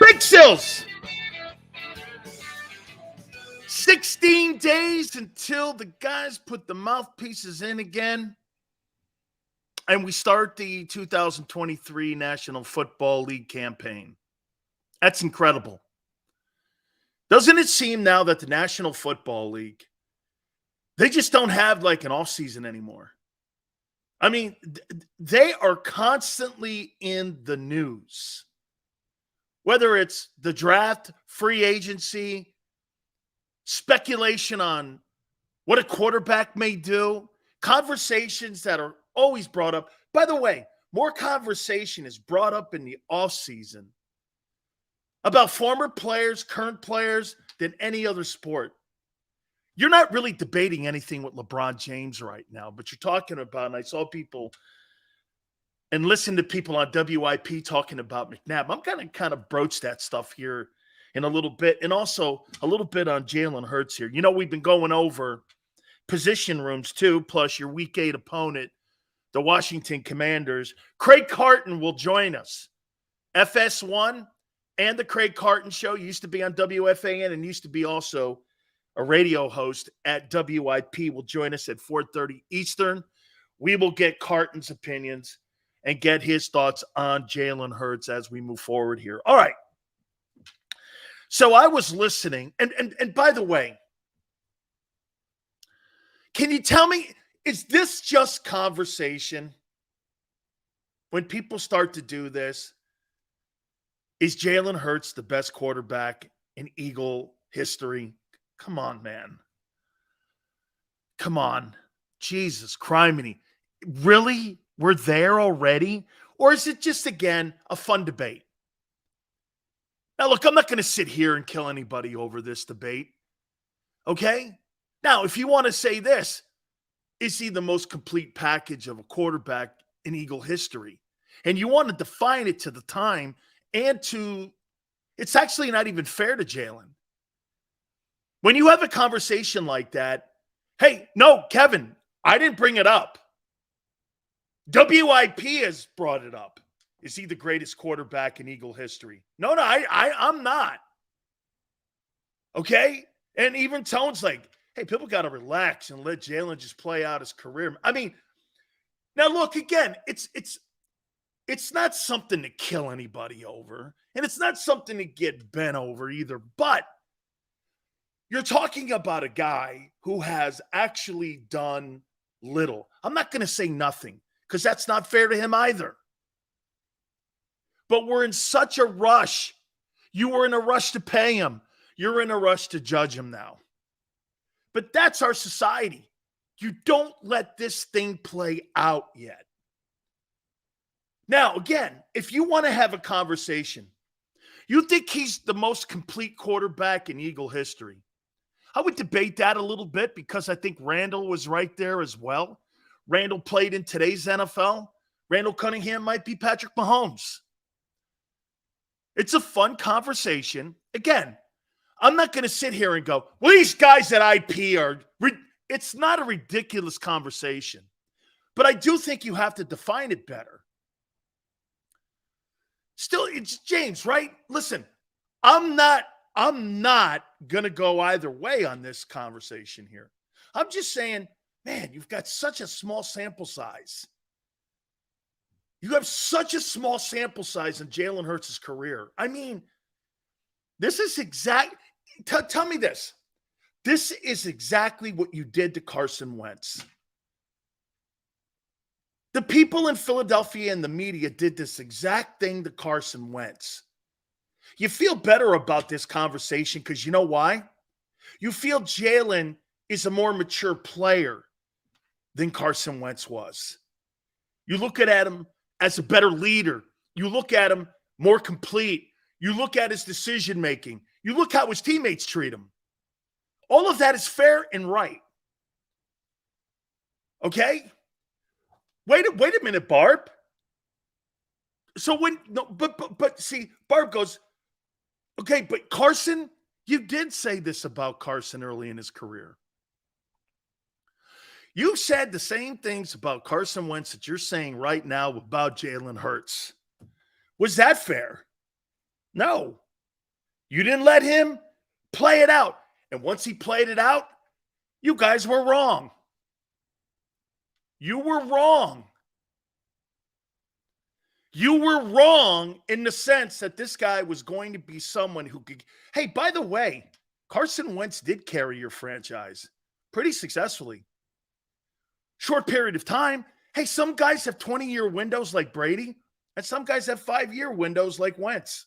Big Sills. 16 days until the guys put the mouthpieces in again. And we start the 2023 National Football League campaign. That's incredible. Doesn't it seem now that the National Football League, they just don't have like an off season anymore? I mean, they are constantly in the news. Whether it's the draft, free agency, speculation on what a quarterback may do, conversations that are always brought up. By the way, more conversation is brought up in the offseason about former players, current players, than any other sport. You're not really debating anything with LeBron James right now, but you're talking about, and I saw people and listened to people on WIP talking about McNabb. I'm going to kind of broach that stuff here in a little bit, and also a little bit on Jalen Hurts here. You know, we've been going over position rooms too, plus your Week 8 opponent, the Washington Commanders. Craig Carton will join us. FS1 and the Craig Carton Show used to be on WFAN and used to be also a radio host at WIP, will join us at 4:30 Eastern. We will get Carton's opinions and get his thoughts on Jalen Hurts as we move forward here. All right. So I was listening, and by the way, can you tell me, is this just conversation? When people start to do this, is Jalen Hurts the best quarterback in Eagle history? Come on, man. Come on. Jesus criminy. Really? We're there already? Or is it just, again, a fun debate? Now, look, I'm not going to sit here and kill anybody over this debate. Okay? Now, if you want to say this, is he the most complete package of a quarterback in Eagle history? And you want to define it to the time and to, it's actually not even fair to Jalen. When you have a conversation like that, hey, no, Kevin, I didn't bring it up. WIP has brought it up. Is he the greatest quarterback in Eagle history? No, I'm not. Okay? And even Tone's like, hey, people got to relax and let Jalen just play out his career. I mean, now look, again, it's not something to kill anybody over, and it's not something to get bent over either, but you're talking about a guy who has actually done little. I'm not going to say nothing because that's not fair to him either. But we're in such a rush. You were in a rush to pay him. You're in a rush to judge him now. But that's our society. You don't let this thing play out yet. Now, again, if you want to have a conversation, you think he's the most complete quarterback in Eagle history. I would debate that a little bit because I think Randall was right there as well. Randall played in today's NFL. Randall Cunningham might be Patrick Mahomes. It's a fun conversation. Again, I'm not going to sit here and go, well, these guys at IP are – it's not a ridiculous conversation. But I do think you have to define it better. Still, it's James, right? Listen, I'm not going to go either way on this conversation here. I'm just saying, man, you've got such a small sample size. You have such a small sample size in Jalen Hurts' career. I mean, this is tell me this. This is exactly what you did to Carson Wentz. The people in Philadelphia and the media did this exact thing to Carson Wentz. You feel better about this conversation because you know why? You feel Jalen is a more mature player than Carson Wentz was. You look at him as a better leader. You look at him more complete. You look at his decision-making. You look how his teammates treat him. All of that is fair and right. Okay? Wait a minute, Barb. So but see, Barb goes, okay, but Carson, you did say this about Carson early in his career. You said the same things about Carson Wentz that you're saying right now about Jalen Hurts. Was that fair? No. You didn't let him play it out. And once he played it out, you guys were wrong. You were wrong. You were wrong in the sense that this guy was going to be someone who could. Hey, by the way, Carson Wentz did carry your franchise pretty successfully. Short period of time. Hey, some guys have 20-year windows like Brady, and some guys have 5-year windows like Wentz.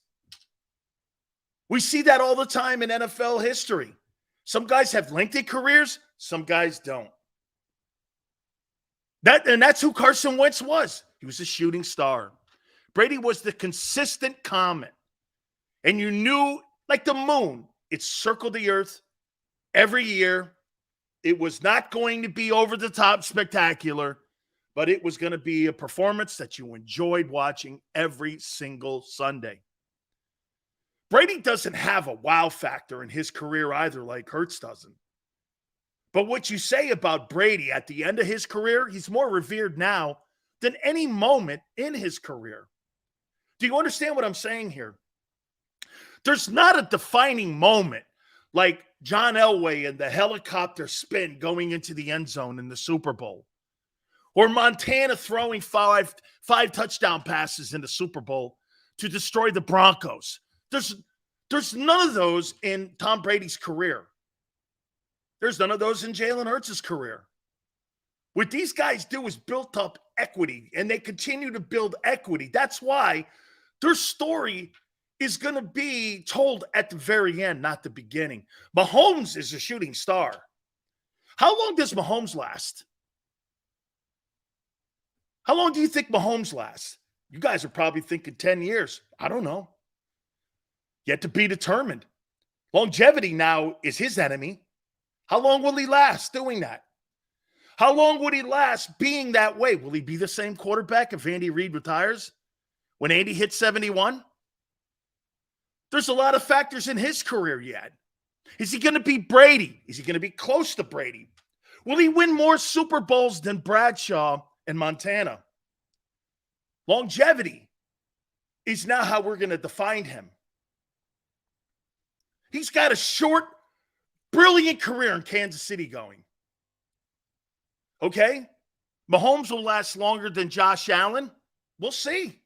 We see that all the time in NFL history. Some guys have lengthy careers, some guys don't. That's who Carson Wentz was. He was a shooting star. Brady was the consistent comet. And you knew, like the moon, it circled the earth every year. It was not going to be over the top spectacular, but it was going to be a performance that you enjoyed watching every single Sunday. Brady doesn't have a wow factor in his career either, like Hurts doesn't. But what you say about Brady at the end of his career, he's more revered now than any moment in his career. Do you understand what I'm saying here? There's not a defining moment like John Elway and the helicopter spin going into the end zone in the Super Bowl, or Montana throwing five touchdown passes in the Super Bowl to destroy the Broncos. There's none of those in Tom Brady's career. There's none of those in Jalen Hurts' career. What these guys do is built up equity, and they continue to build equity. That's why their story is going to be told at the very end, not the beginning. Mahomes is a shooting star. How long does Mahomes last? How long do you think Mahomes lasts? You guys are probably thinking 10 years. I don't know. Yet to be determined. Longevity now is his enemy. How long will he last doing that? How long would he last being that way? Will he be the same quarterback if Andy Reid retires? When Andy hits 71? There's a lot of factors in his career yet. Is he going to be Brady? Is he going to be close to Brady? Will he win more Super Bowls than Bradshaw and Montana? Longevity is now how we're going to define him. He's got a short, brilliant career in Kansas City going. Okay? Mahomes will last longer than Josh Allen. We'll see.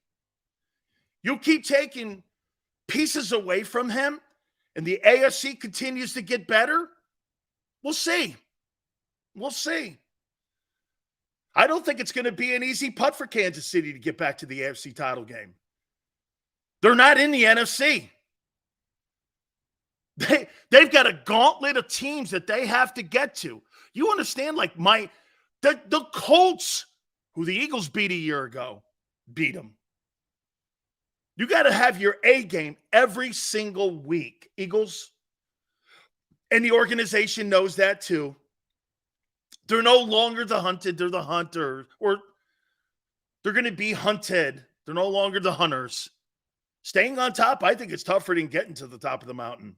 You keep taking pieces away from him, and the AFC continues to get better. We'll see. We'll see. I don't think it's going to be an easy putt for Kansas City to get back to the AFC title game. They're not in the NFC. They've got a gauntlet of teams that they have to get to. You understand, like the Colts, who the Eagles beat a year ago, beat them. You got to have your A game every single week. Eagles, and the organization knows that too. They're no longer the hunted, they're the hunter, or they're going to be hunted. They're no longer the hunters. Staying on top, I think it's tougher than getting to the top of the mountain.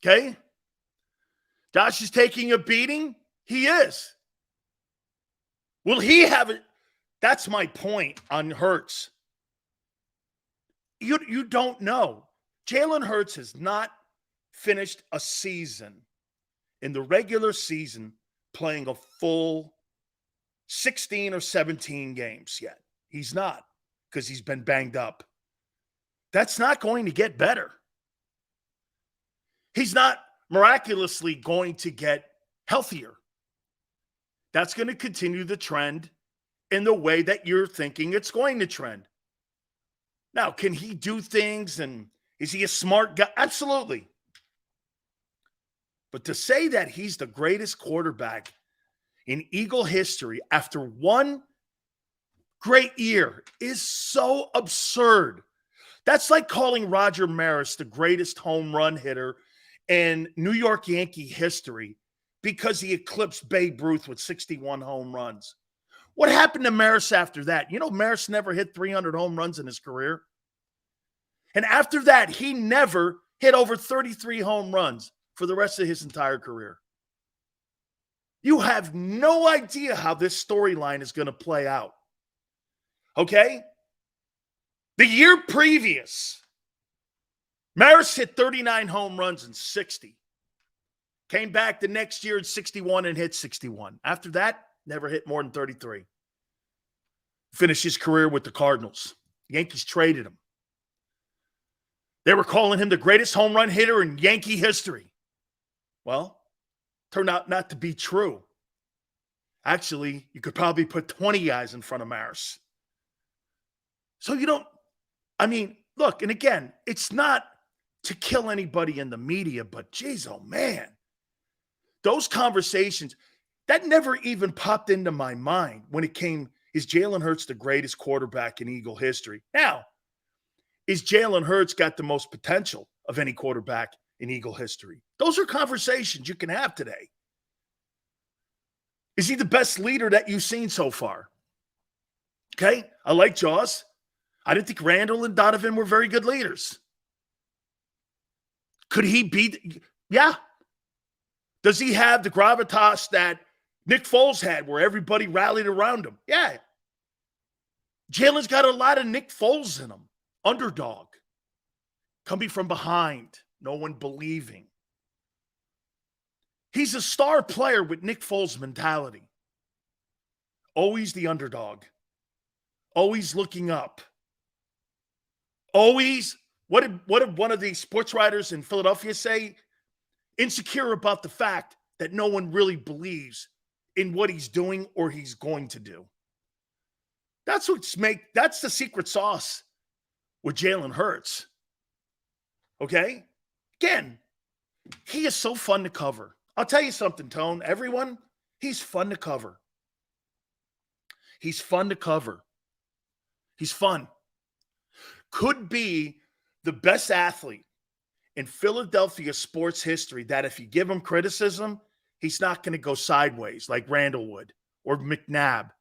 Okay? Josh is taking a beating. He is. Will he have it? That's my point on Hurts. You don't know. Jalen Hurts has not finished a season in the regular season playing a full 16 or 17 games yet. He's not, because he's been banged up. That's not going to get better. He's not miraculously going to get healthier. That's going to continue the trend in the way that you're thinking it's going to trend. Now, can he do things, and is he a smart guy? Absolutely. But to say that he's the greatest quarterback in Eagle history after one great year is so absurd. That's like calling Roger Maris the greatest home run hitter in New York Yankee history because he eclipsed Babe Ruth with 61 home runs. What happened to Maris after that? You know, Maris never hit 300 home runs in his career. And after that, he never hit over 33 home runs for the rest of his entire career. You have no idea how this storyline is going to play out. Okay? The year previous, Maris hit 39 home runs in 60. Came back the next year at 61 and hit 61. After that, never hit more than 33. Finished his career with the Cardinals. Yankees traded him. They were calling him the greatest home run hitter in Yankee history. Well, turned out not to be true. Actually, you could probably put 20 guys in front of Maris. So look, and again, it's not to kill anybody in the media, but geez, oh man. Those conversations, that never even popped into my mind when it came, is Jalen Hurts the greatest quarterback in Eagle history? Now, is Jalen Hurts got the most potential of any quarterback in Eagle history? Those are conversations you can have today. Is he the best leader that you've seen so far? Okay, I like Jaws. I didn't think Randall and Donovan were very good leaders. Could he be? Yeah. Does he have the gravitas that Nick Foles had where everybody rallied around him? Yeah. Jalen's got a lot of Nick Foles in him. Underdog. Coming from behind. No one believing. He's a star player with Nick Foles' mentality. Always the underdog. Always looking up. Always, what did one of the sports writers in Philadelphia say? Insecure about the fact that no one really believes in what he's doing or he's going to do. That's the secret sauce with Jalen Hurts. Okay? Again, he is so fun to cover. I'll tell you something, Tone. Everyone, he's fun to cover. He's fun to cover. He's fun. Could be the best athlete in Philadelphia sports history that if you give him criticism, he's not going to go sideways like Randall would or McNabb.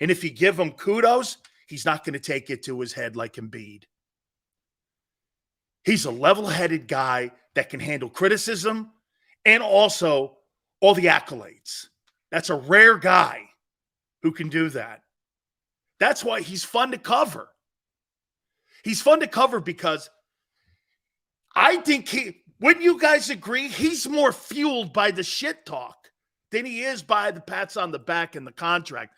And if you give him kudos, he's not going to take it to his head like Embiid. He's a level-headed guy that can handle criticism and also all the accolades. That's a rare guy who can do that. That's why he's fun to cover. He's fun to cover because I think wouldn't you guys agree, he's more fueled by the shit talk than he is by the pats on the back and the contract.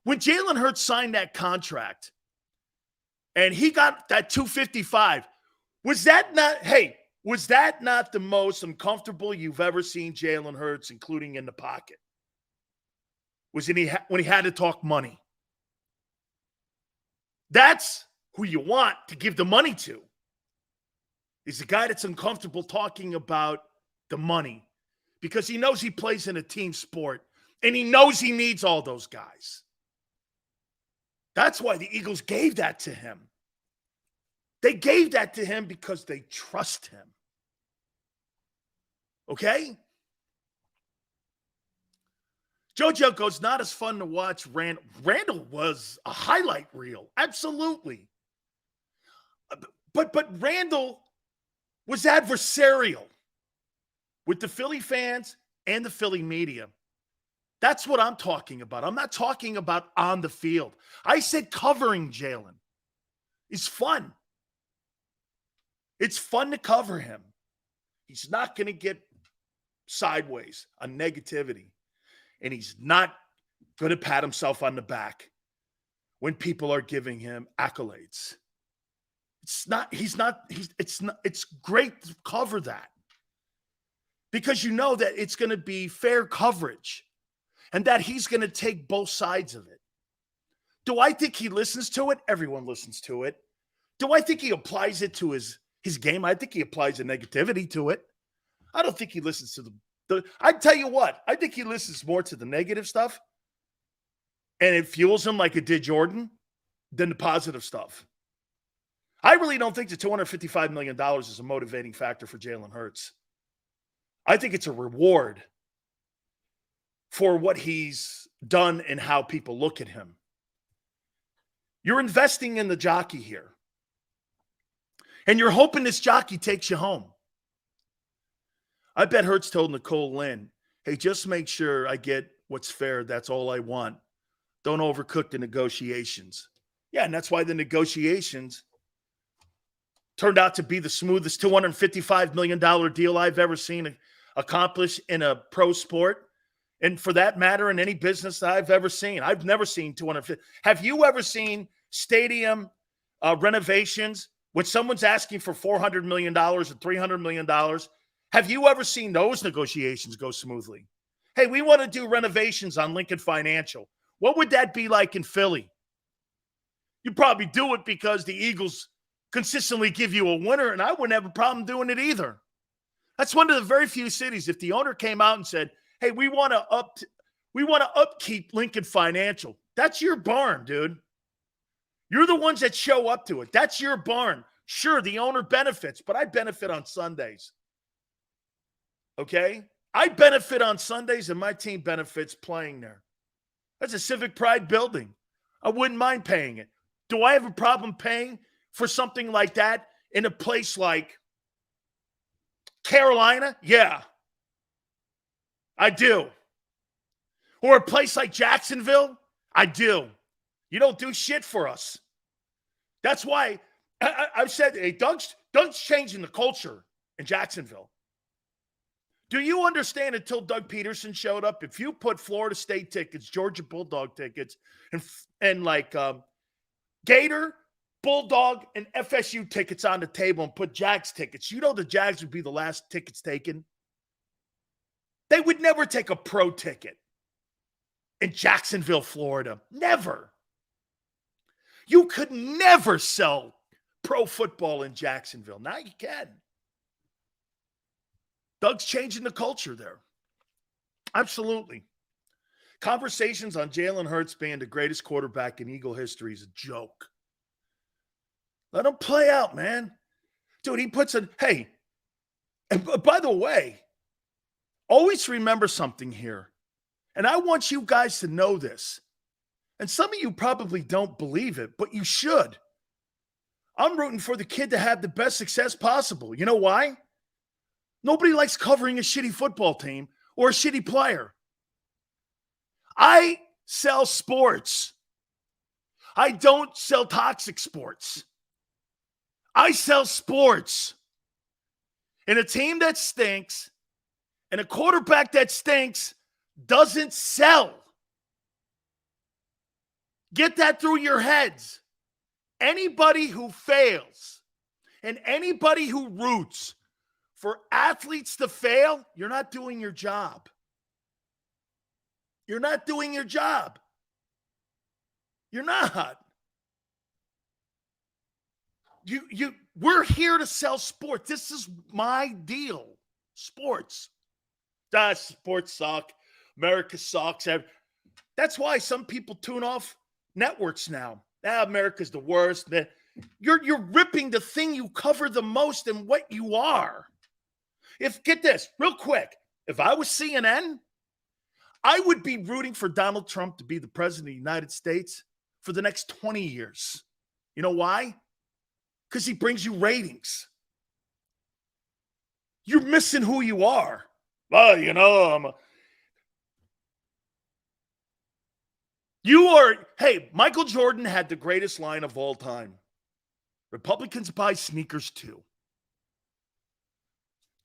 When Jalen Hurts signed that contract and he got that $255, was that not the most uncomfortable you've ever seen Jalen Hurts, including in the pocket? When he had to talk money? That's who you want to give the money to. He's the guy that's uncomfortable talking about the money because he knows he plays in a team sport and he knows he needs all those guys. That's why the Eagles gave that to him. They gave that to him because they trust him. Okay? JoJo goes, not as fun to watch. Randall was a highlight reel. Absolutely. But Randall was adversarial with the Philly fans and the Philly media. That's what I'm talking about. I'm not talking about on the field. I said covering Jalen is fun. It's fun to cover him. He's not going to get sideways on negativity. And he's not going to pat himself on the back when people are giving him accolades. It's great to cover that because you know that it's going to be fair coverage and that he's going to take both sides of it. Do I think he listens to it? Everyone listens to it. Do I think he applies it to his game? I think he applies the negativity to it. I don't think he listens to I tell you what, I think he listens more to the negative stuff and it fuels him like it did Jordan than the positive stuff. I really don't think the $255 million is a motivating factor for Jalen Hurts. I think it's a reward for what he's done and how people look at him. You're investing in the jockey here. And you're hoping this jockey takes you home. I bet Hurts told Nicole Lynn, hey, just make sure I get what's fair. That's all I want. Don't overcook the negotiations. Yeah, and that's why the negotiations turned out to be the smoothest $255 million deal I've ever seen accomplished in a pro sport. And for that matter, in any business that I've ever seen. I've never seen 250. Have you ever seen stadium renovations when someone's asking for $400 million or $300 million? Have you ever seen those negotiations go smoothly? Hey, we want to do renovations on Lincoln Financial. What would that be like in Philly? You'd probably do it because the Eagles consistently give you a winner, and I wouldn't have a problem doing it either. That's one of the very few cities. If the owner came out and said, hey, we want to upkeep Lincoln Financial. That's your barn, dude. You're the ones that show up to it. That's your barn. Sure, the owner benefits, but I benefit on Sundays. Okay? I benefit on Sundays, and my team benefits playing there. That's a civic pride building. I wouldn't mind paying it. Do I have a problem paying for something like that in a place like Carolina? Yeah. I do. Or a place like Jacksonville? I do. You don't do shit for us. That's why I've said, hey, Doug's changing the culture in Jacksonville. Do you understand until Doug Peterson showed up, if you put Florida State tickets, Georgia Bulldog tickets, and like Gator, Bulldog, and FSU tickets on the table and put Jags tickets, you know the Jags would be the last tickets taken? They would never take a pro ticket in Jacksonville, Florida. Never. You could never sell pro football in Jacksonville. Now you can. Doug's changing the culture there. Absolutely. Conversations on Jalen Hurts being the greatest quarterback in Eagle history is a joke. Let him play out, man. Dude, he puts a, hey, and by the way, always remember something here. And I want you guys to know this. And some of you probably don't believe it, but you should. I'm rooting for the kid to have the best success possible. You know why? Nobody likes covering a shitty football team or a shitty player. I sell sports. I don't sell toxic sports. I sell sports. And a team that stinks and a quarterback that stinks doesn't sell. Get that through your heads. Anybody who fails and anybody who roots for athletes to fail, you're not doing your job. You're not doing your job. You're not. We're here to sell sports. This is my deal. Sports. Sports suck. America sucks. That's why some people tune off networks now. America's the worst. You're ripping the thing you cover the most and what you are. Get this, real quick. If I was CNN, I would be rooting for Donald Trump to be the president of the United States for the next 20 years. You know why? Because he brings you ratings. You're missing who you are. Well, you know, hey, Michael Jordan had the greatest line of all time. Republicans buy sneakers too.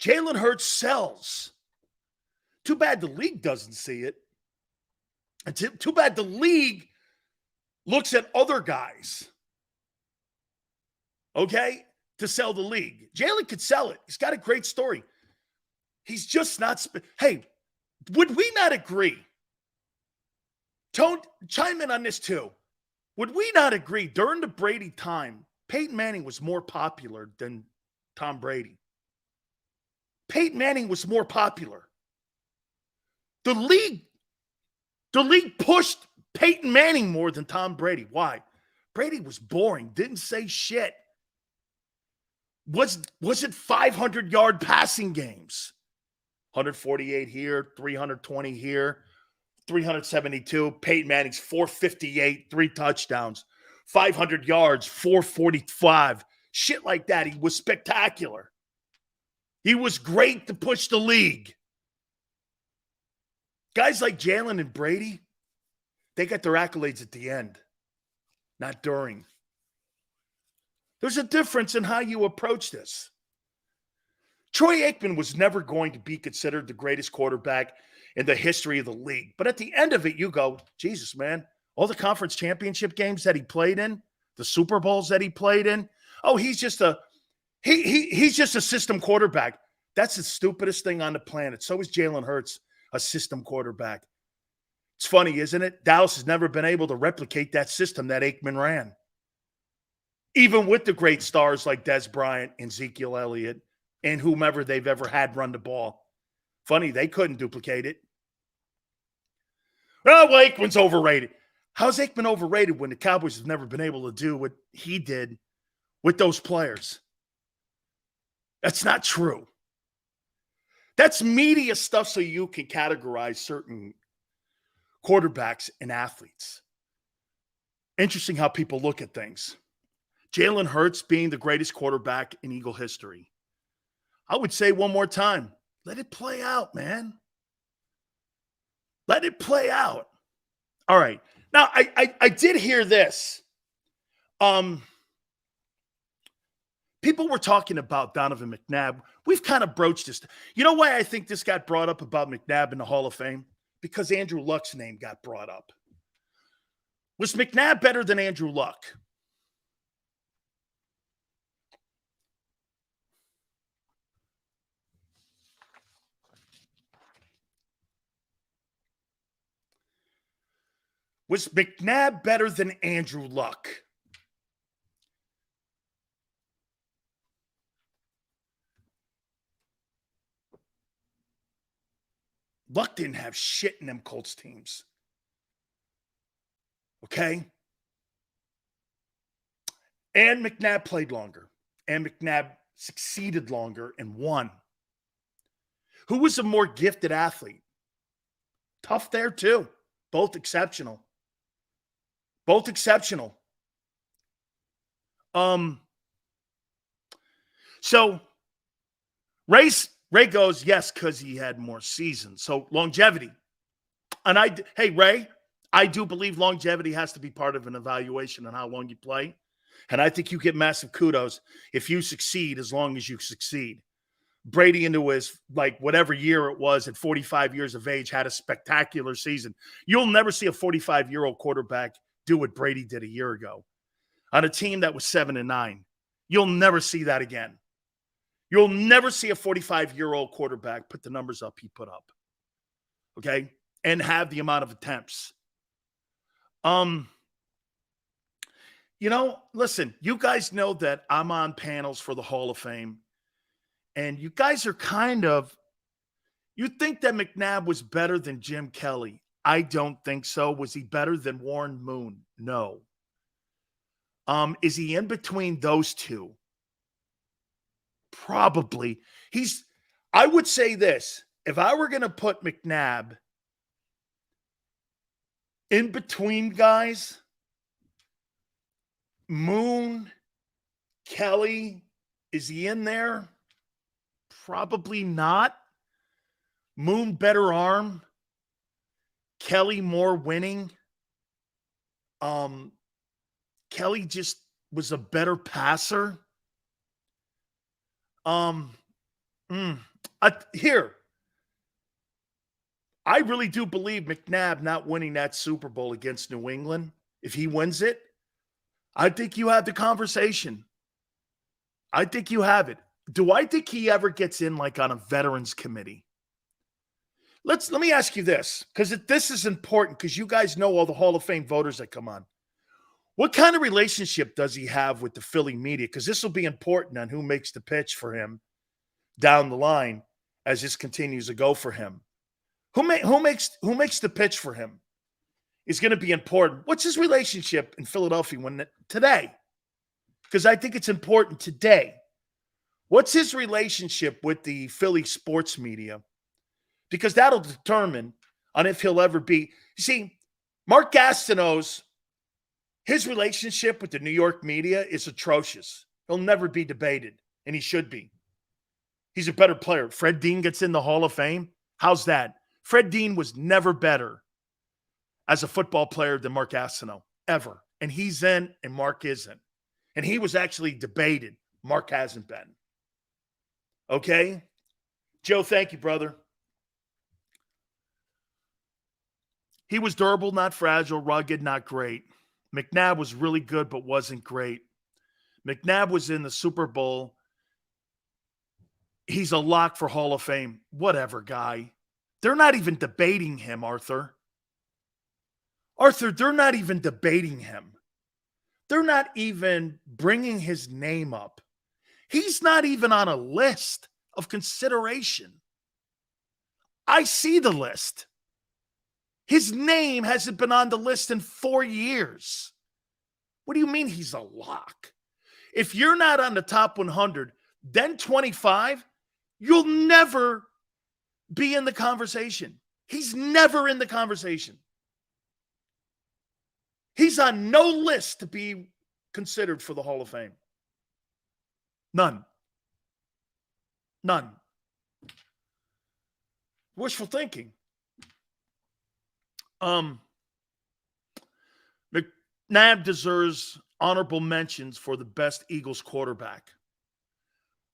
Jalen Hurts sells. Too bad the league doesn't see it. And too bad the league looks at other guys, okay, to sell the league. Jalen could sell it. He's got a great story. He's just not hey, would we not agree? Chime in on this too. Would we not agree during the Brady time, Peyton Manning was more popular than Tom Brady? Peyton Manning was more popular. The league pushed Peyton Manning more than Tom Brady. Why? Brady was boring, didn't say shit. Was it 500-yard passing games? 148 here, 320 here, 372. Peyton Manning's 458, 3 touchdowns, 500 yards, 445. Shit like that. He was spectacular. He was great to push the league. Guys like Jalen and Brady, they got their accolades at the end, not during. There's a difference in how you approach this. Troy Aikman was never going to be considered the greatest quarterback in the history of the league. But at the end of it, you go, Jesus, man, all the conference championship games that he played in, the Super Bowls that he played in, oh, he's just a system quarterback. That's the stupidest thing on the planet. So is Jalen Hurts, a system quarterback. It's funny, isn't it? Dallas has never been able to replicate that system that Aikman ran. Even with the great stars like Des Bryant and Ezekiel Elliott and whomever they've ever had run the ball. Funny, they couldn't duplicate it. Oh, well, Aikman's overrated. How's Aikman overrated when the Cowboys have never been able to do what he did with those players? That's not true. That's media stuff so you can categorize certain quarterbacks and athletes. Interesting how people look at things. Jalen Hurts being the greatest quarterback in Eagle history. I would say one more time, let it play out, man. Let it play out. All right. Now, I did hear this. People were talking about Donovan McNabb. We've kind of broached this. You know why I think this got brought up about McNabb in the Hall of Fame? Because Andrew Luck's name got brought up. Was McNabb better than Andrew Luck? Was McNabb better than Andrew Luck? Luck didn't have shit in them Colts teams. Okay? And McNabb played longer. And McNabb succeeded longer and won. Who was a more gifted athlete? Tough there too. Both exceptional. Both exceptional. So Ray goes, yes, because he had more seasons. So longevity. And hey, Ray, I do believe longevity has to be part of an evaluation on how long you play. And I think you get massive kudos if you succeed as long as you succeed. Brady into his, whatever year it was at 45 years of age, had a spectacular season. You'll never see a 45-year-old quarterback do what Brady did a year ago on a team that was 7-9. You'll never see that again. You'll never see a 45-year-old quarterback put the numbers up he put up, okay, and have the amount of attempts. Listen, you guys know that I'm on panels for the Hall of Fame, and you guys are you think that McNabb was better than Jim Kelly. I don't think so. Was he better than Warren Moon? No. Is he in between those two? Probably. I would say this. If I were going to put McNabb in between guys, Moon, Kelly, is he in there? Probably not. Moon, better arm. Kelly, more winning. Kelly just was a better passer. Here, I really do believe McNabb not winning that Super Bowl against New England, if he wins it, I think you have the conversation. I think you have it. Do I think he ever gets in on a veterans committee? Let me ask you this, because this is important, because you guys know all the Hall of Fame voters that come on. What kind of relationship does he have with the Philly media? Because this will be important on who makes the pitch for him down the line as this continues to go for him. Who makes the pitch for him is going to be important. What's his relationship in Philadelphia today? Because I think it's important today. What's his relationship with the Philly sports media? Because that'll determine on if he'll ever be. You see, Mark Gastineau's his relationship with the New York media is atrocious. He'll never be debated, and he should be. He's a better player. Fred Dean gets in the Hall of Fame. How's that? Fred Dean was never better as a football player than Mark Gastineau, ever. And he's in, and Mark isn't. And he was actually debated. Mark hasn't been. Okay? Joe, thank you, brother. He was durable, not fragile, rugged, not great. McNabb was really good, but wasn't great. McNabb was in the Super Bowl. He's a lock for Hall of Fame. Whatever, guy. They're not even debating him, Arthur. Arthur, they're not even debating him. They're not even bringing his name up. He's not even on a list of consideration. I see the list. His name hasn't been on the list in 4 years. What do you mean he's a lock? If you're not on the top 100, then 25, you'll never be in the conversation. He's never in the conversation. He's on no list to be considered for the Hall of Fame. None. None. Wishful thinking. McNabb deserves honorable mentions for the best Eagles quarterback.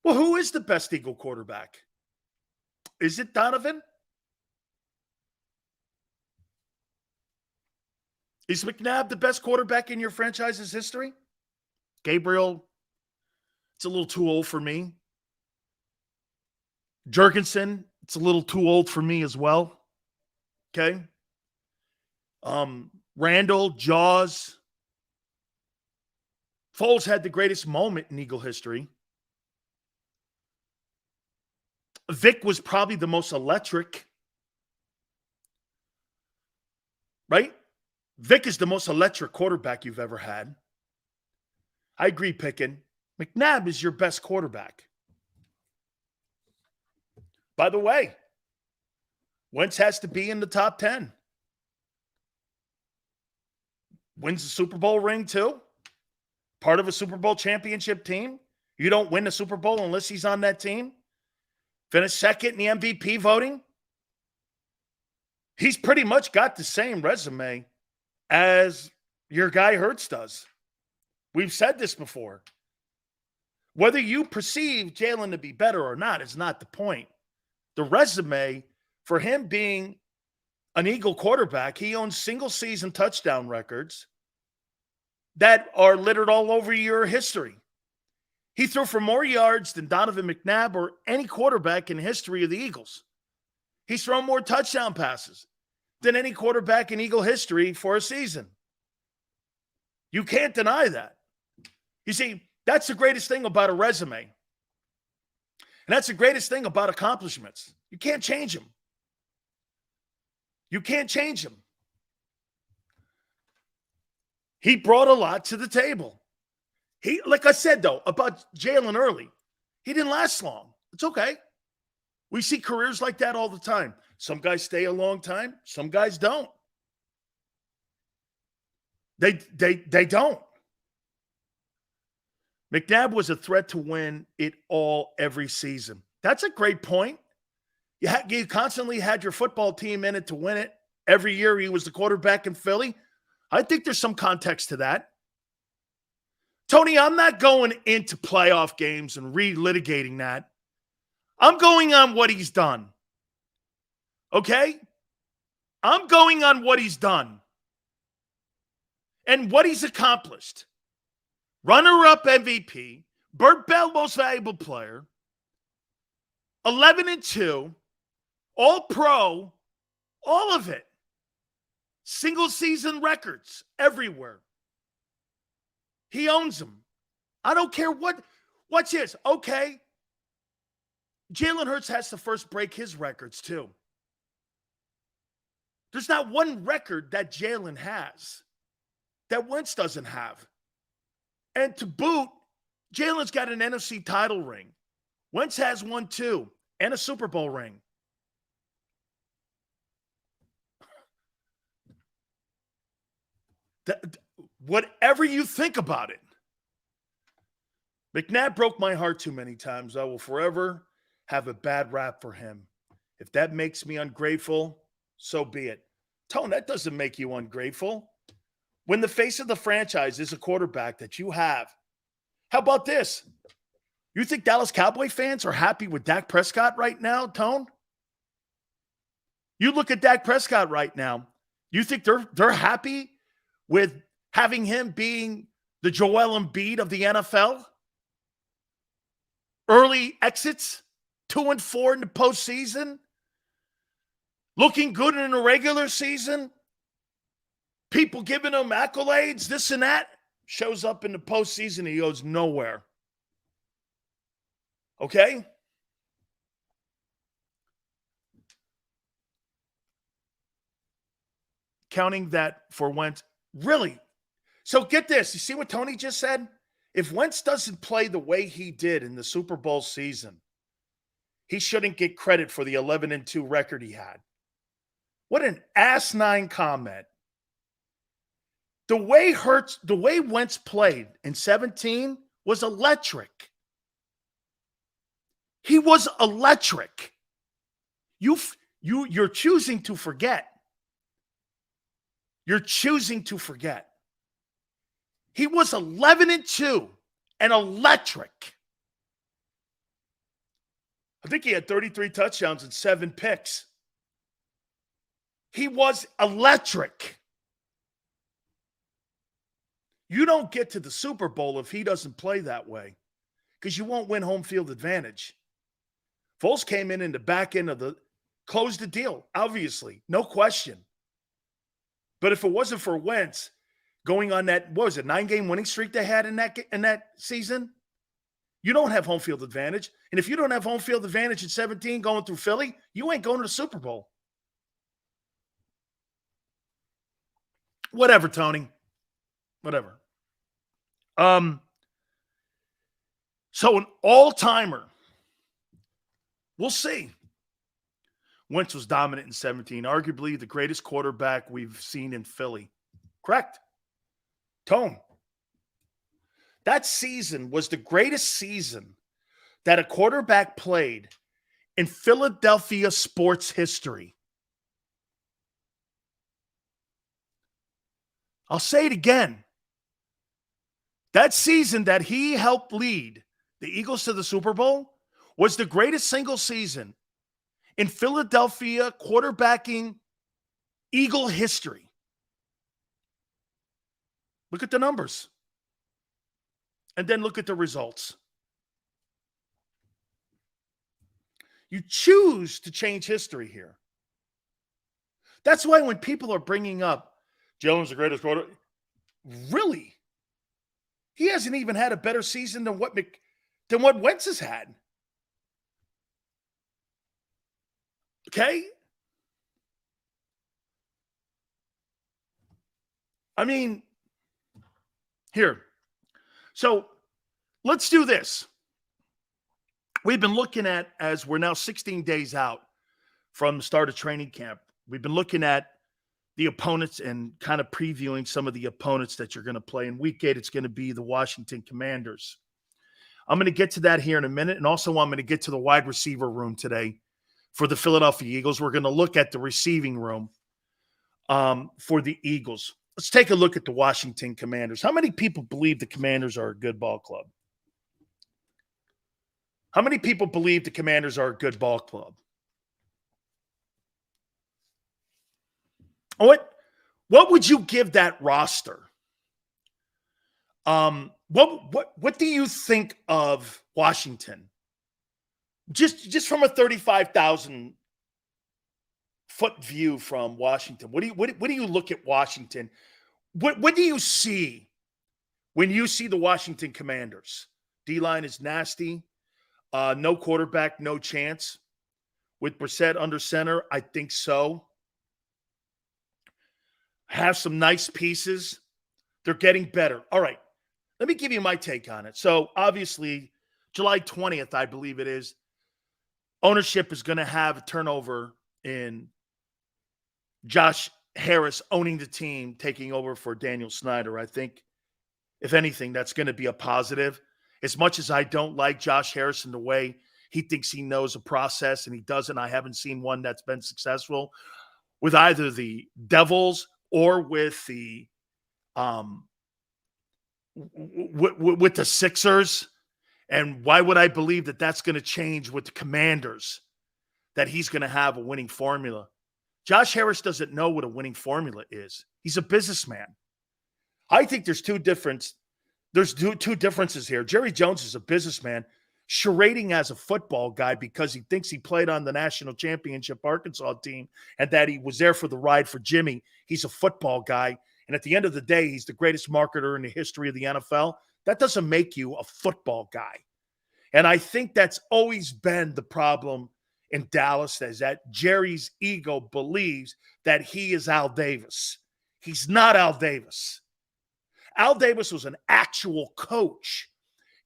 Well, who is the best Eagle quarterback? Is it Donovan? Is McNabb the best quarterback in your franchise's history? Gabriel, it's a little too old for me. Jurgensen, it's a little too old for me as well. Okay. Randall, Jaws. Foles had the greatest moment in Eagle history. Vic was probably the most electric. Right? Vic is the most electric quarterback you've ever had. I agree, Pickin. McNabb is your best quarterback. By the way, Wentz has to be in the top 10. Wins the Super Bowl ring too. Part of a Super Bowl championship team. You don't win the Super Bowl unless he's on that team. Finish second in the MVP voting. He's pretty much got the same resume as your guy Hurts does. We've said this before. Whether you perceive Jalen to be better or not is not the point. The resume for him being an Eagle quarterback, he owns single-season touchdown records that are littered all over your history. He threw for more yards than Donovan McNabb or any quarterback in the history of the Eagles. He's thrown more touchdown passes than any quarterback in Eagle history for a season. You can't deny that. You see, that's the greatest thing about a resume. And that's the greatest thing about accomplishments. You can't change them. You can't change them. He brought a lot to the table. He, like I said, though, about Jalen early, he didn't last long. It's okay. We see careers like that all the time. Some guys stay a long time. Some guys don't. They don't. McNabb was a threat to win it all every season. That's a great point. You constantly had your football team in it to win it. Every year he was the quarterback in Philly. I think there's some context to that. Tony, I'm not going into playoff games and relitigating that. I'm going on what he's done. Okay? I'm going on what he's done and what he's accomplished. Runner-up MVP, Burt Bell Most Valuable Player, 11-2, All-Pro, all of it. Single-season records everywhere. He owns them. I don't care what's his. Okay. Jalen Hurts has to first break his records too. There's not one record that Jalen has that Wentz doesn't have. And to boot, Jalen's got an NFC title ring. Wentz has one too, and a Super Bowl ring. Whatever you think about it, McNabb broke my heart too many times. I will forever have a bad rap for him. If that makes me ungrateful, so be it. Tone, that doesn't make you ungrateful. When the face of the franchise is a quarterback that you have How about this? You think Dallas Cowboy fans are happy with Dak Prescott right now, Tone? You look at Dak Prescott right now. You think they're happy with having him being the Joel Embiid of the NFL? Early exits, 2-4 in the postseason, looking good in the regular season, people giving him accolades, this and that, shows up in the postseason, he goes nowhere. Okay? Counting that for Wentz. Really? So get this. You see what Tony just said? If Wentz doesn't play the way he did in the Super Bowl season, he shouldn't get credit for the 11-2 record he had. What an asinine comment. The way Wentz played in 17 was electric. He was electric. You're choosing to forget. You're choosing to forget. He was 11-2 and electric. I think he had 33 touchdowns and 7 picks. He was electric. You don't get to the Super Bowl if he doesn't play that way because you won't win home field advantage. Foles came in the back end of closed the deal, obviously, no question. But if it wasn't for Wentz going on that, 9-game winning streak they had in that season, you don't have home field advantage. And if you don't have home field advantage in 17 going through Philly, you ain't going to the Super Bowl. Whatever, Tony. Whatever. So an all-timer. We'll see. Wentz was dominant in 17, arguably the greatest quarterback we've seen in Philly. Correct. Tone. That season was the greatest season that a quarterback played in Philadelphia sports history. I'll say it again. That season that he helped lead the Eagles to the Super Bowl was the greatest single season in Philadelphia quarterbacking Eagle history. Look at the numbers. And then look at the results. You choose to change history here. That's why when people are bringing up Jalen's the greatest quarterback, really? He hasn't even had a better season than what Wentz has had. Okay? I mean, here. So let's do this. We've been looking at, as we're now 16 days out from the start of training camp, we've been looking at the opponents and kind of previewing some of the opponents that you're going to play. In week 8, it's going to be the Washington Commanders. I'm going to get to that here in a minute. And also I'm going to get to the wide receiver room today for the Philadelphia Eagles. We're going to look at the receiving room for the Eagles. Let's take a look at the Washington Commanders. How many people believe the Commanders are a good ball club? How many people believe the Commanders are a good ball club? What would you give that roster? What do you think of Washington? Just from a 35,000 foot view from Washington. What do you look at Washington? What do you see when you see the Washington Commanders? D-line is nasty. No quarterback, no chance. With Brissett under center, I think so. Have some nice pieces. They're getting better. All right. Let me give you my take on it. So, obviously, July 20th, I believe it is, ownership is going to have a turnover in Josh Harris owning the team, taking over for Daniel Snyder. I think, if anything, that's going to be a positive. As much as I don't like Josh Harris in the way he thinks he knows a process and he doesn't, I haven't seen one that's been successful with either the Devils or with the with the Sixers. And why would I believe that that's going to change with the Commanders, that he's going to have a winning formula? Josh Harris doesn't know what a winning formula is. He's a businessman. I think there's two differences here. Jerry Jones is a businessman charading as a football guy because he thinks he played on the national championship Arkansas team and that he was there for the ride for Jimmy. He's a football guy. And at the end of the day, he's the greatest marketer in the history of the NFL. That doesn't make you a football guy. And I think that's always been the problem in Dallas, is that Jerry's ego believes that he is Al Davis. He's not Al Davis. Al Davis was an actual coach,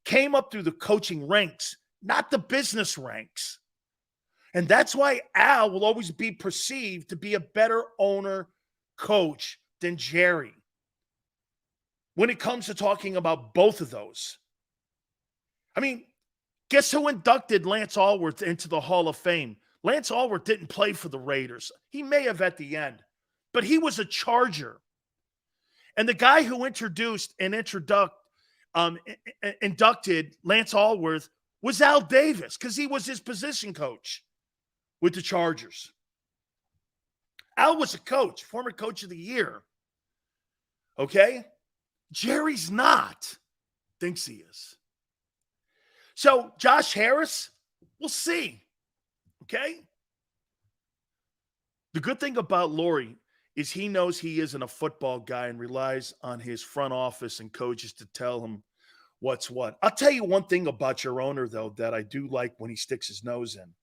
came up through the coaching ranks, not the business ranks. And that's why Al will always be perceived to be a better owner coach than Jerry when it comes to talking about both of those. I mean, guess who inducted Lance Allworth into the Hall of Fame? Lance Allworth didn't play for the Raiders. He may have at the end, but he was a Charger. And the guy who introduced and inducted Lance Allworth was Al Davis, because he was his position coach with the Chargers. Al was a coach, former coach of the year. Okay? Jerry's not. Thinks he is. So Josh Harris, we'll see. Okay? The good thing about Laurie is he knows he isn't a football guy and relies on his front office and coaches to tell him what's what. I'll tell you one thing about your owner, though, that I do like when he sticks his nose in.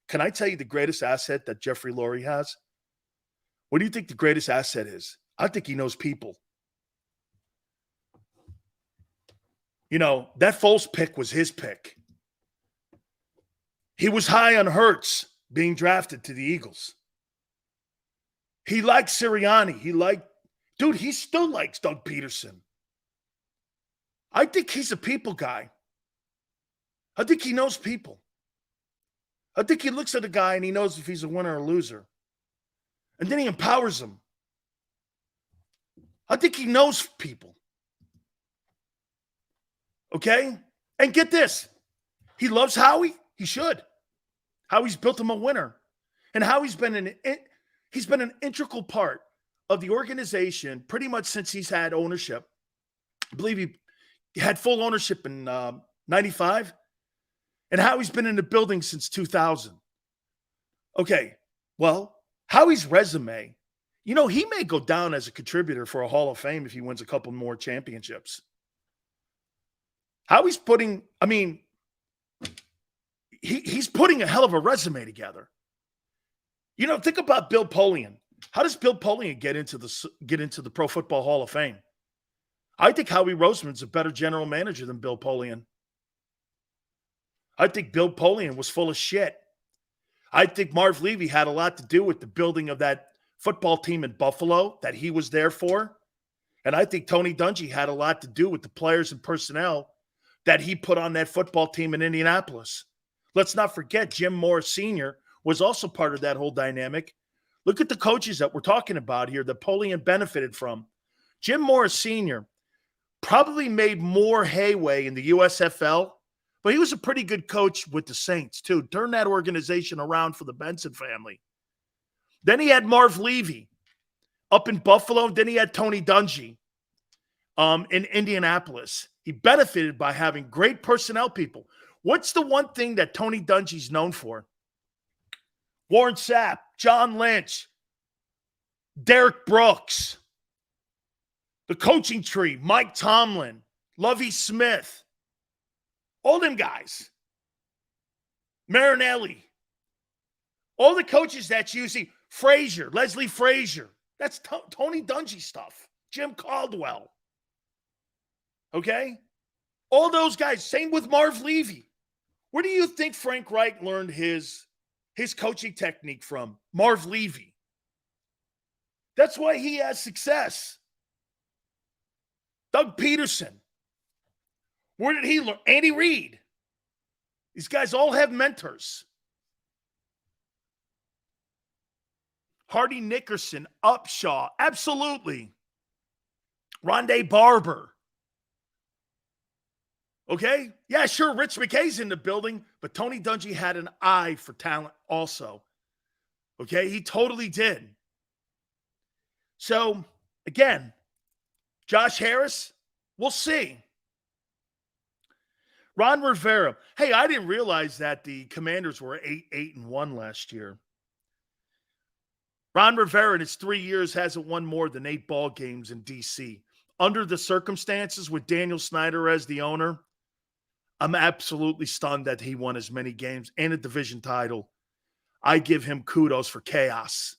Can I tell you the greatest asset that Jeffrey Lurie has? What do you think the greatest asset is? I think he knows people. You know, that Foles pick was his pick. He was high on Hurts being drafted to the Eagles. He liked Sirianni. He still likes Doug Peterson. I think he's a people guy. I think he knows people. I think he looks at a guy and he knows if he's a winner or a loser. And then he empowers them. I think he knows people. Okay? And get this. He loves Howie. He should. Howie's built him a winner. And Howie's been an integral part of the organization pretty much since he's had ownership. I believe he had full ownership in 95. And Howie's been in the building since 2000. Okay, well, Howie's resume, you know, he may go down as a contributor for a Hall of Fame if he wins a couple more championships. Howie's putting, he's putting a hell of a resume together. You know, think about Bill Polian. How does Bill Polian get into the Pro Football Hall of Fame? I think Howie Roseman's a better general manager than Bill Polian. I think Bill Polian was full of shit. I think Marv Levy had a lot to do with the building of that football team in Buffalo that he was there for. And I think Tony Dungy had a lot to do with the players and personnel that he put on that football team in Indianapolis. Let's not forget Jim Morris Sr. was also part of that whole dynamic. Look at the coaches that we're talking about here that Polian benefited from. Jim Morris Sr. probably made more headway in the USFL, but he was a pretty good coach with the Saints, too. Turned that organization around for the Benson family. Then he had Marv Levy up in Buffalo. Then he had Tony Dungy in Indianapolis. He benefited by having great personnel people. What's the one thing that Tony Dungy's known for? Warren Sapp, John Lynch, Derek Brooks, the coaching tree, Mike Tomlin, Lovie Smith, all them guys, Marinelli, all the coaches that you see, Frazier, Leslie Frazier, that's Tony Dungy stuff, Jim Caldwell, okay? All those guys, same with Marv Levy. Where do you think Frank Reich learned his coaching technique from? Marv Levy. That's why he has success. Doug Peterson. Where did he learn? Andy Reid. These guys all have mentors. Hardy Nickerson, Upshaw, absolutely. Rondé Barber. Okay? Yeah, sure, Rich McKay's in the building, but Tony Dungy had an eye for talent also. Okay? He totally did. So, again, Josh Harris, we'll see. Ron Rivera. Hey, I didn't realize that the Commanders were 8-1 last year. Ron Rivera in his 3 years hasn't won more than 8 ball games in D.C. Under the circumstances with Daniel Snyder as the owner, I'm absolutely stunned that he won as many games and a division title. I give him kudos for chaos.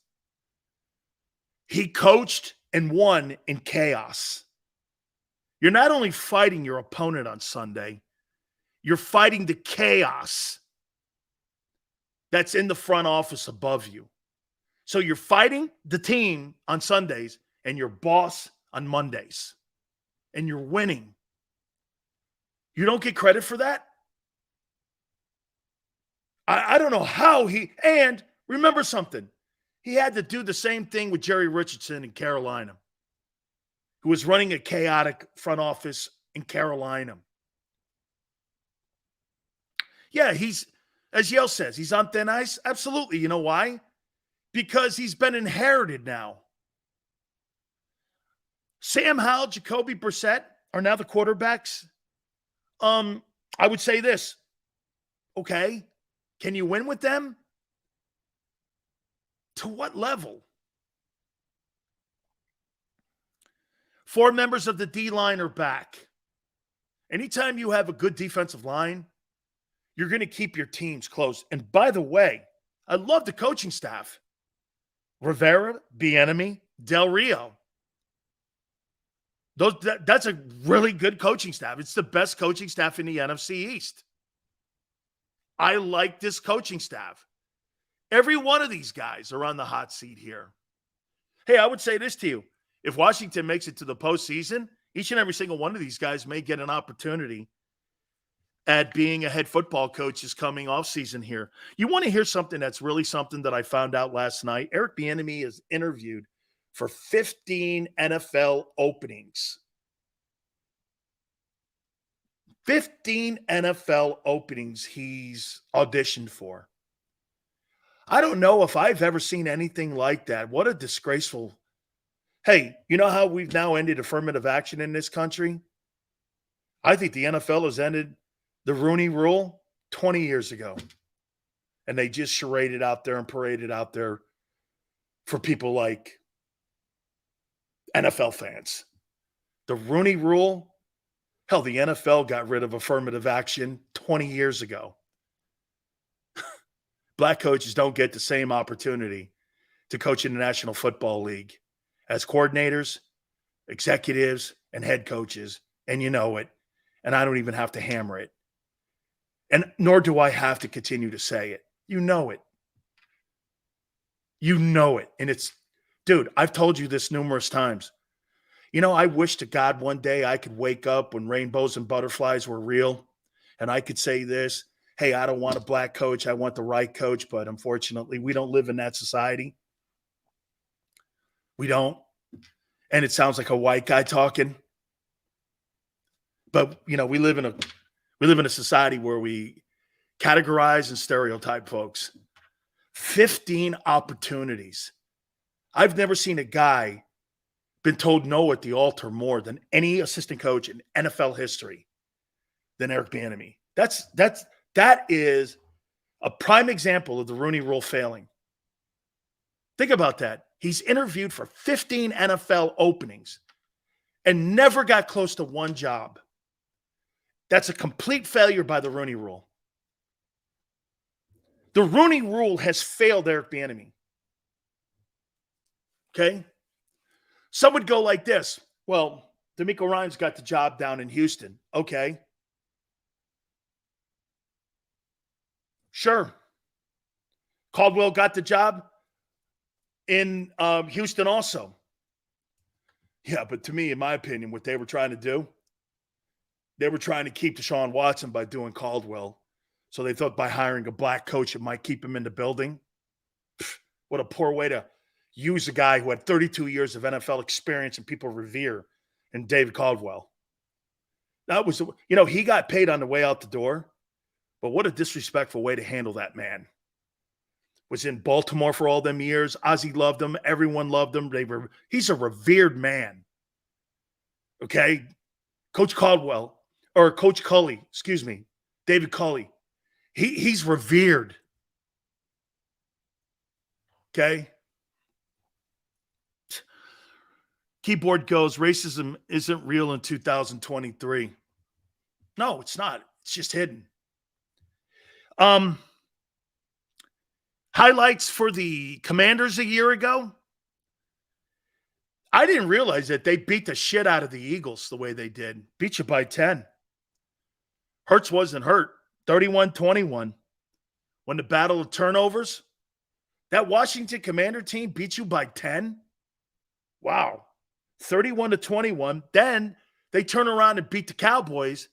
He coached and won in chaos. You're not only fighting your opponent on Sunday, you're fighting the chaos that's in the front office above you. So you're fighting the team on Sundays and your boss on Mondays. And you're winning. You don't get credit for that? I don't know how he... And remember something. He had to do the same thing with Jerry Richardson in Carolina, who was running a chaotic front office in Carolina. Yeah, he's, as Yale says, he's on thin ice. Absolutely. You know why? Because he's been inherited now. Sam Howell, Jacoby Brissett are now the quarterbacks. I would say this. Okay, can you win with them? To what level? 4 members of the D-line are back. Anytime you have a good defensive line, you're going to keep your teams close. And by the way, I love the coaching staff. Rivera, Bieniemy, Del Rio. That's a really good coaching staff. It's the best coaching staff in the NFC East. I like this coaching staff. Every one of these guys are on the hot seat here. Hey, I would say this to you. If Washington makes it to the postseason, each and every single one of these guys may get an opportunity at being a head football coach this coming offseason here. You want to hear something that's really something that I found out last night? Eric Bieniemy is interviewed for 15 NFL openings. 15 NFL openings he's auditioned for. I don't know if I've ever seen anything like that. What a disgraceful. Hey, you know how we've now ended affirmative action in this country? I think the NFL has ended the Rooney Rule 20 years ago. And they just charaded out there and paraded out there for people like NFL fans. The Rooney Rule, hell, the NFL got rid of affirmative action 20 years ago. Black coaches don't get the same opportunity to coach in the National Football League as coordinators, executives, and head coaches. And you know it. And I don't even have to hammer it. And nor do I have to continue to say it. You know it. You know it. And it's, dude, I've told you this numerous times. You know, I wish to God one day I could wake up when rainbows and butterflies were real. And I could say this, hey, I don't want a black coach. I want the right coach. But unfortunately, we don't live in that society. We don't. And it sounds like a white guy talking. But, you know, we live in a society where we categorize and stereotype folks. 15 opportunities. I've never seen a guy been told no at the altar more than any assistant coach in NFL history than Eric Bieniemy. That is a prime example of the Rooney Rule failing. Think about that. He's interviewed for 15 NFL openings and never got close to one job. That's a complete failure by the Rooney Rule. The Rooney Rule has failed Eric Bieniemy. Okay? Some would go like this. Well, DeMeco Ryans got the job down in Houston. Okay. Sure. Caldwell got the job in Houston also. Yeah, but to me, in my opinion, what they were trying to do, they were trying to keep Deshaun Watson by doing Caldwell. So they thought by hiring a black coach, it might keep him in the building. What a poor way to use a guy who had 32 years of NFL experience and people revere in David Caldwell. That was, he got paid on the way out the door, but what a disrespectful way to handle that man. Was in Baltimore for all them years. Ozzie loved him. Everyone loved him. He's a revered man. Okay? Coach Caldwell, or Coach Culley, excuse me, David Culley. He's revered. Okay? Keyboard goes, racism isn't real in 2023. No, it's not. It's just hidden. Highlights for the Commanders a year ago. I didn't realize that they beat the shit out of the Eagles the way they did. Beat you by 10. Hurts wasn't hurt. 31-21. When the battle of turnovers, that Washington Commander team beat you by 10. Wow. 31-21. Then they turn around and beat the Cowboys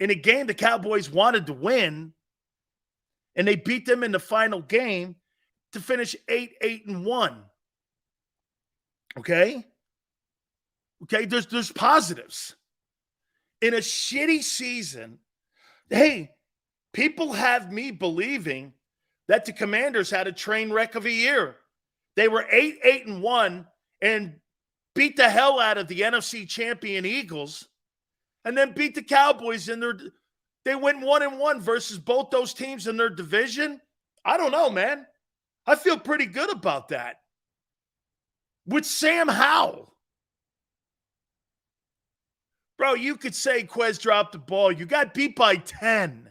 in a game the Cowboys wanted to win. And they beat them in the final game to finish 8-1. Okay? Okay, there's positives. In a shitty season, hey, people have me believing that the Commanders had a train wreck of a year. They were 8-1 and beat the hell out of the NFC champion Eagles and then beat the Cowboys in their... They went 1-1 versus both those teams in their division. I don't know, man. I feel pretty good about that. With Sam Howell. Bro, you could say Quez dropped the ball. You got beat by 10.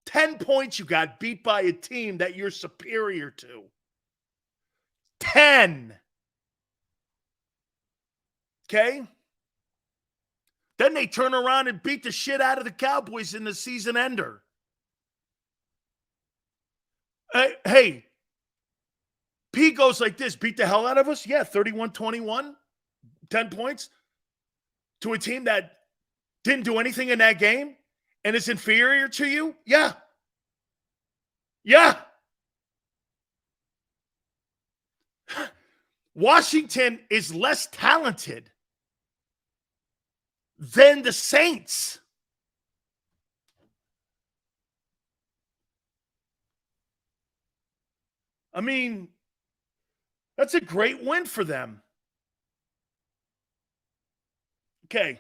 10 points you got beat by a team that you're superior to. 10. Okay? Then they turn around and beat the shit out of the Cowboys in the season ender. Hey, P goes like this, beat the hell out of us? Yeah, 31-21, 10 points to a team that didn't do anything in that game and is inferior to you? Yeah. Yeah. Washington is less talented than the Saints. I mean, that's a great win for them. Okay.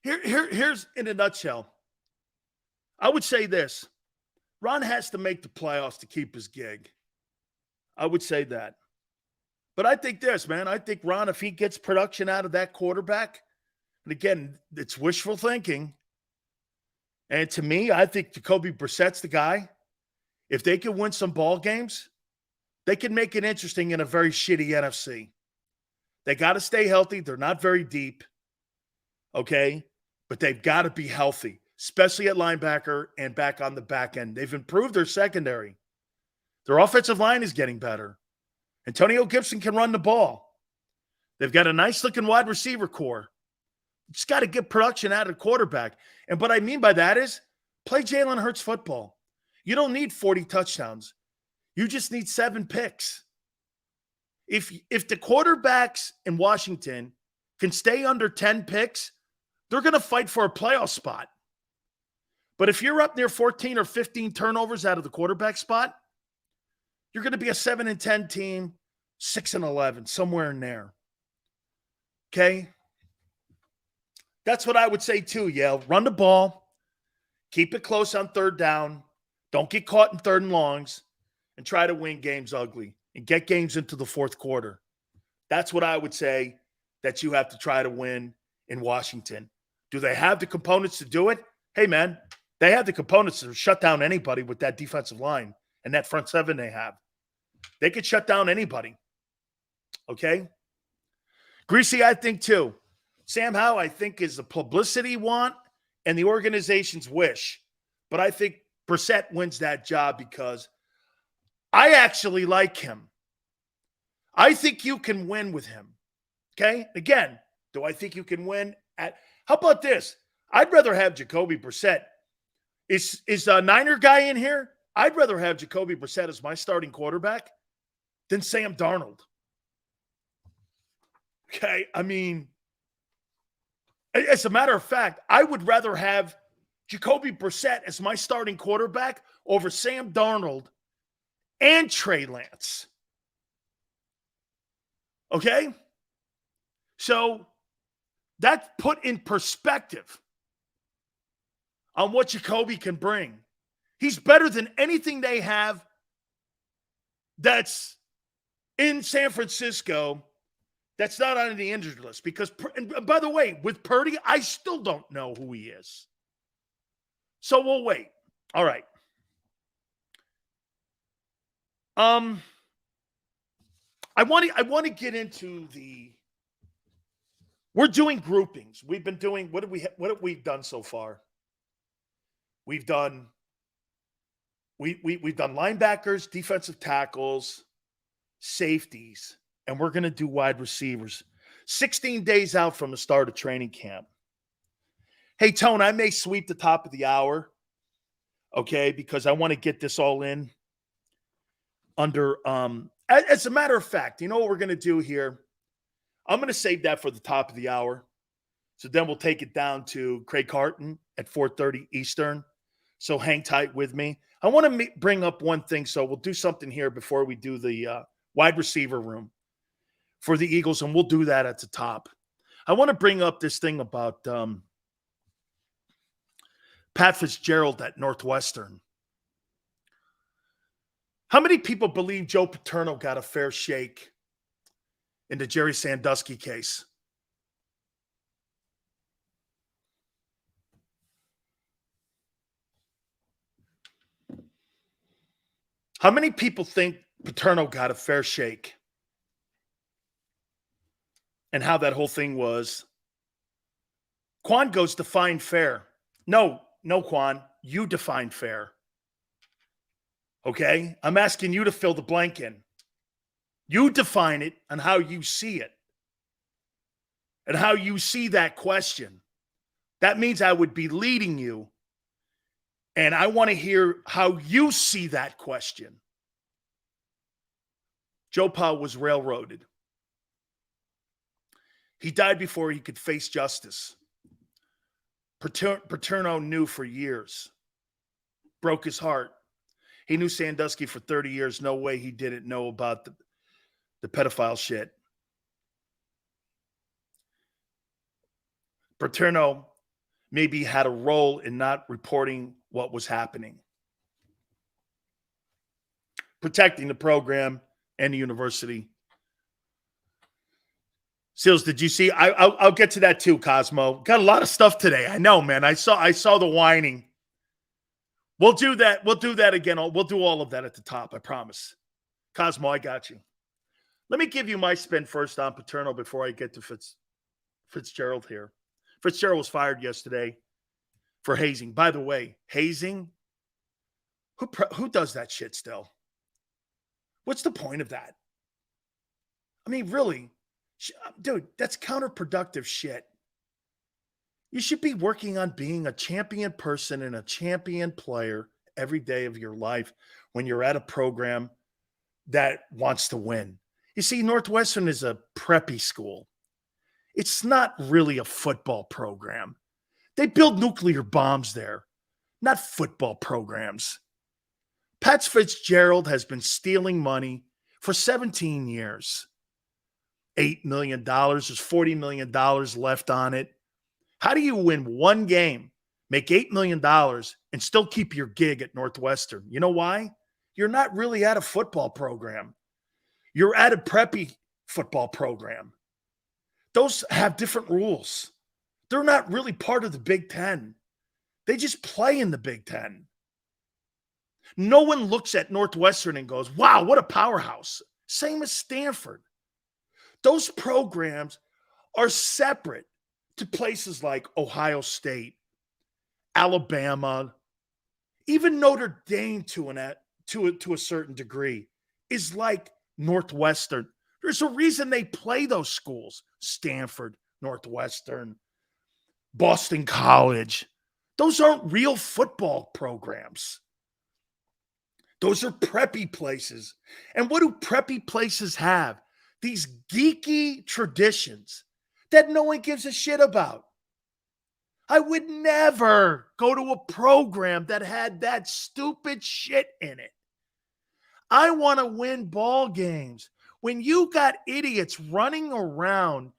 Here's in a nutshell. I would say this. Ron has to make the playoffs to keep his gig. I would say that. But I think this, man. I think Ron, if he gets production out of that quarterback, and again, it's wishful thinking. And to me, I think Jacoby Brissett's the guy. If they can win some ball games, they can make it interesting in a very shitty NFC. They got to stay healthy. They're not very deep. Okay? But they've got to be healthy, especially at linebacker and back on the back end. They've improved their secondary. Their offensive line is getting better. Antonio Gibson can run the ball. They've got a nice-looking wide receiver core. Just got to get production out of the quarterback. And what I mean by that is play Jalen Hurts football. You don't need 40 touchdowns. You just need 7 picks. If the quarterbacks in Washington can stay under 10 picks, they're going to fight for a playoff spot. But if you're up near 14 or 15 turnovers out of the quarterback spot, you're going to be a 7-10 team, 6-11, somewhere in there. Okay? That's what I would say too, Yale. Run the ball. Keep it close on third down. Don't get caught in third and longs. And try to win games ugly. And get games into the fourth quarter. That's what I would say that you have to try to win in Washington. Do they have the components to do it? Hey, man, they have the components to shut down anybody with that defensive line and that front seven they have. They could shut down anybody. Okay? Greasy, I think, too. Sam Howell, I think, is the publicity want and the organization's wish. But I think Brissett wins that job because I actually like him. I think you can win with him. Okay? Again, do I think you can win at – how about this? I'd rather have Jacoby Brissett. Is a Niner guy in here? I'd rather have Jacoby Brissett as my starting quarterback than Sam Darnold. Okay? I mean, As a matter of fact, I would rather have Jacoby Brissett as my starting quarterback over Sam Darnold and Trey Lance. Okay? So that's put in perspective on what Jacoby can bring. He's better than anything they have that's in San Francisco that's not on the injured list. Because, and by the way, with Purdy, I still don't know who he is. So we'll wait. All right. I want to get into we're doing groupings. We've been doing, what have we done so far? We've done linebackers, defensive tackles, safeties, and we're going to do wide receivers. 16 days out from the start of training camp. Hey, Tone, I may sweep the top of the hour, okay, because I want to get this all in under, as a matter of fact, you know what we're going to do here? I'm going to save that for the top of the hour. So then we'll take it down to Craig Carton at 4:30 Eastern. So hang tight with me. I want to bring up one thing. So we'll do something here before we do the wide receiver room for the Eagles, and we'll do that at the top. I want to bring up this thing about Pat Fitzgerald at Northwestern. How many people believe Joe Paterno got a fair shake in the Jerry Sandusky case? How many people think Paterno got a fair shake? And how that whole thing was? Quan goes, define fair. No, Quan, you define fair. Okay? I'm asking you to fill the blank in. You define it on how you see it and how you see that question. That means I would be leading you, and I want to hear how you see that question. Joe Pa was railroaded. He died before he could face justice. Paterno knew for years. Broke his heart. He knew Sandusky for 30 years. No way he didn't know about the pedophile shit. Paterno maybe had a role in not reporting what was happening. Protecting the program and the university. Seals, did you see? I'll get to that too, Cosmo. Got a lot of stuff today. I know, man. I saw the whining. We'll do that. We'll do that again. We'll do all of that at the top. I promise. Cosmo, I got you. Let me give you my spin first on Paterno before I get to Fitzgerald here. Fitzgerald was fired yesterday for hazing. By the way, hazing? Who does that shit still? What's the point of that? I mean, really? Dude, that's counterproductive shit. You should be working on being a champion person and a champion player every day of your life when you're at a program that wants to win. You see, Northwestern is a preppy school. It's not really a football program. They build nuclear bombs there, not football programs. Pat Fitzgerald has been stealing money for 17 years. $8 million. There's $40 million left on it. How do you win one game, make $8 million, and still keep your gig at Northwestern? You know why? You're not really at a football program. You're at a preppy football program. Those have different rules. They're not really part of the Big Ten. They just play in the Big Ten. No one looks at Northwestern and goes, wow, what a powerhouse. Same as Stanford. Those programs are separate to places like Ohio State, Alabama, even Notre Dame to a certain degree is like Northwestern. There's a reason they play those schools. Stanford, Northwestern, Boston College. Those aren't real football programs. Those are preppy places. And what do preppy places have? These geeky traditions that no one gives a shit about. I would never go to a program that had that stupid shit in it. I want to win ball games. When you got idiots running around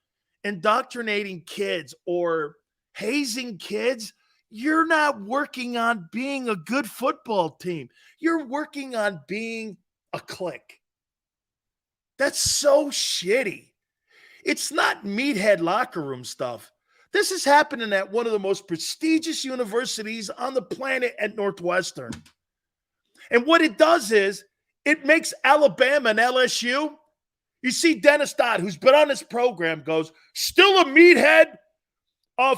indoctrinating kids or hazing kids, you're not working on being a good football team. You're working on being a clique. That's so shitty. It's not meathead locker room stuff. This is happening at one of the most prestigious universities on the planet at Northwestern. And what it does is it makes Alabama and LSU. You see Dennis Dodd, who's been on this program, goes, still a meathead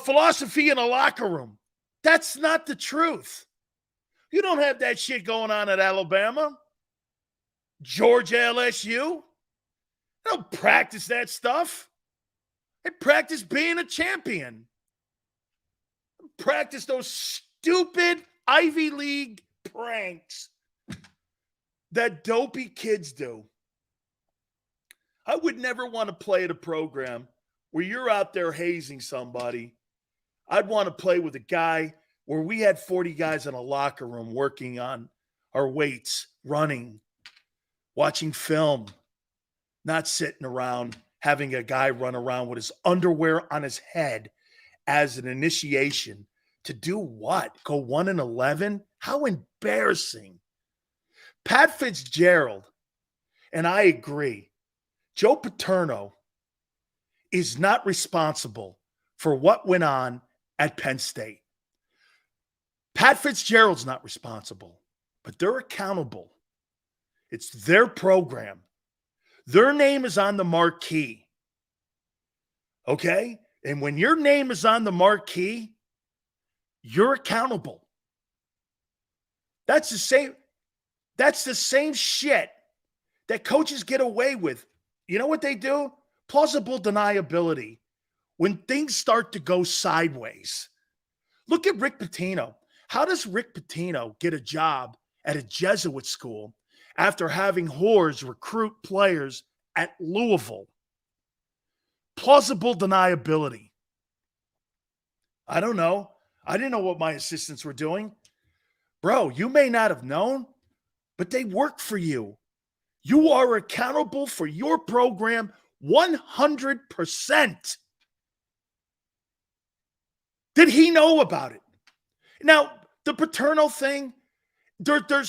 philosophy in a locker room. That's not the truth. You don't have that shit going on at Alabama, Georgia, LSU. They don't practice that stuff. They practice being a champion. Practice those stupid Ivy League pranks that dopey kids do. I would never want to play at a program where you're out there hazing somebody. I'd want to play with a guy where we had 40 guys in a locker room working on our weights, running, watching film, not sitting around having a guy run around with his underwear on his head as an initiation to do what? Go 1-11? How embarrassing. Pat Fitzgerald, and I agree, Joe Paterno is not responsible for what went on at Penn State. Pat Fitzgerald's not responsible, but they're accountable. It's their program. Their name is on the marquee. Okay? And when your name is on the marquee, you're accountable. That's the same shit that coaches get away with. You know what they do? Plausible deniability. When things start to go sideways. Look at Rick Pitino. How does Rick Pitino get a job at a Jesuit school after having whores recruit players at Louisville? Plausible deniability. I don't know. I didn't know what my assistants were doing. Bro, you may not have known, but they work for you. You are accountable for your program 100%. Did he know about it? Now, the Paterno thing, there's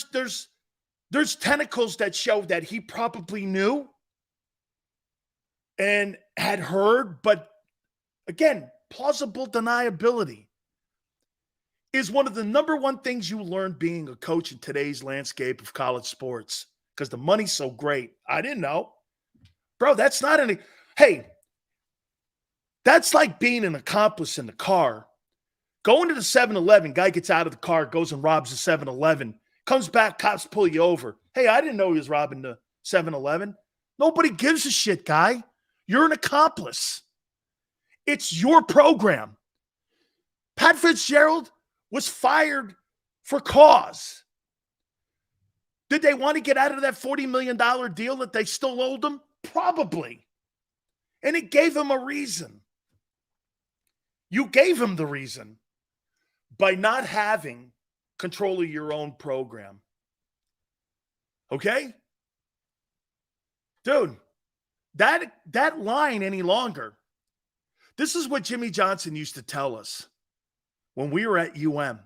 tentacles that show that he probably knew and had heard, but again, plausible deniability is one of the number one things you learn being a coach in today's landscape of college sports because the money's so great. I didn't know. Bro, that's not any. Hey, that's like being an accomplice in the car. Going to the 7-Eleven, guy gets out of the car, goes and robs the 7-Eleven, comes back, cops pull you over. Hey, I didn't know he was robbing the 7-Eleven. Nobody gives a shit, guy. You're an accomplice. It's your program. Pat Fitzgerald was fired for cause. Did they want to get out of that $40 million deal that they still owed them? Probably. And it gave him a reason. You gave him the reason by not having control of your own program. Okay? Dude, that line any longer. This is what Jimmy Johnson used to tell us when we were at UM.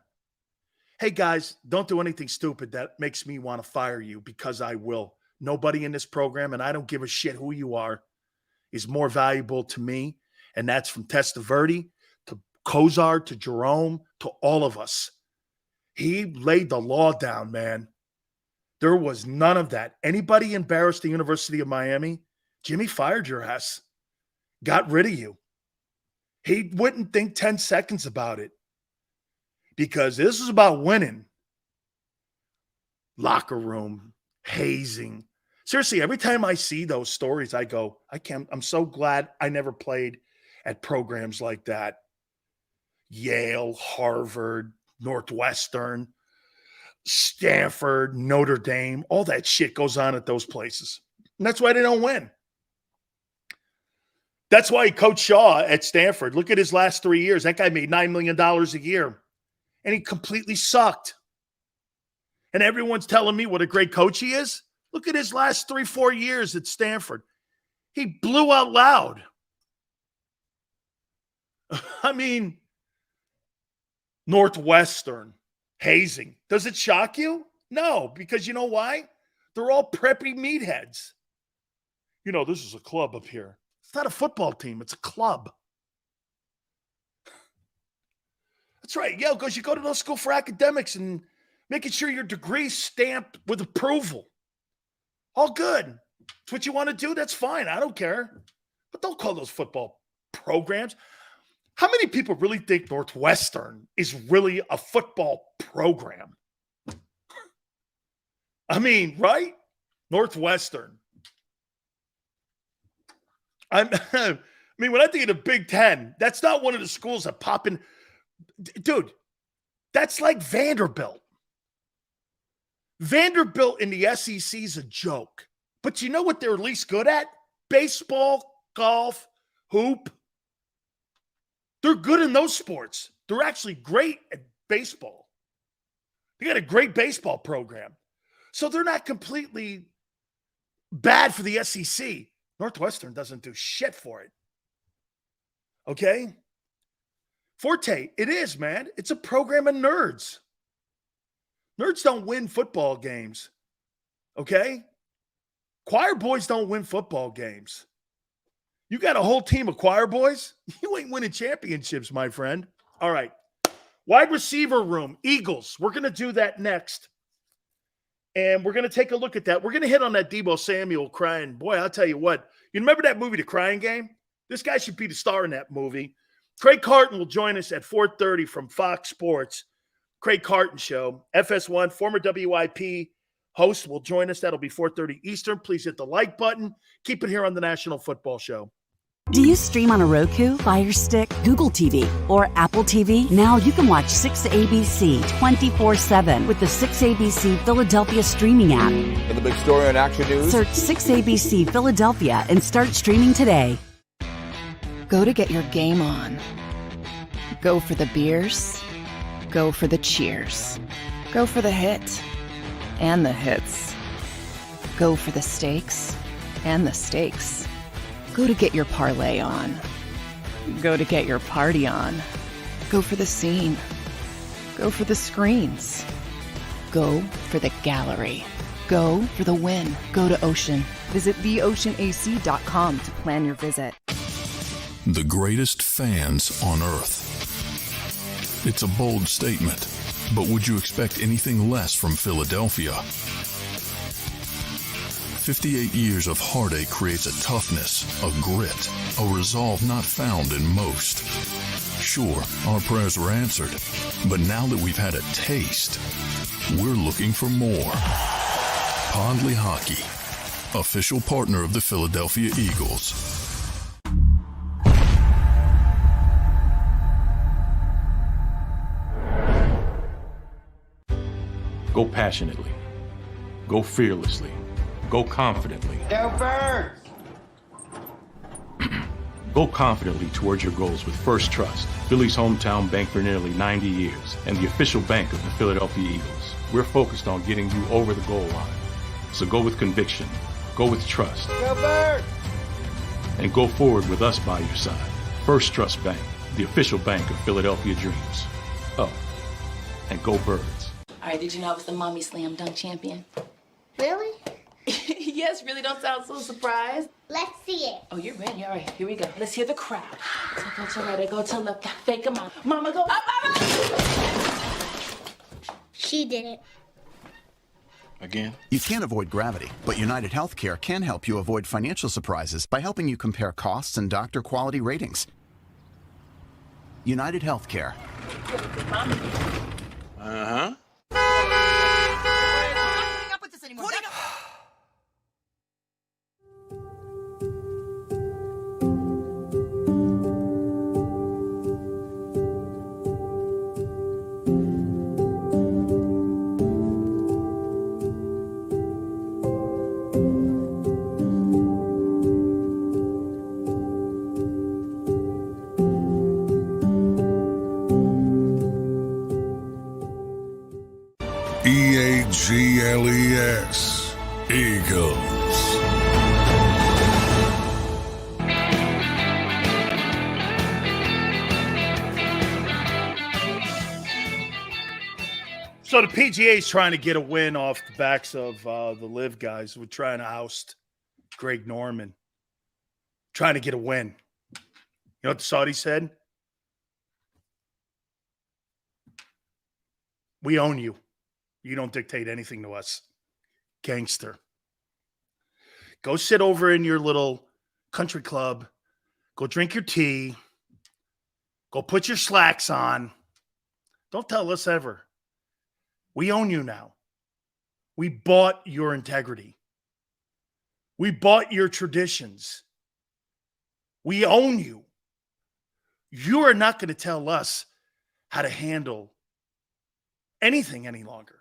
Hey, guys, don't do anything stupid that makes me want to fire you because I will. Nobody in this program, and I don't give a shit who you are, is more valuable to me. And that's from Testaverde to Kozar to Jerome to all of us. He laid the law down, man. There was none of that. Anybody embarrassed the University of Miami, Jimmy fired your ass, got rid of you. He wouldn't think 10 seconds about it because this is about winning. Locker room, hazing. Seriously, every time I see those stories, I go, I'm so glad I never played at programs like that. Yale, Harvard, Northwestern, Stanford, Notre Dame, all that shit goes on at those places. And that's why they don't win. That's why he coached Shaw at Stanford. Look at his last 3 years. That guy made $9 million a year. And he completely sucked. And everyone's telling me what a great coach he is. Look at his last 3-4 years at Stanford. He blew out loud. I mean, Northwestern, hazing. Does it shock you? No, because you know why? They're all preppy meatheads. You know, this is a club up here. It's not a football team. It's a club. That's right. Yeah, because you go to no school for academics and making sure your degree's stamped with approval. All good. It's what you want to do. That's fine. I don't care. But don't call those football programs. How many people really think Northwestern is really a football program? I mean, right? Northwestern. I mean, when I think of the Big Ten, that's not one of the schools that pop in. Dude, that's like Vanderbilt. Vanderbilt in the SEC is a joke. But you know what they're least good at? Baseball, golf, hoop. They're good in those sports. They're actually great at baseball. They got a great baseball program. So they're not completely bad for the SEC. Northwestern doesn't do shit for it. Okay? Forte, it is, man. It's a program of nerds. Nerds don't win football games. Okay? Choir boys don't win football games. You got a whole team of choir boys? You ain't winning championships, my friend. All right. Wide receiver room, Eagles. We're going to do that next. And we're going to take a look at that. We're going to hit on that Deebo Samuel crying. Boy, I'll tell you what. You remember that movie, The Crying Game? This guy should be the star in that movie. Craig Carton will join us at 4:30 from Fox Sports. Craig Carton Show. FS1, former WIP host, will join us. That'll be 4:30 Eastern. Please hit the like button. Keep it here on the National Football Show. Do you stream on a Roku, Fire Stick, Google TV, or Apple TV? Now you can watch 6ABC 24/7 with the 6ABC Philadelphia streaming app. And the big story on Action News? Search 6ABC Philadelphia and start streaming today. Go to get your game on. Go for the beers. Go for the cheers. Go for the hit and the hits. Go for the stakes and the stakes. Go to get your parlay on. Go to get your party on. Go for the scene. Go for the screens. Go for the gallery. Go for the win. Go to Ocean. Visit theoceanac.com to plan your visit. The greatest fans on earth. It's a bold statement, but would you expect anything less from Philadelphia? 58 years of heartache creates a toughness, a grit, a resolve not found in most. Sure, our prayers were answered, but now that we've had a taste, we're looking for more. Pondley Hockey, official partner of the Philadelphia Eagles. Go passionately. Go fearlessly. Go confidently. Go Birds! Go confidently towards your goals with First Trust, Philly's hometown bank for nearly 90 years, and the official bank of the Philadelphia Eagles. We're focused on getting you over the goal line. So go with conviction. Go with trust. Go Birds! And go forward with us by your side. First Trust Bank, the official bank of Philadelphia Dreams. Oh, and go Birds. All right, did you know I was the Mommy Slam Dunk Champion? Really? Yes, really, don't sound so surprised. Let's see it. Oh, you're ready. All right, here we go. Let's hear the crowd. So go to right, go to left, fake 'em out. Mama, go up, up, up. She did it. Again? You can't avoid gravity, but United Healthcare can help you avoid financial surprises by helping you compare costs and doctor quality ratings. United Healthcare. Uh-huh. GLES Eagles. So the PGA is trying to get a win off the backs of the LIV guys. We're trying to oust Greg Norman. Trying to get a win. You know what the Saudis said? We own you. You don't dictate anything to us. Gangster. Go sit over in your little country club. Go drink your tea. Go put your slacks on. Don't tell us ever. We own you now. We bought your integrity. We bought your traditions. We own you. You are not going to tell us how to handle anything any longer.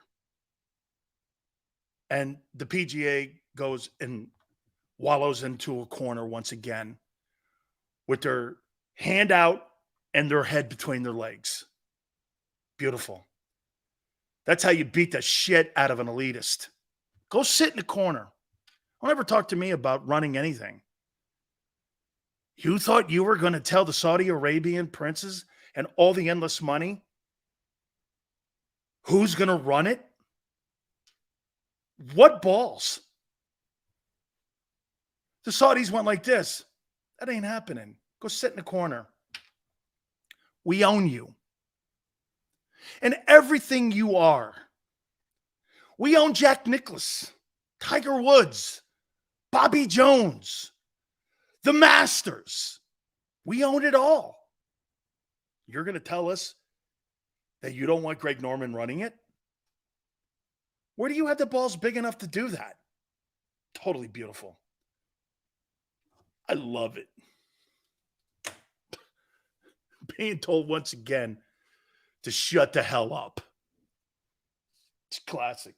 And the PGA goes and wallows into a corner once again with their hand out and their head between their legs. Beautiful. That's how you beat the shit out of an elitist. Go sit in the corner. Don't ever talk to me about running anything. You thought you were going to tell the Saudi Arabian princes and all the endless money who's going to run it? What balls? The Saudis went like this. That ain't happening. Go sit in the corner. We own you. And everything you are. We own Jack Nicklaus, Tiger Woods, Bobby Jones, the Masters. We own it all. You're going to tell us that you don't want Greg Norman running it? Where do you have the balls big enough to do that? Totally beautiful. I love it. Being told once again to shut the hell up. It's classic.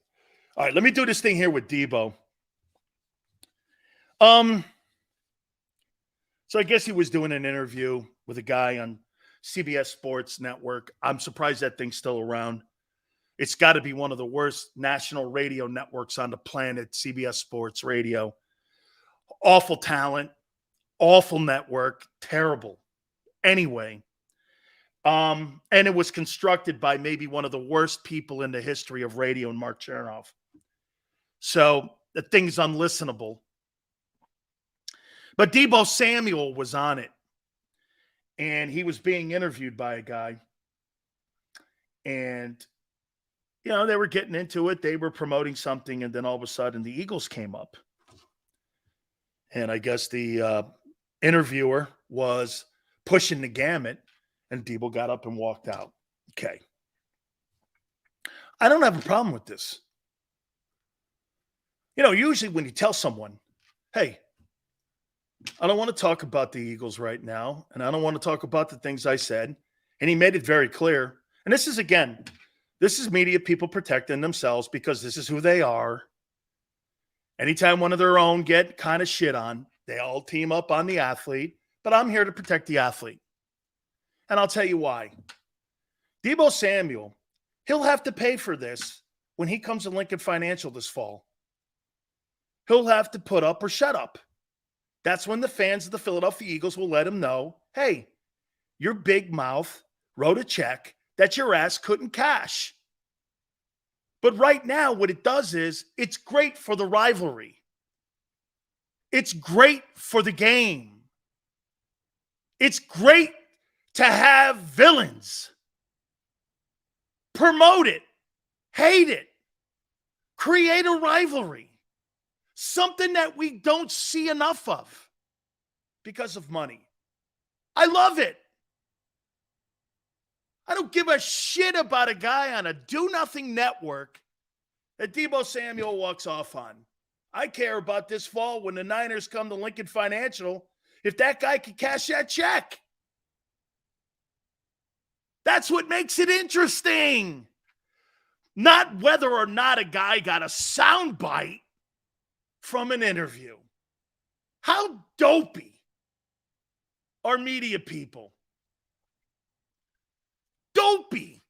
All right, let me do this thing here with Deebo. So I guess he was doing an interview with a guy on CBS Sports Network. I'm surprised that thing's still around. It's got to be one of the worst national radio networks on the planet, CBS Sports Radio. Awful talent, awful network, terrible. Anyway, and it was constructed by maybe one of the worst people in the history of radio, Mark Chernoff. So the thing's unlistenable. But Deebo Samuel was on it. And he was being interviewed by a guy. And, you know, they were getting into it. They were promoting something. And then all of a sudden, the Eagles came up. And I guess the interviewer was pushing the gamut. And Deebo got up and walked out. Okay. I don't have a problem with this. You know, usually when you tell someone, hey, I don't want to talk about the Eagles right now, and I don't want to talk about the things I said. And he made it very clear. And this is, again, this is media people protecting themselves because this is who they are. Anytime one of their own get kind of shit on, they all team up on the athlete. But I'm here to protect the athlete. And I'll tell you why. Deebo Samuel, he'll have to pay for this when he comes to Lincoln Financial this fall. He'll have to put up or shut up. That's when the fans of the Philadelphia Eagles will let him know, hey, your big mouth wrote a check that your ass couldn't cash. But right now, what it does is it's great for the rivalry. It's great for the game. It's great to have villains. Promote it. Hate it. Create a rivalry. Something that we don't see enough of because of money. I love it. I don't give a shit about a guy on a do-nothing network that Deebo Samuel walks off on. I care about this fall when the Niners come to Lincoln Financial, if that guy can cash that check. That's what makes it interesting. Not whether or not a guy got a soundbite from an interview. How dopey are media people? Dopey.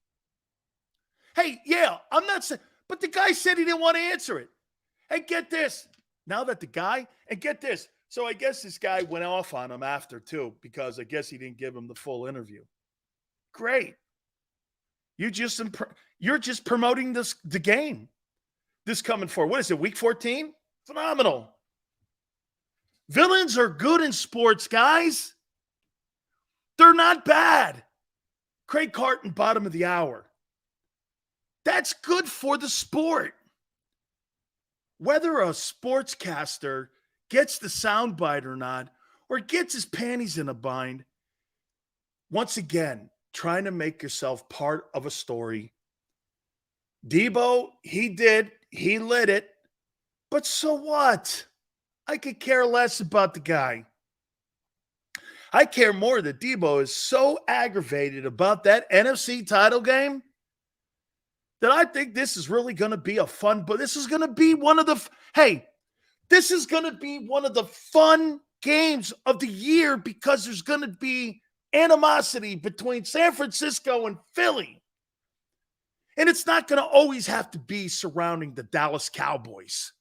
Hey, yeah, I'm not saying, But the guy said he didn't want to answer it. And get this. Now that the guy, and get this. So I guess this guy went off on him after, too, because I guess he didn't give him the full interview. Great. You're just promoting the game. This coming for, what is it, week 14? Phenomenal. Villains are good in sports, guys. They're not bad. Craig Carton, bottom of the hour. That's good for the sport. Whether a sportscaster gets the soundbite or not, or gets his panties in a bind, once again, trying to make yourself part of a story. Deebo, he lit it, but so what? I could care less about the guy. I care more that Deebo is so aggravated about that NFC title game that I think this is really going to be a fun, but this is going to be one of the, this is going to be one of the fun games of the year because there's going to be animosity between San Francisco and Philly. And it's not going to always have to be surrounding the Dallas Cowboys.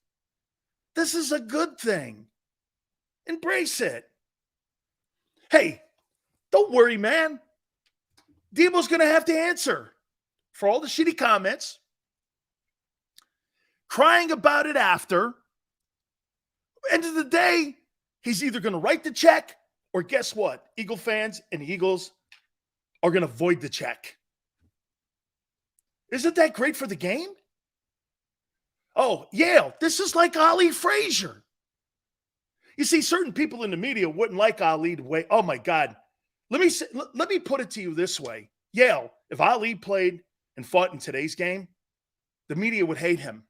This is a good thing. Embrace it. Hey, don't worry, man. Deebo's going to have to answer for all the shitty comments, crying about it after. End of the day, he's either going to write the check or guess what? Eagle fans and Eagles are going to void the check. Isn't that great for the game? Oh, Yale, this is like Ali Frazier. You see, certain people in the media wouldn't like Ali to wait. Oh, my God. Let me put it to you this way. Yale, if Ali played and fought in today's game, the media would hate him.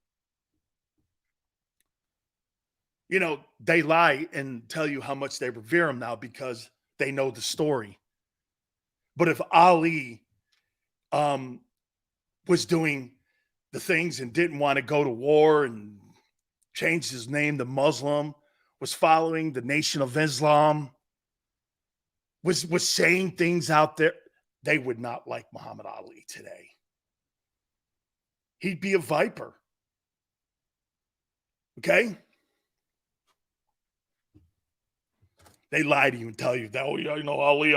You know, they lie and tell you how much they revere him now because they know the story. But if Ali was doing the things and didn't want to go to war and changed his name to Muslim, was following the Nation of Islam, was saying things out there, they would not like Muhammad Ali today. He'd be a viper. Okay? They lie to you and tell you that, oh, yeah, you know, Ali,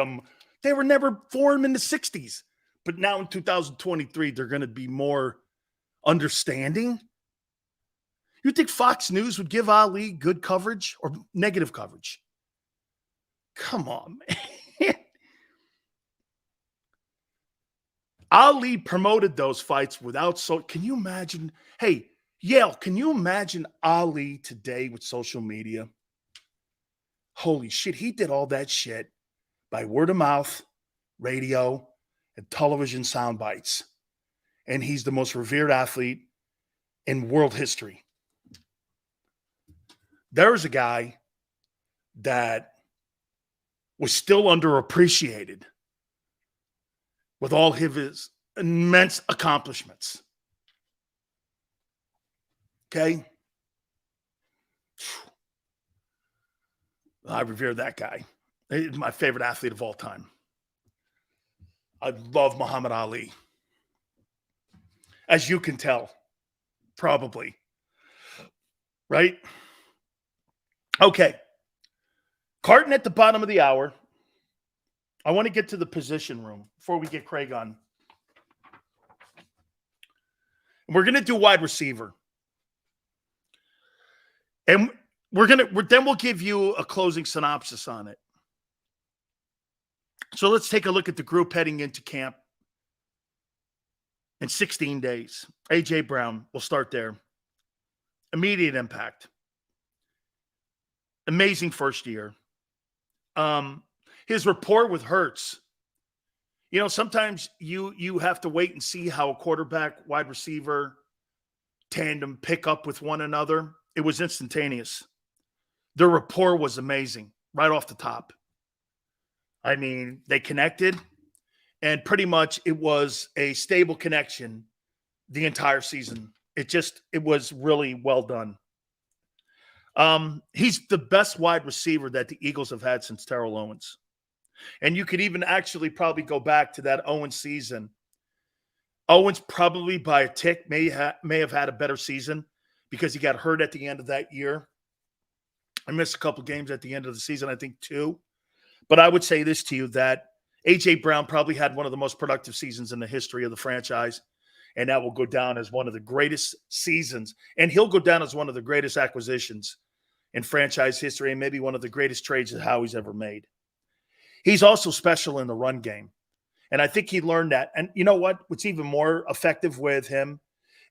they were never for him in the 60s. But now in 2023, they're going to be more understanding. You think Fox News would give Ali good coverage or negative coverage? Come on, man. Ali promoted those fights without can you imagine? Hey, Yale, can you imagine Ali today with social media? Holy shit, he did all that shit by word of mouth, radio, and television sound bites. And he's the most revered athlete in world history. There's a guy that was still underappreciated with all of his immense accomplishments. Okay? I revere that guy. He's my favorite athlete of all time. I love Muhammad Ali. As you can tell, probably. Right? Okay. Carton at the bottom of the hour. I want to get to the position room before we get Craig on. We're going to do wide receiver. And then we'll give you a closing synopsis on it. So let's take a look at the group heading into camp in 16 days. A.J. Brown, we'll start there. Immediate impact. Amazing first year. His rapport with Hurts. You know, sometimes you have to wait and see how a quarterback, wide receiver, tandem pick up with one another. It was instantaneous. Their rapport was amazing right off the top. I mean, they connected, and pretty much it was a stable connection the entire season. It was really well done. He's the best wide receiver that the Eagles have had since Terrell Owens. And you could even actually probably go back to that Owens season. Owens probably by a tick may have had a better season because he got hurt at the end of that year. I missed a couple games at the end of the season, I think 2. But I would say this to you, that A.J. Brown probably had one of the most productive seasons in the history of the franchise, and that will go down as one of the greatest seasons. And he'll go down as one of the greatest acquisitions in franchise history and maybe one of the greatest trades that Howie's ever made. He's also special in the run game. And I think he learned that. And you know what? What's even more effective with him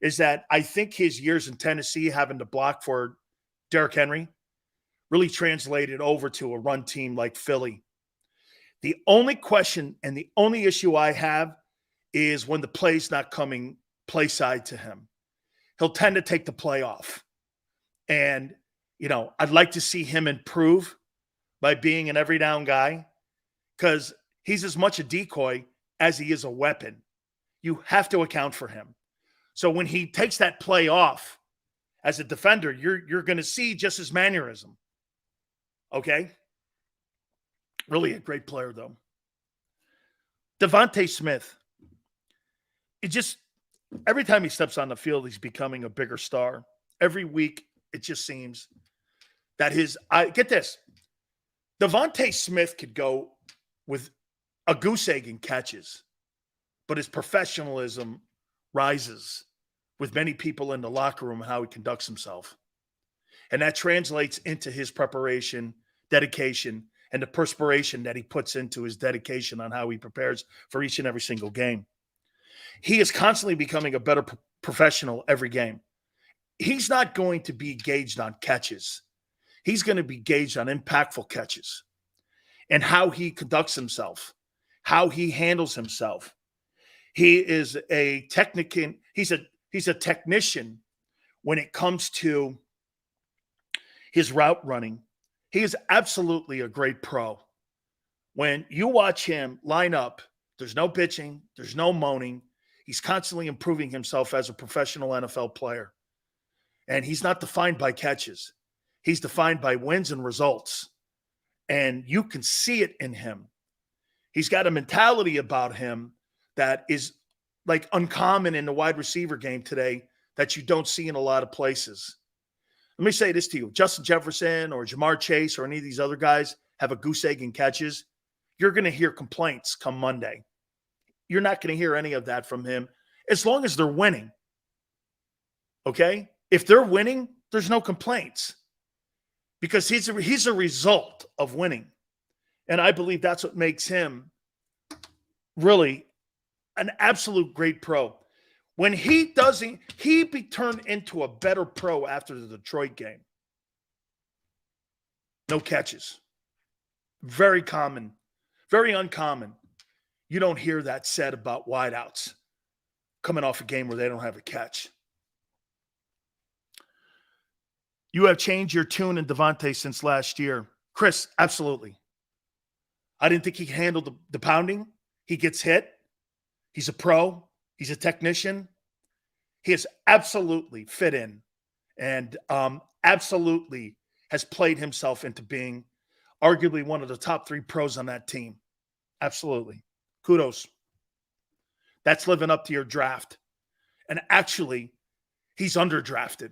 is that I think his years in Tennessee having to block for Derrick Henry really translated over to a run team like Philly. The only question and the only issue I have is when the play's not coming play side to him. He'll tend to take the play off. And, you know, I'd like to see him improve by being an every down guy because he's as much a decoy as he is a weapon. You have to account for him. So when he takes that play off as a defender, you're going to see just his mannerism. Okay? Really a great player, though. Devontae Smith. It just, every time he steps on the field, he's becoming a bigger star. Every week, it just seems that get this, Devontae Smith could go with a goose egg in catches, but his professionalism rises with many people in the locker room and how he conducts himself. And that translates into his preparation, dedication, and the perspiration that he puts into his dedication on how he prepares for each and every single game. He is constantly becoming a better professional every game. He's not going to be gauged on catches. He's going to be gauged on impactful catches and how he conducts himself, how he handles himself. He is a technician. He's a technician when it comes to his route running. He is absolutely a great pro. When you watch him line up, there's no bitching, there's no moaning. He's constantly improving himself as a professional NFL player. And he's not defined by catches. He's defined by wins and results. And you can see it in him. He's got a mentality about him that is like uncommon in the wide receiver game today that you don't see in a lot of places. Let me say this to you. Justin Jefferson or Jamar Chase or any of these other guys have a goose egg in catches. You're going to hear complaints come Monday. You're not going to hear any of that from him as long as they're winning. Okay? If they're winning, there's no complaints because he's a result of winning. And I believe that's what makes him really an absolute great pro. When he doesn't, he be turned into a better pro after the Detroit game. No catches. Very common, very uncommon. You don't hear that said about wideouts coming off a game where they don't have a catch. You have changed your tune in Devontae since last year. Chris, absolutely. I didn't think he handled the pounding. He gets hit. He's a pro. He's a technician. He has absolutely fit in and absolutely has played himself into being arguably one of the top 3 pros on that team. Absolutely. Kudos. That's living up to your draft. And actually, he's underdrafted.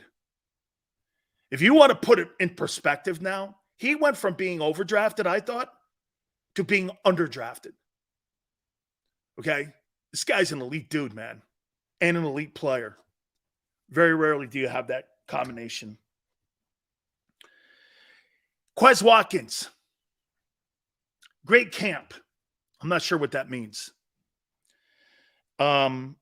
If you want to put it in perspective now, he went from being overdrafted, I thought, to being underdrafted. Okay? This guy's an elite dude, man, and an elite player. Very rarely do you have that combination. Quez Watkins. Great camp. I'm not sure what that means. There's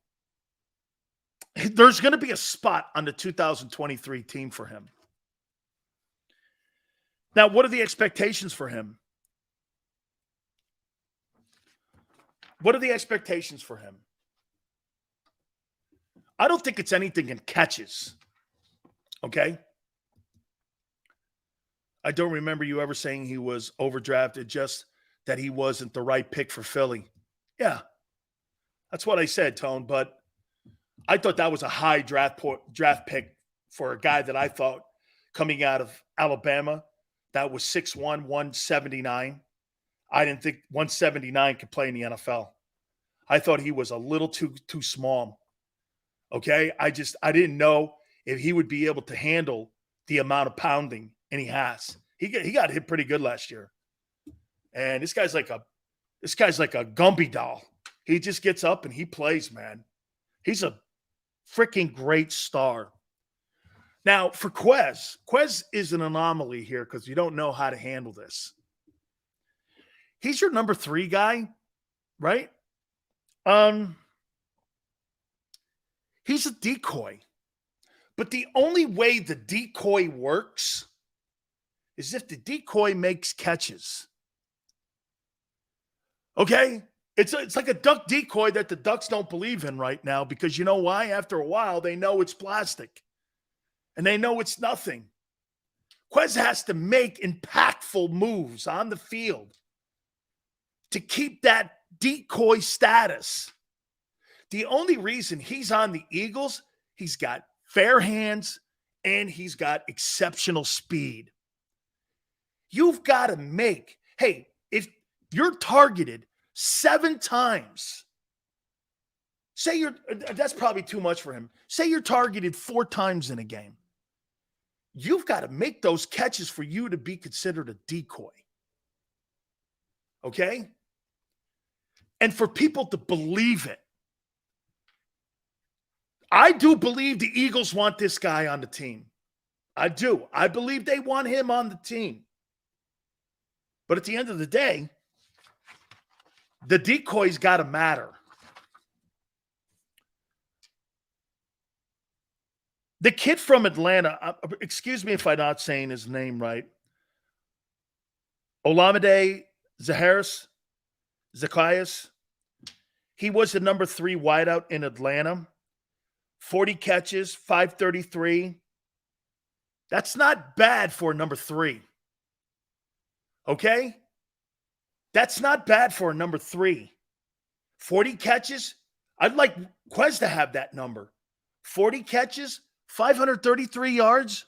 going to be a spot on the 2023 team for him. Now, what are the expectations for him? What are the expectations for him? I don't think it's anything in catches. Okay? I don't remember you ever saying he was overdrafted, just that he wasn't the right pick for Philly. Yeah. That's what I said, Tone, but I thought that was a high draft pick for a guy that I thought coming out of Alabama that was 6'1", 179. I didn't think 179 could play in the NFL. I thought he was a little too small. Okay? I didn't know if he would be able to handle the amount of pounding, and he has. He got hit pretty good last year. And this guy's like a Gumby doll. He just gets up and he plays, man. He's a freaking great star. Now, for Quez is an anomaly here because you don't know how to handle this. He's your number 3 guy, right? He's a decoy. But the only way the decoy works is if the decoy makes catches. Okay? It's like a duck decoy that the Ducks don't believe in right now because you know why? After a while, they know it's plastic. And they know it's nothing. Quez has to make impactful moves on the field to keep that decoy status. The only reason he's on the Eagles, he's got fair hands and he's got exceptional speed. You've got to make, hey, if you're targeted 7 times, that's probably too much for him. Say you're targeted 4 times in a game. You've got to make those catches for you to be considered a decoy. Okay? And for people to believe it. I do believe the Eagles want this guy on the team. I do. I believe they want him on the team. But at the end of the day, the decoy's got to matter. The kid from Atlanta, excuse me if I'm not saying his name right, Olamide Zacchaeus, he was the number 3 wideout in Atlanta. 40 catches, 533. That's not bad for a number 3. Okay? That's not bad for a number 3. 40 catches. I'd like Quez to have that number. 40 catches, 533 yards.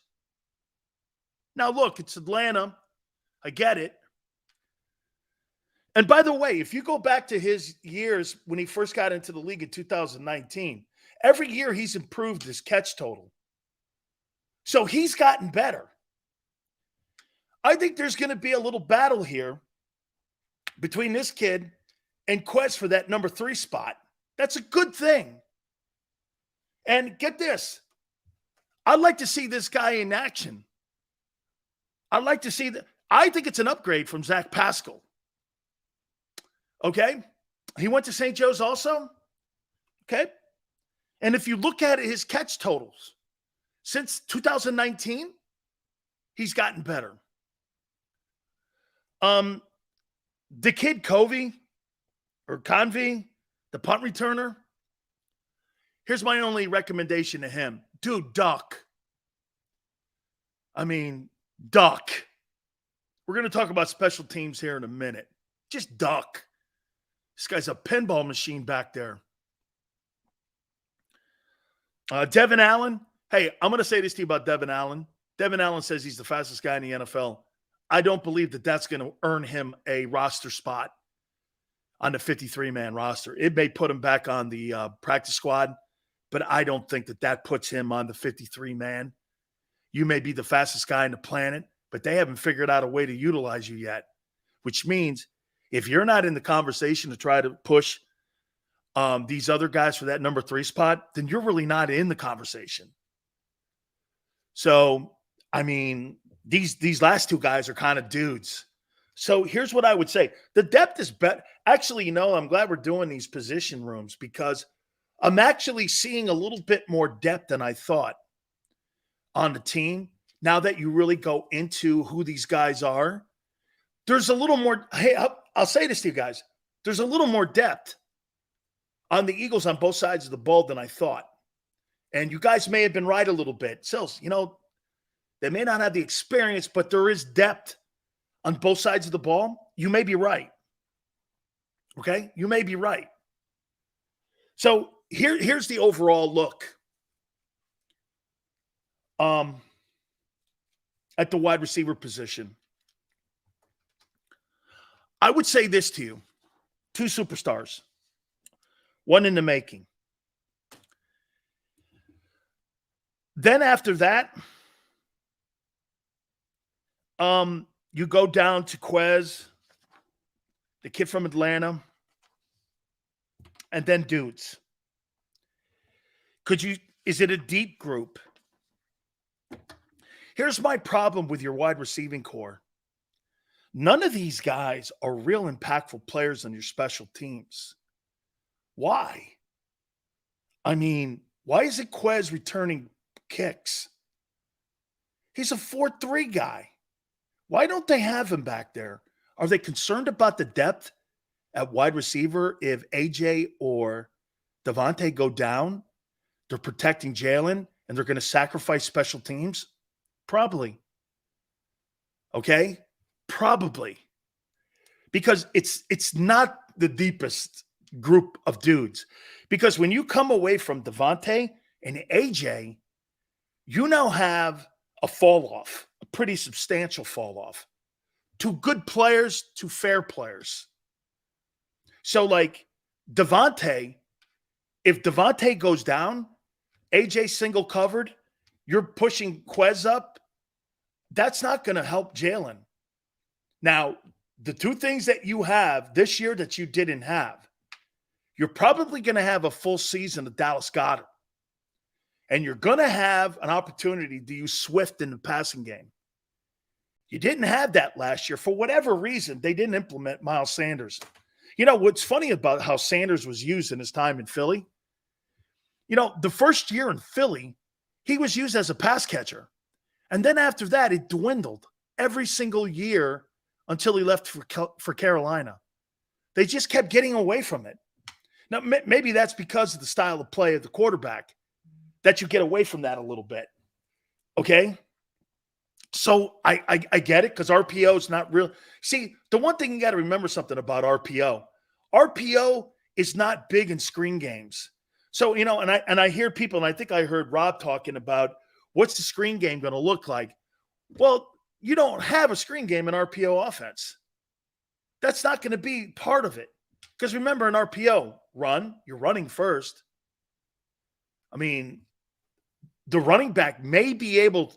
Now, look, it's Atlanta. I get it. And by the way, if you go back to his years when he first got into the league in 2019, every year he's improved his catch total. So he's gotten better. I think there's going to be a little battle here between this kid and Quez for that number 3 spot. That's a good thing. And get this. I'd like to see this guy in action. I'd like to see that. I think it's an upgrade from Zach Pascal. Okay? He went to St. Joe's also. Okay? And if you look at his catch totals, since 2019, he's gotten better. The kid Convey, the punt returner, here's my only recommendation to him. Dude, duck. I mean, duck. We're going to talk about special teams here in a minute. Just duck. This guy's a pinball machine back there. Devin Allen. Hey, I'm going to say this to you about Devin Allen. Devin Allen says he's the fastest guy in the NFL. I don't believe that that's going to earn him a roster spot on the 53-man roster. It may put him back on the practice squad, but I don't think that that puts him on the 53-man. You may be the fastest guy on the planet, but they haven't figured out a way to utilize you yet, which means if you're not in the conversation to try to push these other guys for that number 3 spot, then you're really not in the conversation. So, I mean, these last 2 guys are kind of dudes. So here's what I would say. The depth is better. Actually, I'm glad we're doing these position rooms because I'm actually seeing a little bit more depth than I thought on the team. Now that you really go into who these guys are, there's a little more. Hey, I'll say this to you guys. There's a little more depth on the Eagles on both sides of the ball than I thought. And you guys may have been right a little bit. Sills, they may not have the experience, but there is depth on both sides of the ball. You may be right. Okay? You may be right. So here's the overall look at the wide receiver position. I would say this to you. 2 superstars. One in the making. Then after that, you go down to Quez, the kid from Atlanta, and then dudes. Is it a deep group? Here's my problem with your wide receiving core. None of these guys are real impactful players on your special teams. Why? I mean, why is it Quez returning kicks? He's a 4-3 guy. Why don't they have him back there? Are they concerned about the depth at wide receiver if AJ or Devontae go down? They're protecting Jalen and they're going to sacrifice special teams? Probably. Okay? Probably. Because it's not the deepest group of dudes. Because when you come away from Devontae and AJ, you now have a fall off, a pretty substantial fall off. Two good players, two fair players. So like Devontae, if Devontae goes down, AJ single covered, you're pushing Quez up, that's not going to help Jalen. Now, the two things that you have this year that you didn't have, you're probably going to have a full season of Dallas Goedert. And you're going to have an opportunity to use Swift in the passing game. You didn't have that last year. For whatever reason, they didn't implement Miles Sanders. You know, what's funny about how Sanders was used in his time in Philly? You know, the first year in Philly, he was used as a pass catcher. And then after that, it dwindled every single year until he left for Carolina. They just kept getting away from it. Now, maybe that's because of the style of play of the quarterback, that you get away from that a little bit. Okay? So I get it because RPO is not real. See, the one thing you got to remember something about RPO. RPO is not big in screen games. So, you know, and I hear people, and I think I heard Rob talking about what's the screen game going to look like? Well, you don't have a screen game in RPO offense. That's not going to be part of it. Because remember, in RPO, you're running first. I mean, the running back may be able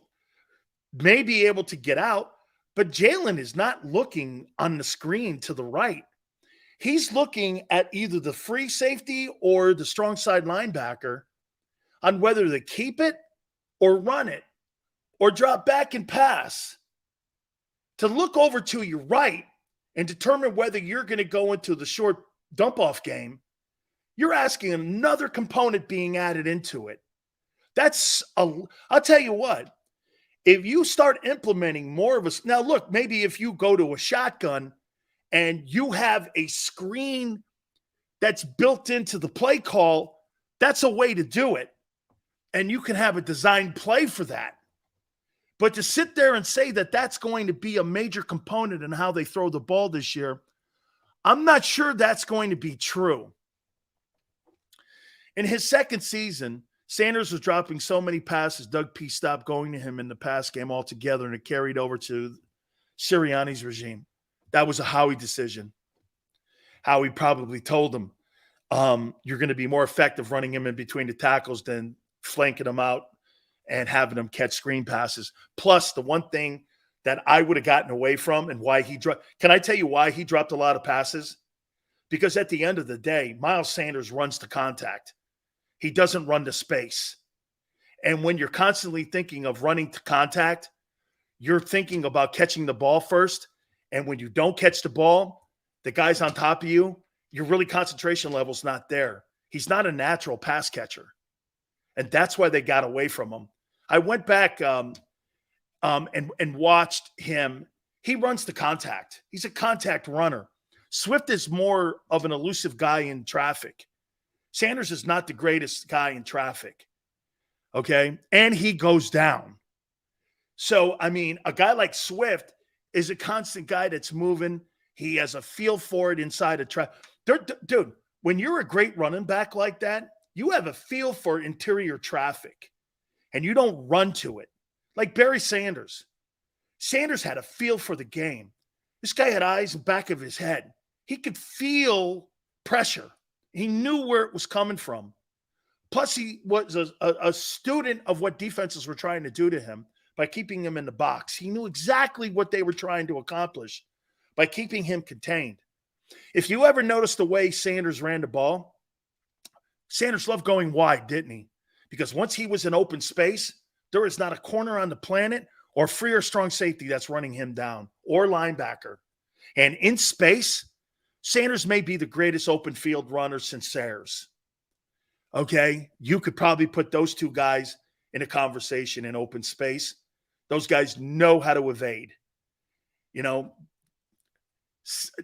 to get out, but Jalen is not looking on the screen to the right. He's looking at either the free safety or the strong side linebacker on whether to keep it or run it or drop back and pass. To look over to your right and determine whether you're going to go into the short dump-off game, you're asking another component being added into it. I'll tell you what, if you start implementing more of now look, maybe if you go to a shotgun and you have a screen that's built into the play call, that's a way to do it. And you can have a designed play for that. But to sit there and say that that's going to be a major component in how they throw the ball this year, I'm not sure that's going to be true. In his second season, Sanders was dropping so many passes, Doug P. stopped going to him in the pass game altogether, and it carried over to Sirianni's regime. That was a Howie decision. Howie probably told him, you're going to be more effective running him in between the tackles than flanking him out and having him catch screen passes. Plus, the one thing that I would have gotten away from and why he dropped – can I tell you why he dropped a lot of passes? Because at the end of the day, Miles Sanders runs to contact. He doesn't run to space. And when you're constantly thinking of running to contact, you're thinking about catching the ball first. And when you don't catch the ball, the guy's on top of you, your really concentration level's not there. He's not a natural pass catcher. And that's why they got away from him. I went back and watched him. He runs to contact. He's a contact runner. Swift is more of an elusive guy in traffic. Sanders is not the greatest guy in traffic. Okay? And he goes down. So, I mean, a guy like Swift is a constant guy that's moving. He has a feel for it inside of traffic. Dude, when you're a great running back like that, you have a feel for interior traffic, and you don't run to it. Like Barry Sanders. Sanders had a feel for the game. This guy had eyes in the back of his head. He could feel pressure He knew where it was coming from. Plus, he was a student of what defenses were trying to do to him by keeping him in the box. He knew exactly what they were trying to accomplish by keeping him contained. If you ever noticed the way Sanders ran the ball, Sanders loved going wide, didn't he? Because once he was in open space, there is not a corner on the planet or free or strong safety that's running him down, or linebacker. And in space, Sanders may be the greatest open field runner since Sayers. Okay? You could probably put those two guys in a conversation in open space. Those guys know how to evade. You know,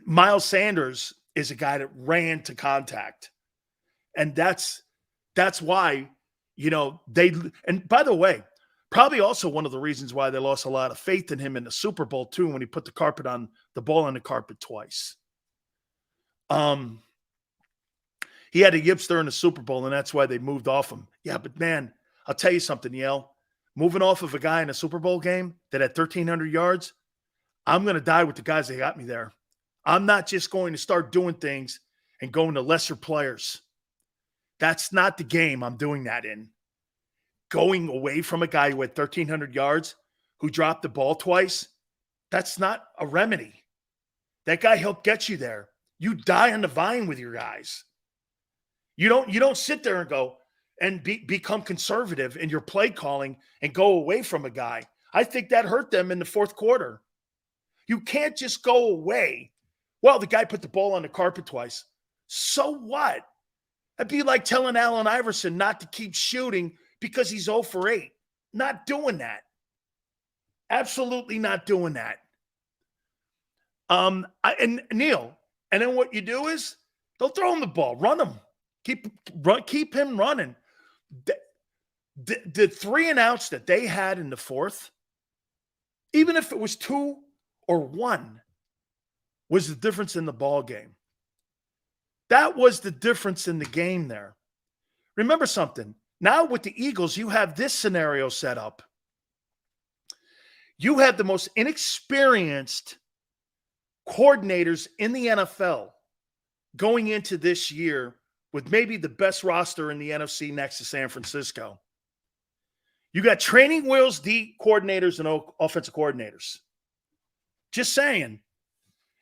Miles Sanders is a guy that ran to contact. And that's why, you know, and by the way, probably also one of the reasons why they lost a lot of faith in him in the Super Bowl too, when he put the ball on the carpet twice. He had a yipster in the Super Bowl, and that's why they moved off him. Yeah, but man, I'll tell you something, Yale. Moving off of a guy in a Super Bowl game that had 1,300 yards, I'm going to die with the guys that got me there. I'm not just going to start doing things and going to lesser players. That's not the game I'm doing that in. Going away from a guy who had 1,300 yards, who dropped the ball twice, that's not a remedy. That guy helped get you there. You die on the vine with your guys. You don't sit there and go and become conservative in your play calling and go away from a guy. I think that hurt them in the fourth quarter. You can't just go away. Well, the guy put the ball on the carpet twice. So what? That'd be like telling Allen Iverson not to keep shooting because he's 0 for 8. Not doing that. Absolutely not doing that. And Neil, and then what you do is don't throw him the ball. Run him. Keep him running. The 3 and outs that they had in the fourth, even if it was 2 or 1, was the difference in the ball game. That was the difference in the game there. Remember something. Now with the Eagles, you have this scenario set up. You have the most inexperienced coordinators in the NFL going into this year with maybe the best roster in the NFC next to San Francisco. You got training wheels, D coordinators, and offensive coordinators. Just saying.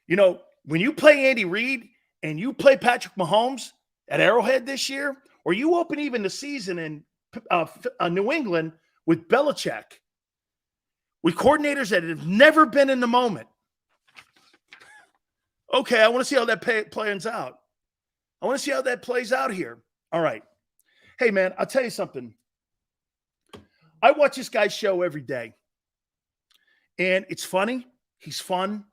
You know, when you play Andy Reid and you play Patrick Mahomes at Arrowhead this year, or you open even the season in New England with Belichick, with coordinators that have never been in the moment. Okay, I want to see how that plays out. I want to see how that plays out here. All right. Hey, man, I'll tell you something. I watch this guy's show every day. And it's funny. He's fun.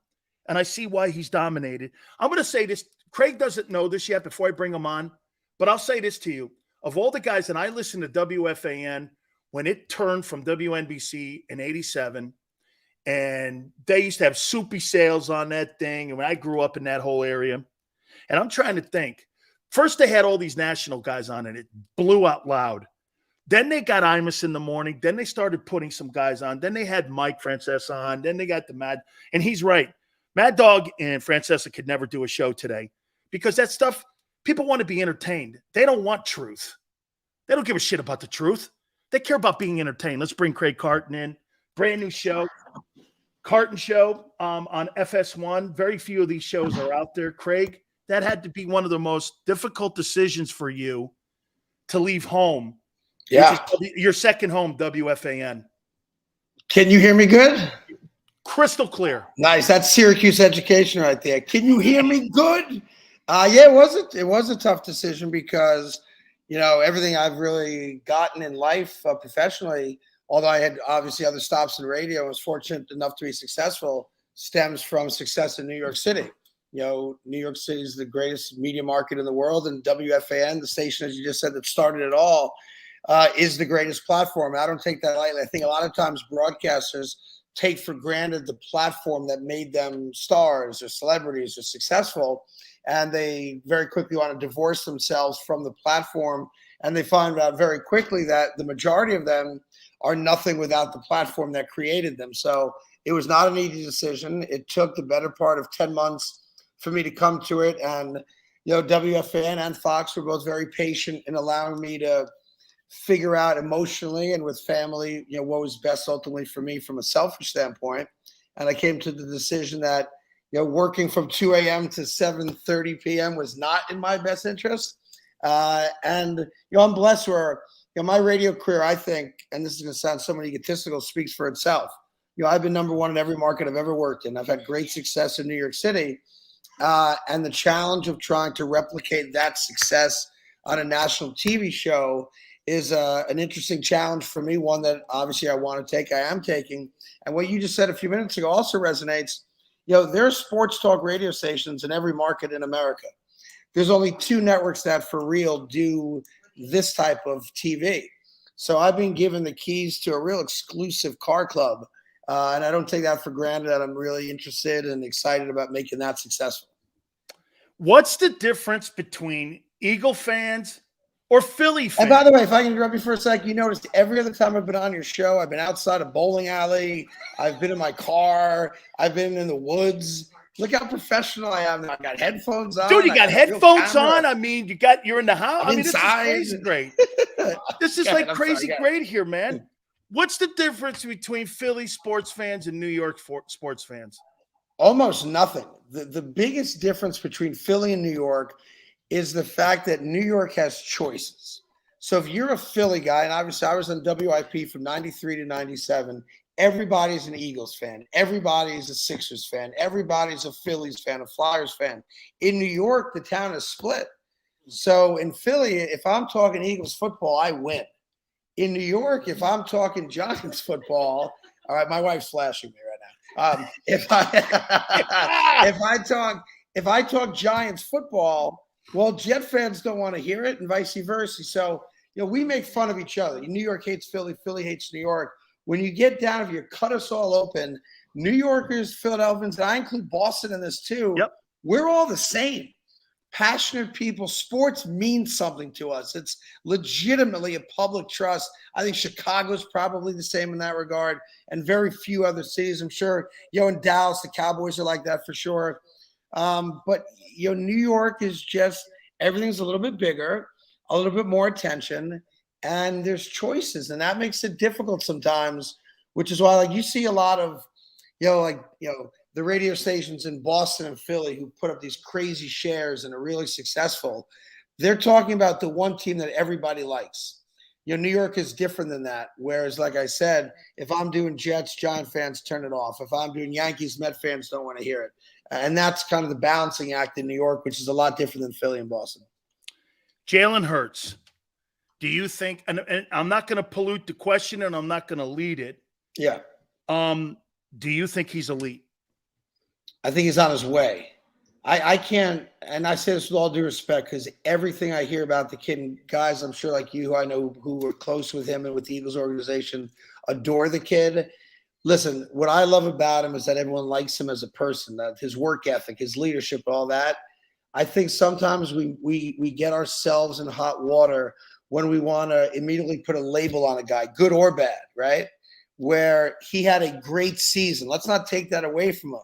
And I see why he's dominated. I'm going to say this. Craig doesn't know this yet before I bring him on. But I'll say this to you. Of all the guys, and I listened to WFAN when it turned from WNBC in 87, and they used to have soupy sales on that thing. And when I grew up in that whole area, and I'm trying to think. First, they had all these national guys on, and it blew out loud. Then they got Imus in the morning. Then they started putting some guys on. Then they had Mike Francesa on. Then they got the Mad. And he's right. Mad Dog and Francesa could never do a show today because that stuff, people want to be entertained. They don't want truth. They don't give a shit about the truth. They care about being entertained. Let's bring Craig Carton in. Brand new show. Carton Show on FS1. Very few of these shows are out there. Craig, that had to be one of the most difficult decisions for you to leave home. Yeah. Your second home, WFAN. Can you hear me good? Crystal clear. Nice. That's Syracuse education right there. Can you hear me good? Yeah, it was a tough decision because, you know, everything I've really gotten in life professionally, although I had obviously other stops in radio, I was fortunate enough to be successful, stems from success in New York City. You know, New York City is the greatest media market in the world, and WFAN, the station, as you just said, that started it all, is the greatest platform. I don't take that lightly. I think a lot of times broadcasters take for granted the platform that made them stars or celebrities or successful, and they very quickly want to divorce themselves from the platform, and they find out very quickly that the majority of them are nothing without the platform that created them. So it was not an easy decision. It took the better part of 10 months for me to come to it. And WFAN and Fox were both very patient in allowing me to figure out emotionally and with family, what was best ultimately for me from a selfish standpoint. And I came to the decision that, working from 2 a.m. to 7:30 p.m. was not in my best interest. And I'm blessed where, my radio career, I think, and this is going to sound somewhat egotistical, speaks for itself. I've been number one in every market I've ever worked in. I've had great success in New York City. And the challenge of trying to replicate that success on a national TV show is an interesting challenge for me, one that obviously I want to take, I am taking. And what you just said a few minutes ago also resonates. There are sports talk radio stations in every market in America. There's only 2 networks that for real do this type of TV. So I've been given the keys to a real exclusive car club. And I don't take that for granted, that I'm really interested and excited about making that successful. What's the difference between Eagle fans or Philly fans? And by the way, if I can interrupt you for a sec, you noticed every other time I've been on your show, I've been outside a bowling alley, I've been in my car, I've been in the woods. Look how professional I am. I got headphones on. Dude, you got headphones on. I mean, you're in the house. I'm inside. This is crazy great. This is crazy great here, man. What's the difference between Philly sports fans and New York sports fans? Almost nothing. The biggest difference between Philly and New York is the fact that New York has choices. So if you're a Philly guy, and obviously I was on WIP from 93 to 97, everybody's an Eagles fan. Everybody's a Sixers fan. Everybody's a Phillies fan, a Flyers fan. In New York, the town is split. So in Philly, if I'm talking Eagles football, I win. In New York, if I'm talking Giants football, all right, my wife's flashing me right now. If I talk Giants football, well, Jet fans don't want to hear it, and vice versa. So, we make fun of each other. New York hates Philly, Philly hates New York. When you get down, if you cut us all open, New Yorkers, Philadelphians, and I include Boston in this too. Yep. We're all the same. Passionate people. Sports means something to us. It's legitimately a public trust. I think Chicago's probably the same in that regard, and very few other cities. I'm sure, in Dallas, the Cowboys are like that for sure. But New York is just, everything's a little bit bigger, a little bit more attention, and there's choices, and that makes it difficult sometimes, which is why, you see a lot of, the radio stations in Boston and Philly who put up these crazy shares and are really successful. They're talking about the one team that everybody likes. New York is different than that. Whereas, like I said, if I'm doing Jets, Giant fans turn it off. If I'm doing Yankees, Met fans don't want to hear it. And that's kind of the balancing act in New York, which is a lot different than Philly and Boston. Jalen Hurts, do you think, and I'm not going to pollute the question and I'm not going to lead it. Yeah. Do you think he's elite? I think he's on his way. I can't, and I say this with all due respect, because everything I hear about the kid, and guys I'm sure like you who I know who were close with him and with the Eagles organization adore the kid. Listen, what I love about him is that everyone likes him as a person, that his work ethic, his leadership, all that. I think sometimes we get ourselves in hot water when we want to immediately put a label on a guy, good or bad, right? Where he had a great season. Let's not take that away from him.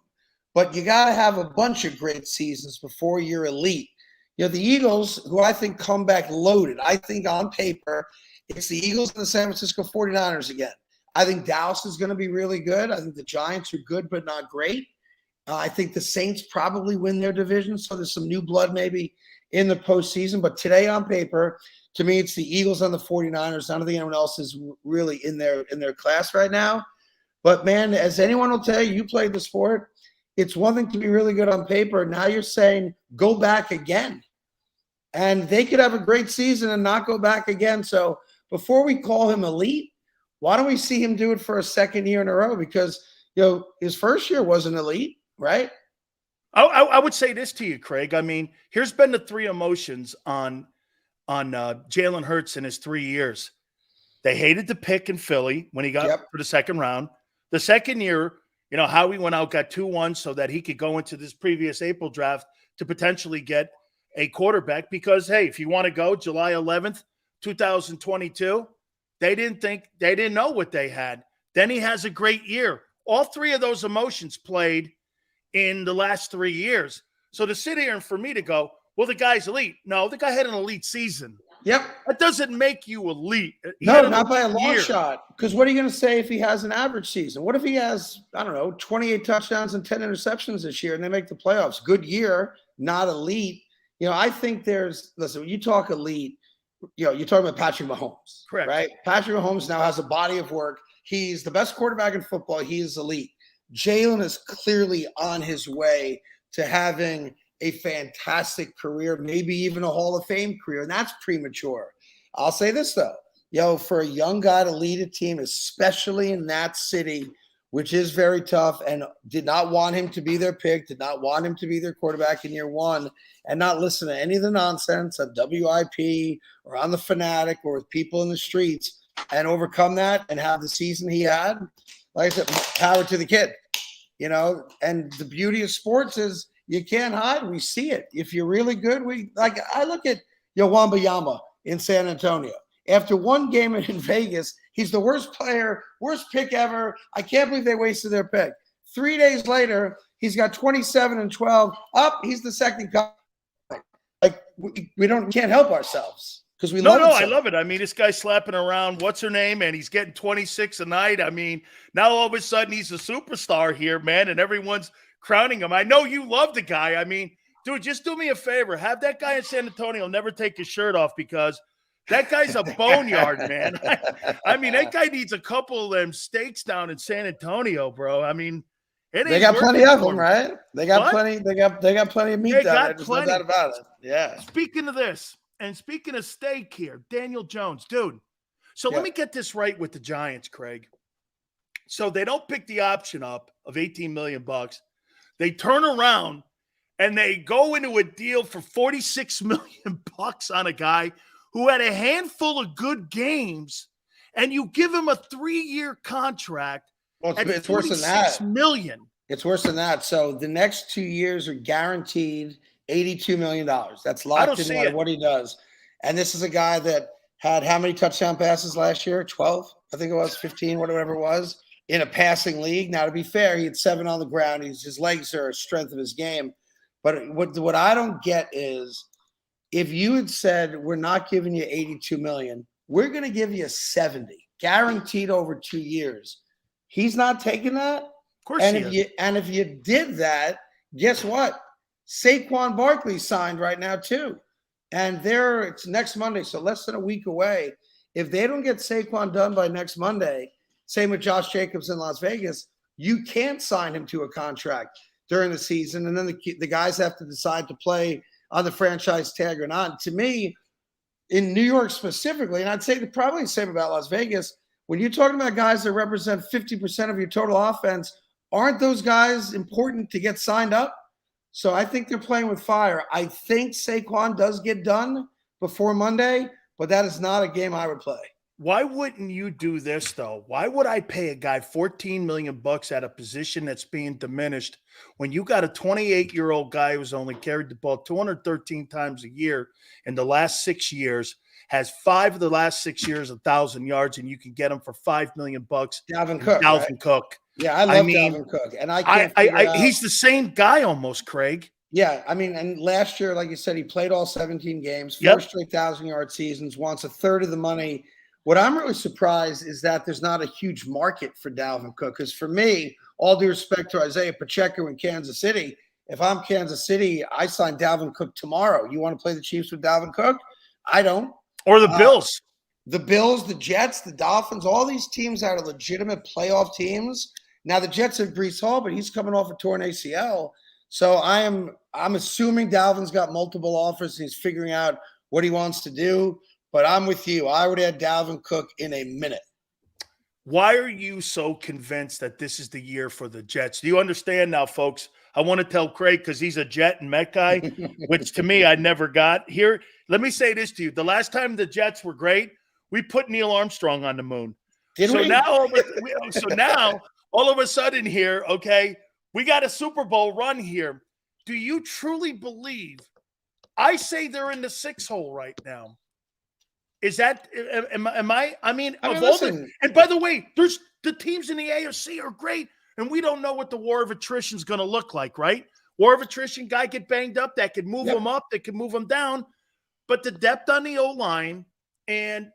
But you got to have a bunch of great seasons before you're elite. The Eagles, who I think come back loaded. I think on paper, it's the Eagles and the San Francisco 49ers again. I think Dallas is going to be really good. I think the Giants are good but not great. I think the Saints probably win their division, so there's some new blood maybe in the postseason. But today on paper, to me, it's the Eagles and the 49ers. I don't think anyone else is really in their class right now. But, man, as anyone will tell you, you played the sport. It's one thing to be really good on paper. Now you're saying go back again. And they could have a great season and not go back again. So before we call him elite, why don't we see him do it for a second year in a row? Because, his first year wasn't elite, right? I would say this to you, Craig. I mean, here's been the 3 emotions on Jalen Hurts in his 3 years. They hated the pick in Philly when he got for the second round. The second year, Howie went out, got 2-1 so that he could go into this previous April draft to potentially get a quarterback because, hey, if you want to go July 11th, 2022, they didn't know what they had. Then he has a great year. All 3 of those emotions played in the last 3 years. So to sit here and for me to go, well, the guy's elite. No, the guy had an elite season. Yep. That doesn't make you elite. No, not by a long shot. Because what are you going to say if he has an average season? What if he has, I don't know, 28 touchdowns and 10 interceptions this year and they make the playoffs? Good year, not elite. I think listen, when you talk elite, you're talking about Patrick Mahomes. Correct. Right? Patrick Mahomes now has a body of work. He's the best quarterback in football. He is elite. Jalen is clearly on his way to having a fantastic career, maybe even a Hall of Fame career, and that's premature. I'll say this, though. For a young guy to lead a team, especially in that city, which is very tough, and did not want him to be their pick, did not want him to be their quarterback in year one, and not listen to any of the nonsense on WIP or on The Fanatic or with people in the streets, and overcome that and have the season he had, like I said, power to the kid. And the beauty of sports is you can't hide. We see it. If you're really good, I look at Wembanyama in San Antonio. After one game in Vegas, he's the worst player, worst pick ever. I can't believe they wasted their pick. 3 days later, he's got 27 and 12. He's the second guy. We can't help ourselves because we love it. I love it. I mean, this guy's slapping around what's her name, and he's getting 26 a night. I mean, now all of a sudden he's a superstar here, man, and everyone's crowning him. I know you love the guy. I mean, dude, just do me a favor. Have that guy in San Antonio never take his shirt off because that guy's a boneyard, man. I mean, that guy needs a couple of them steaks down in San Antonio, bro. I mean, they got plenty of them, right? They got plenty. They got plenty of meat down there. There's no doubt about it. Yeah. Speaking of this, and speaking of steak here, Daniel Jones, dude. So let me get this right with the Giants, Craig. So they don't pick the option up of $18 million. They turn around and they go into a deal for $46 million on a guy who had a handful of good games, and you give him a 3-year contract. Well, it's worse than that. $46 million. It's worse than that. So the next 2 years are guaranteed $82 million. That's locked in no matter what he does. And this is a guy that had how many touchdown passes last year? 12, I think it was, 15, whatever it was, in a passing league. Now, to be fair, he had 7 on the ground. His legs are a strength of his game. But what I don't get is if you had said, we're not giving you $82 million, we're going to give you 70, guaranteed over 2 years. He's not taking that. Of course and he is. If you did that, guess what? Saquon Barkley signed right now too. And it's next Monday, so less than a week away. If they don't get Saquon done by next Monday, same with Josh Jacobs in Las Vegas, you can't sign him to a contract during the season. And then the guys have to decide to play on the franchise tag or not. And to me, in New York specifically, and I'd say probably the same about Las Vegas, when you're talking about guys that represent 50% of your total offense, aren't those guys important to get signed up? So I think they're playing with fire. I think Saquon does get done before Monday, but that is not a game I would play. Why wouldn't you do this, though? Why would I pay a guy $14 million at a position that's being diminished when you got a 28-year-old guy who's only carried the ball 213 times a year in the last 6 years, has 5 of the last 6 years 1,000 yards, and you can get him for $5 million? Dalvin Cook. Dalvin Cook. Yeah, I love Dalvin Cook, and I can't. He's the same guy almost, Craig. Yeah, I mean, and last year, like you said, he played all 17 games, 4 straight 1,000-yard seasons, wants a third of the money. What I'm really surprised is that there's not a huge market for Dalvin Cook. Because for me, all due respect to Isaiah Pacheco in Kansas City, if I'm Kansas City, I sign Dalvin Cook tomorrow. You want to play the Chiefs with Dalvin Cook? I don't. Or the Bills. The Bills, the Jets, the Dolphins, all these teams are legitimate playoff teams. Now, the Jets have Breece Hall, but he's coming off a torn ACL. So I'm assuming Dalvin's got multiple offers. And he's figuring out what he wants to do. But I'm with you. I would add Dalvin Cook in a minute. Why are you so convinced that this is the year for the Jets? Do you understand now, folks? I want to tell Craig because he's a Jet and Met guy, which to me I never got. Here, let me say this to you. The last time the Jets were great, we put Neil Armstrong on the moon. Did we? Now, all of a sudden here, okay, we got a Super Bowl run here. Do you truly believe? I say they're in the 6 hole right now. Is that am I? I mean, listen. And by the way, there's the teams in the AFC are great, and we don't know what the war of attrition is going to look like, right? war of attrition, guy get banged up, that could move him up, that could move him down. But the depth on the O-line and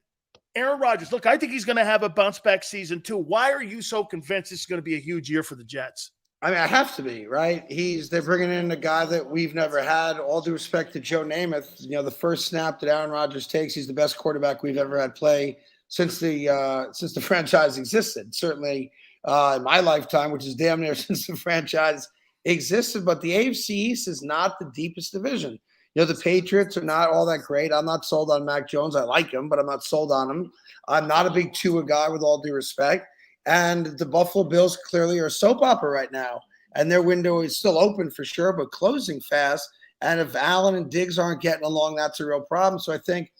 Aaron Rodgers, look, I think he's going to have a bounce-back season too. Why are you so convinced this is going to be a huge year for the Jets? I mean, I have to be, right? They're bringing in a guy that we've never had. All due respect to Joe Namath, the first snap that Aaron Rodgers takes, he's the best quarterback we've ever had play since the franchise existed. Certainly in my lifetime, which is damn near since the franchise existed. But the AFC East is not the deepest division. The Patriots are not all that great. I'm not sold on Mac Jones. I like him, but I'm not sold on him. I'm not a big Tua guy, with all due respect. And the Buffalo Bills clearly are a soap opera right now. And their window is still open for sure, but closing fast. And if Allen and Diggs aren't getting along, that's a real problem. So I think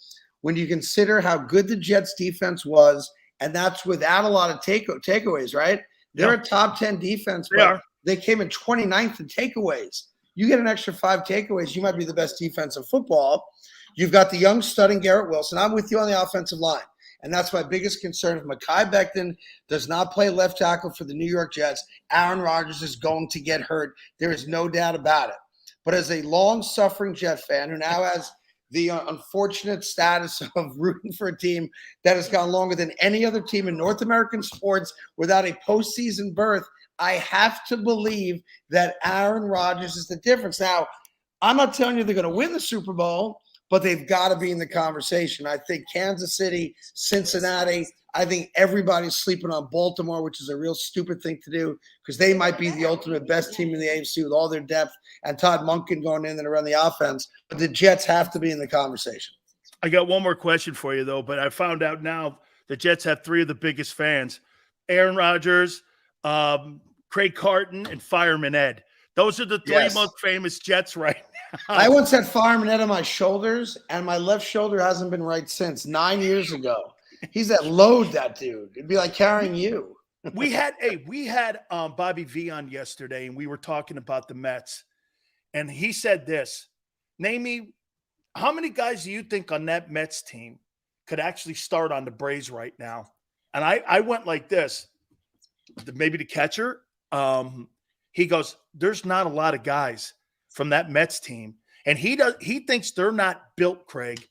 when you consider how good the Jets defense was, and that's without a lot of takeaways, right? They're a top 10 defense, but they came in 29th in takeaways. You get an extra 5 takeaways, you might be the best defense in football. You've got the young studding Garrett Wilson. I'm with you on the offensive line. And that's my biggest concern. If Mekhi Becton does not play left tackle for the New York Jets, Aaron Rodgers is going to get hurt. There is no doubt about it. But as a long-suffering Jet fan who now has the unfortunate status of rooting for a team that has gone longer than any other team in North American sports without a postseason berth, I have to believe that Aaron Rodgers is the difference. Now, I'm not telling you they're going to win the Super Bowl, but they've got to be in the conversation. I think Kansas City, Cincinnati, I think everybody's sleeping on Baltimore, which is a real stupid thing to do because they might be the ultimate best team in the AFC with all their depth and Todd Monken going in and around the offense. But the Jets have to be in the conversation. I got one more question for you, though, but I found out now the Jets have 3 of the biggest fans: Aaron Rodgers, Craig Carton, and Fireman Ed. Those are the 3 most famous Jets right now. I once had Fireman Ed on my shoulders, and my left shoulder hasn't been right since 9 years ago. He's that load, that dude. It'd be like carrying you. We had Bobby V on yesterday, and we were talking about the Mets, and he said this: name me, how many guys do you think on that Mets team could actually start on the Braves right now? And I went like this, maybe the catcher. He goes, there's not a lot of guys from that Mets team. And he thinks they're not built, Craig,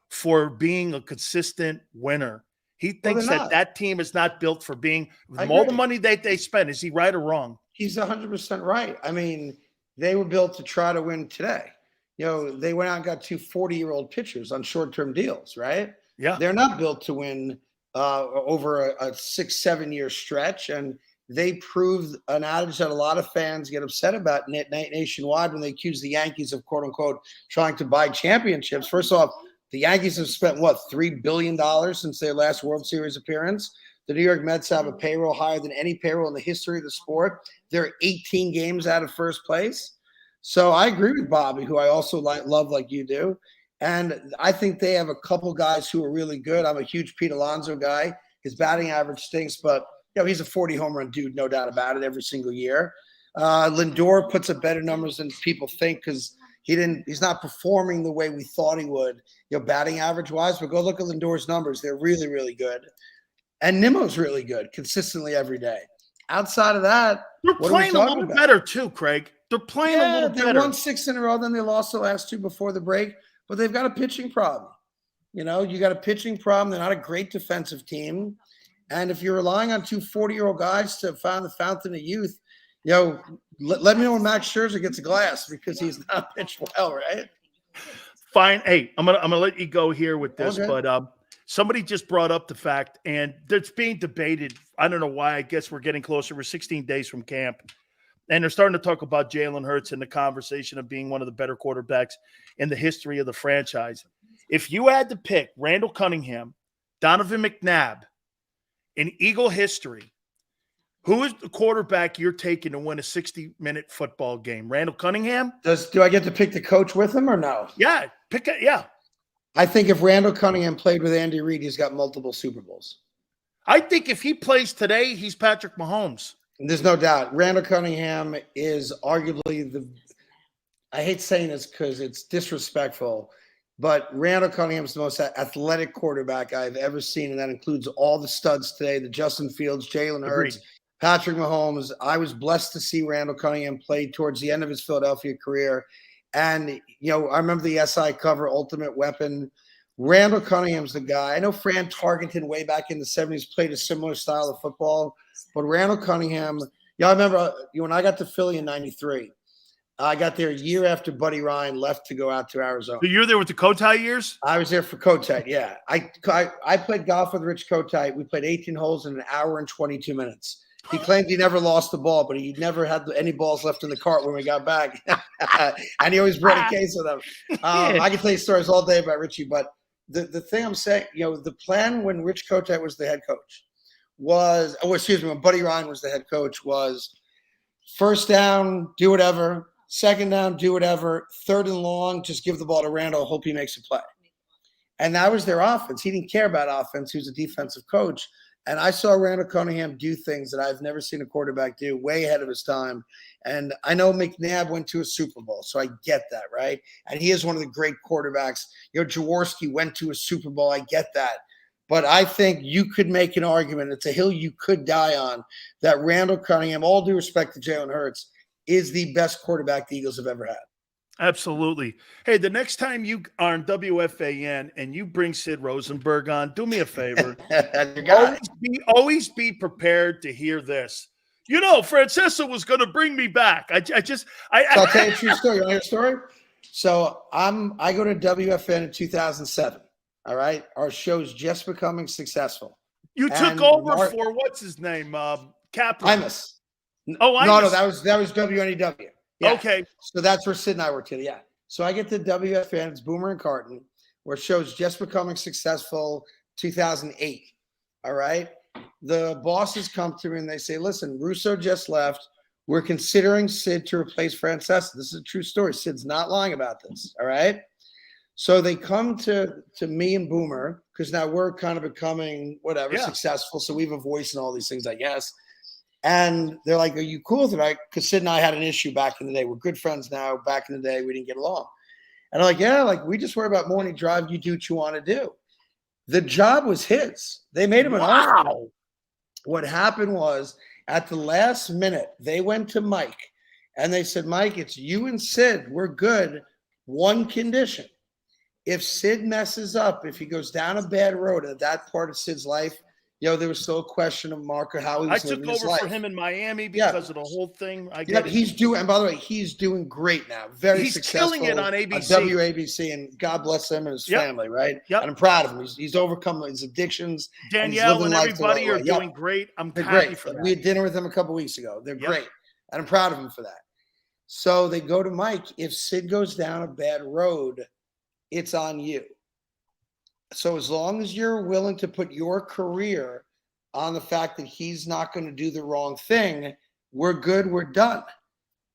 for being a consistent winner. He thinks that team is not built for being all the money that they spend. Is he right or wrong? He's 100% right. I mean, they were built to try to win today. They went out and got 2 40-year-old pitchers on short-term deals, right? Yeah. They're not built to win over a 6-7 year stretch. And they proved an adage that a lot of fans get upset about nationwide when they accuse the Yankees of, quote unquote, trying to buy championships. First off, the Yankees have spent, $3 billion since their last World Series appearance. The New York Mets have a payroll higher than any payroll in the history of the sport. They're 18 games out of first place. So I agree with Bobby, who I also love like you do. And I think they have a couple guys who are really good. I'm a huge Pete Alonso guy. His batting average stinks, but he's a 40 home run dude, no doubt about it, every single year. Lindor puts up better numbers than people think because he's not performing the way we thought he would, batting average wise. But go look at Lindor's numbers. They're really, really good. And Nimmo's really good consistently every day. Outside of that, they're playing a little better too, Craig. They're playing a little better. They won 6 in a row, then they lost the last 2 before the break. But they've got a pitching problem. You got a pitching problem. They're not a great defensive team. And if you're relying on 2 40-year-old guys to find the fountain of youth, let me know when Max Scherzer gets a glass because he's not pitched well, right? Fine. Hey, I'm gonna let you go here with this, but somebody just brought up the fact, and it's being debated. I don't know why. I guess we're getting closer. We're 16 days from camp, and they're starting to talk about Jalen Hurts in the conversation of being one of the better quarterbacks in the history of the franchise. If you had to pick Randall Cunningham, Donovan McNabb, in Eagle history, who is the quarterback you're taking to win a 60-minute football game? Randall Cunningham? Do I get to pick the coach with him or no? Yeah, pick it. Yeah. I think if Randall Cunningham played with Andy Reid, he's got multiple Super Bowls. I think if he plays today, he's Patrick Mahomes. There's no doubt. Randall Cunningham is arguably I hate saying this because it's disrespectful, but Randall Cunningham's the most athletic quarterback I've ever seen, and that includes all the studs today, the Justin Fields, Jalen Hurts, Patrick Mahomes. I was blessed to see Randall Cunningham play towards the end of his Philadelphia career. And, I remember the SI cover, Ultimate Weapon. Randall Cunningham's the guy. I know Fran Tarkenton way back in the 70s played a similar style of football. But Randall Cunningham, I remember when I got to Philly in 93, I got there a year after Buddy Ryan left to go out to Arizona. So you're there with the Kotite years? I was there for Kotite, yeah. I played golf with Rich Kotite. We played 18 holes in an hour and 22 minutes. He claimed he never lost the ball, but he never had any balls left in the cart when we got back. And he always brought a case of them. I can tell you stories all day about Richie, but the thing I'm saying, the plan when Rich Kotite was the head coach was, when Buddy Ryan was the head coach was first down, do whatever. Second down, do whatever. Third and long, just give the ball to Randall. Hope he makes a play. And that was their offense. He didn't care about offense. He was a defensive coach. And I saw Randall Cunningham do things that I've never seen a quarterback do, way ahead of his time. And I know McNabb went to a Super Bowl, so I get that, right? And he is one of the great quarterbacks. Jaworski went to a Super Bowl. I get that. But I think you could make an argument, it's a hill you could die on, that Randall Cunningham, all due respect to Jalen Hurts, is the best quarterback the Eagles have ever had. Absolutely. Hey, the next time you are on WFAN and you bring Sid Rosenberg on, do me a favor. always be prepared to hear this. Francesca was going to bring me back. I'll tell you a true story. You want to hear a story? So I go to WFN in 2007. All right. Our show's just becoming successful. You took over for what's his name? Kaplan. Imus. Oh, no, that was WNEW. Yeah. Okay. So that's where Sid and I worked together. Yeah. So I get to WFN, it's Boomer and Carton, where show's just becoming successful, 2008. All right. The bosses come to me and they say, listen, Russo just left. We're considering Sid to replace Francesca. This is a true story. Sid's not lying about this. All right. So they come to me and Boomer, because now we're kind of becoming successful. So we have a voice and all these things, I guess. And they're like, are you cool with it? Because Sid and I had an issue back in the day. We're good friends now. Back in the day, we didn't get along. And I'm like, yeah, we just worry about morning drive. You do what you want to do. The job was his. They made him an offer. What happened was, at the last minute, they went to Mike. And they said, Mike, it's you and Sid. We're good. One condition. If Sid messes up, if he goes down a bad road at that part of Sid's life, there was still a question of Mark or how he was living his life. I took over for him in Miami because of the whole thing. He's doing, and by the way, he's doing great now. He's successful. Killing it on ABC. On WABC, and God bless him and his family, right? Yep. And I'm proud of him. He's overcome his addictions. Danielle and everybody are doing great. I'm happy for that. We had dinner with them a couple weeks ago. They're great. And I'm proud of him for that. So they go to Mike. If Sid goes down a bad road, it's on you. So as long as you're willing to put your career on the fact that he's not going to do the wrong thing, we're good, we're done.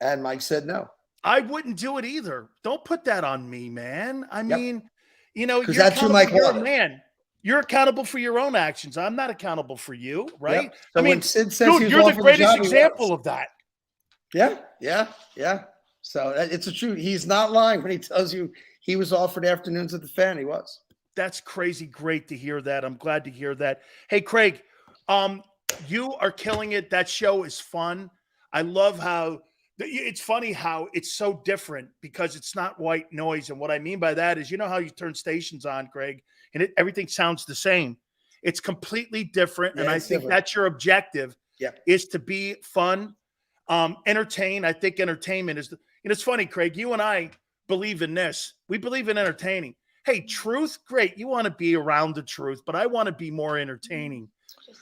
And Mike said no. I wouldn't do it either. Don't put that on me, man. I mean, because that's who Mike wanted. Man, you're accountable for your own actions. I'm not accountable for you, right? Yep. So when Sid says you're the greatest example of that. Yeah. So it's a truth. He's not lying when he tells you he was offered afternoons at the Fan. He was. That's crazy. Great to hear that. I'm glad to hear that. Hey, Craig, you are killing it. That show is fun. I love how it's funny how it's so different because it's not white noise. And what I mean by that is, how you turn stations on, Craig, and everything sounds the same. It's completely different. And I think that's your objective is to be fun, entertain. I think entertainment is, it's funny, Craig, you and I believe in this. We believe in entertaining. Hey, truth, great. You want to be around the truth, but I want to be more entertaining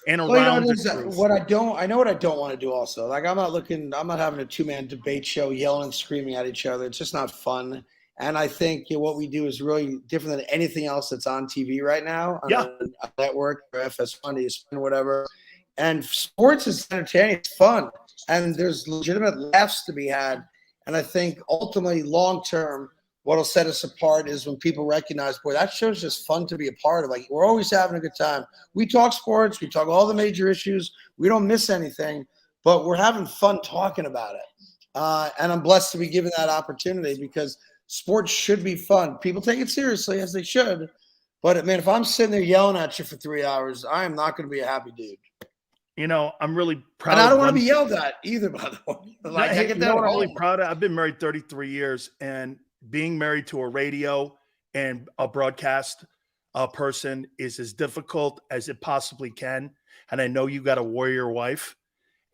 and around the truth. I know what I don't want to do also. I'm not having a two-man debate show yelling and screaming at each other. It's just not fun. And I think what we do is really different than anything else that's on TV right now. On a network or FS1, ESPN, whatever. And sports is entertaining. It's fun. And there's legitimate laughs to be had. And I think ultimately long-term, what'll set us apart is when people recognize, boy, that show's just fun to be a part of. We're always having a good time. We talk sports. We talk all the major issues. We don't miss anything, but we're having fun talking about it. And I'm blessed to be given that opportunity because sports should be fun. People take it seriously, as they should. But, man, if I'm sitting there yelling at you for 3 hours, I am not going to be a happy dude. I'm really proud. And I don't of want to them. be yelled at either, by the way. Like, I get You that know at what I'm really home. proud of? I've been married 33 years, and being married to a radio and a broadcast person is as difficult as it possibly can. And I know you got a warrior wife,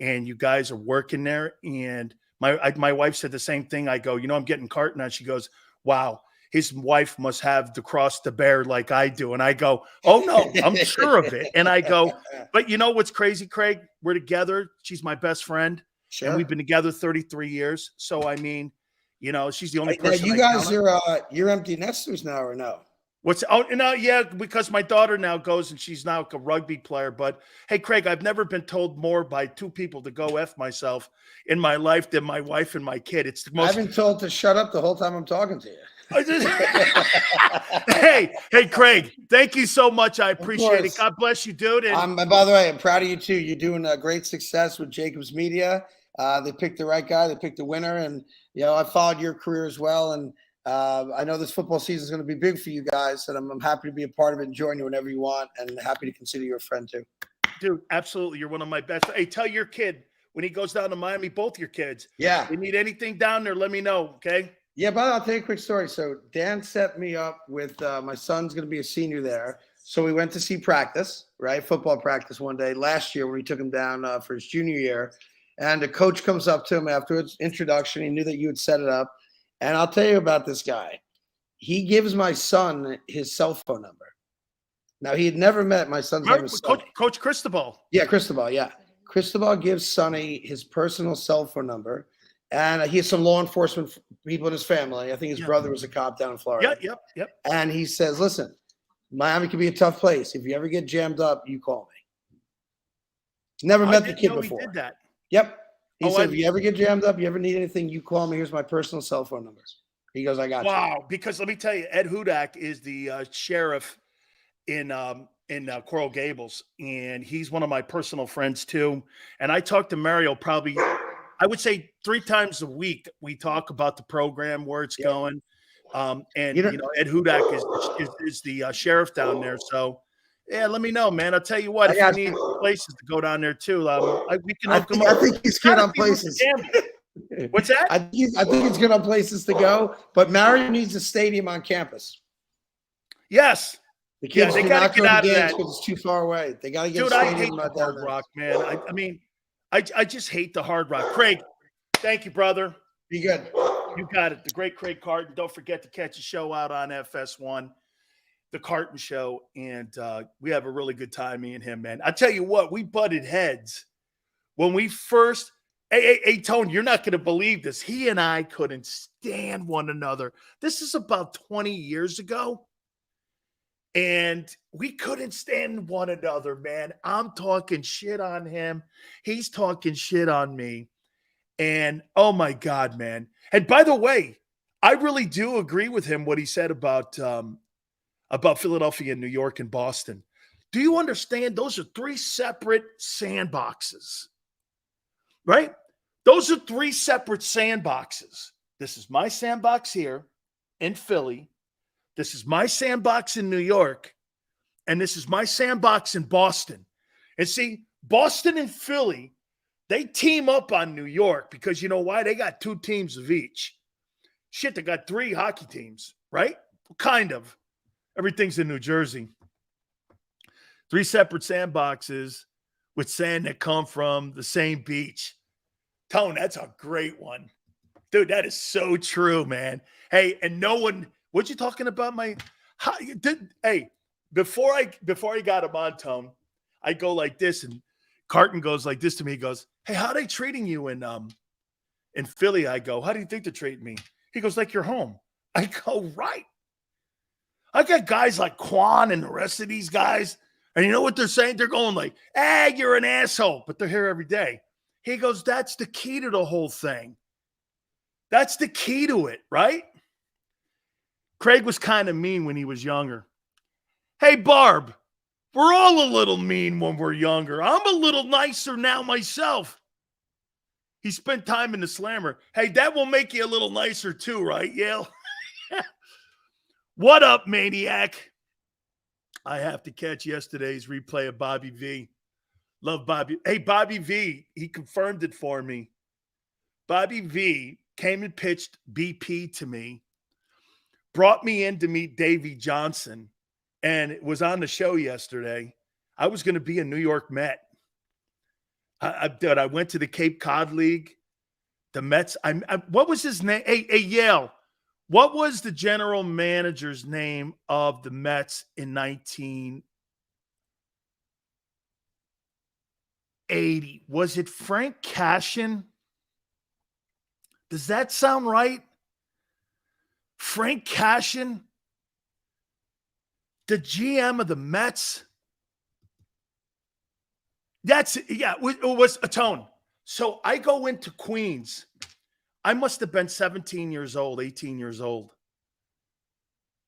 and you guys are working there. And my wife said the same thing. I go, I'm getting Carton on. She goes, wow, his wife must have the cross to bear like I do. And I go, oh no, I'm sure of it. And I go, but you know what's crazy, Craig? We're together. She's my best friend. Sure. And we've been together 33 years. So, I mean, she's the only Now, person. you guys you're empty nesters now, or no? Yeah, because my daughter now goes and she's now a rugby player. But hey, Craig, I've never been told more by two people to go F myself in my life than my wife and my kid. It's the most. I've been told to shut up the whole time I'm talking to you. hey, Craig, thank you so much. I appreciate it. God bless you, dude. And by the way, I'm proud of you too. You're doing a great success with JAKIB's Media. They picked the right guy. They picked the winner. And, I followed your career as well. And I know this football season is going to be big for you guys. And I'm happy to be a part of it and join you whenever you want. And happy to consider you a friend too. Dude, absolutely. You're one of my best. Hey, tell your kid when he goes down to Miami, both your kids. Yeah. If you need anything down there, let me know, okay? Yeah, but I'll tell you a quick story. So Dan set me up with my son's going to be a senior there. So we went to see practice, right? Football practice one day last year when we took him down for his junior year. And the coach comes up to him after his introduction. He knew that you had set it up. And I'll tell you about this guy. He gives my son his cell phone number. Now, he had never met my son's name. Was Coach Cristobal. Yeah, Cristobal, yeah. Cristobal gives Sonny his personal cell phone number. And he has some law enforcement people in his family. I think his brother was a cop down in Florida. Yep. And he says, listen, Miami can be a tough place. If you ever get jammed up, you call me. Never met the kid before. He did that. Yep. He said, if you ever get jammed up, you ever need anything, you call me. Here's my personal cell phone number. He goes, I got you. Wow. Because let me tell you, Ed Hudak is the sheriff in Coral Gables. And he's one of my personal friends too. And I talk to Mario probably – I would say 3 times a week. We talk about the program, where it's going. And Ed Hudak is the sheriff down there. So, yeah, let me know, man. I'll tell you what, if you need places to go down there too, we can hook them up. I think he's good on places. What's that? I think he's good on places to go, but Mario needs a stadium on campus. Yes. The kids they got to get out of that because it's too far away. They got to get Dude, a I stadium. hate the Hard Rock, man. I mean, I just hate the Hard Rock. Craig, thank you, brother. Be good. You got it. The great Craig Carton. Don't forget to catch a show out on FS1, The Carton Show. And we have a really good time, me and him, man. I tell you what, we butted heads when we first – hey, Tone, you're not going to believe this. He and I couldn't stand one another. This is about 20 years ago. And we couldn't stand one another, man. I'm talking shit on him. He's talking shit on me. And, oh, my God, man. And by the way, I really do agree with him what he said about Philadelphia and New York and Boston. Do you understand? Those are 3 separate sandboxes, right? Those are 3 separate sandboxes. This is my sandbox here in Philly. This is my sandbox in New York, and this is my sandbox in Boston. And see, Boston and Philly, they team up on New York because you know why? They got 2 teams of each. Shit, they got 3 hockey teams, right? Kind of. Everything's in New Jersey. 3 separate sandboxes with sand that come from the same beach. Tone, that's a great one. Dude, that is so true, man. Hey, and no one – what you talking about? Before I got him on, Tone, I go like this, and Carton goes like this to me. He goes, "Hey, how are they treating you in Philly?" I go, "How do you think they're treating me?" He goes, "Like you're home." I go, "Right." I got guys like Quan and the rest of these guys, and you know what they're saying? They're going like, "Hey, you're an asshole," but they're here every day. He goes, "That's the key to the whole thing. That's the key to it, right?" Craig was kind of mean when he was younger. Hey, Barb, we're all a little mean when we're younger. I'm a little nicer now myself. He spent time in the slammer. Hey, that will make you a little nicer too, right, Yale? What up, maniac? I have to catch yesterday's replay of Bobby V. Love Bobby. Hey, Bobby V, he confirmed it for me. Bobby V came and pitched BP to me, brought me in to meet Davey Johnson, and it was on the show yesterday. I was going to be a New York Met. I went to the Cape Cod League. The Mets. What was his name? Hey, Yale. What was the general manager's name of the Mets in 1980? Was it Frank Cashin? Does that sound right? Frank Cashin, the GM of the Mets. It was a tone. So I go into Queens. I must have been 17 years old, 18 years old.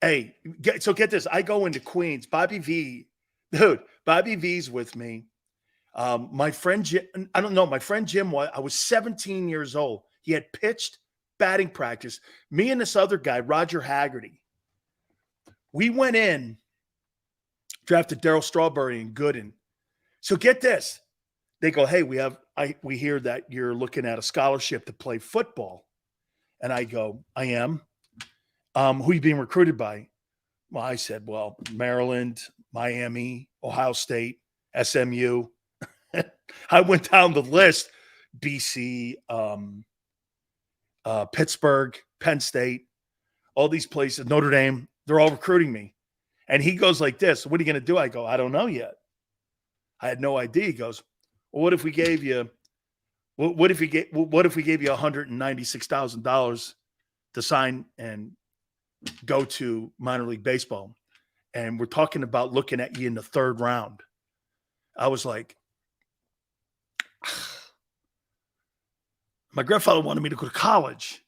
Hey, get this. I go into Queens. Bobby V's with me. My friend Jim, my friend Jim, I was 17 years old. He had pitched batting practice. Me and this other guy, Roger Haggerty, we went in, drafted Darryl Strawberry and Gooden. So get this. They go, hey, we hear that you're looking at a scholarship to play football. And I go, I am. Who are you being recruited by? Well, I said, well, Maryland, Miami, Ohio State, SMU. I went down the list. BC, Pittsburgh, Penn State, all these places, Notre Dame, they're all recruiting me. And he goes like this, what are you going to do? I go, I don't know yet. I had no idea. He goes, well, what if we gave you $196,000 to sign and go to minor league baseball? And we're talking about looking at you in the third round. I was like, my grandfather wanted me to go to college.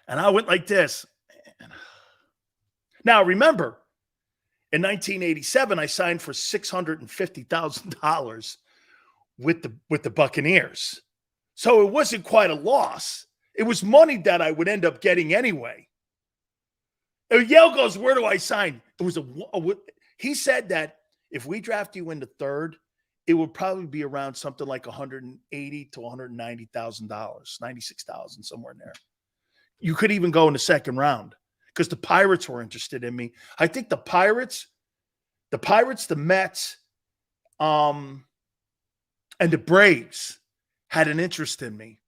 And I went like this. Now, remember, in 1987, I signed for $650,000 with the Buccaneers. So it wasn't quite a loss. It was money that I would end up getting anyway. Yale goes, where do I sign? It was he said that if we draft you in the third, it would probably be around something like $180,000 to $190,000, $96,000, somewhere in there. You could even go in the second round because the Pirates were interested in me. I think the Pirates, the Mets, and the Braves had an interest in me.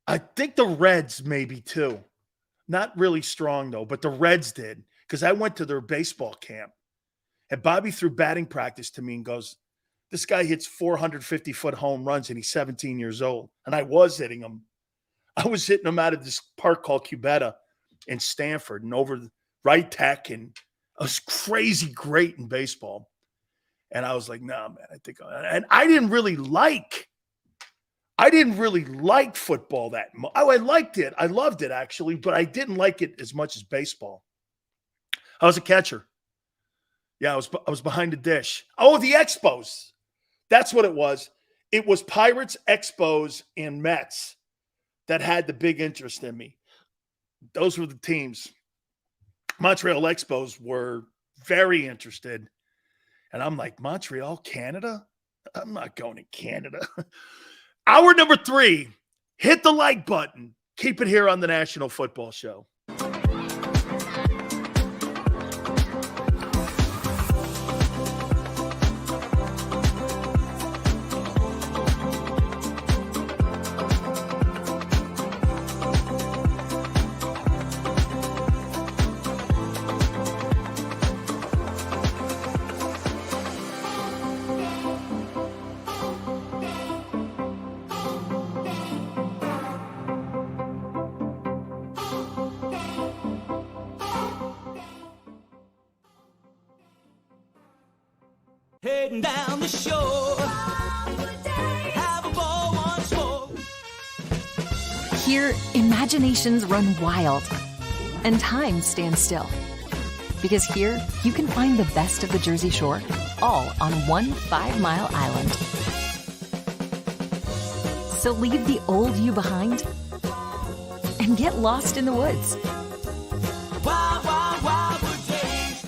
I think the Reds maybe too. Not really strong though, but the Reds did because I went to their baseball camp. And Bobby threw batting practice to me and goes, this guy hits 450-foot home runs and he's 17 years old. And I was hitting him. I was hitting him out of this park called Cubetta in Stanford and over the right tech. And I was crazy great in baseball. And I was like, nah, man, I think. And I didn't really like football that much. Oh, I liked it. I loved it, actually. But I didn't like it as much as baseball. I was a catcher. Yeah, I was behind the dish. Oh, the Expos. That's what it was. It was Pirates, Expos, and Mets that had the big interest in me. Those were the teams. Montreal Expos were very interested. And I'm like, Montreal, Canada? I'm not going to Canada. Hour number 3. Hit the like button. Keep it here on the National Football Show. Heading down the shore, have a ball once more. Here, imaginations run wild and time stands still. Because here, you can find the best of the Jersey Shore, all on one 5-mile island. So leave the old you behind and get lost in the woods. Wild, wild, wild wood days.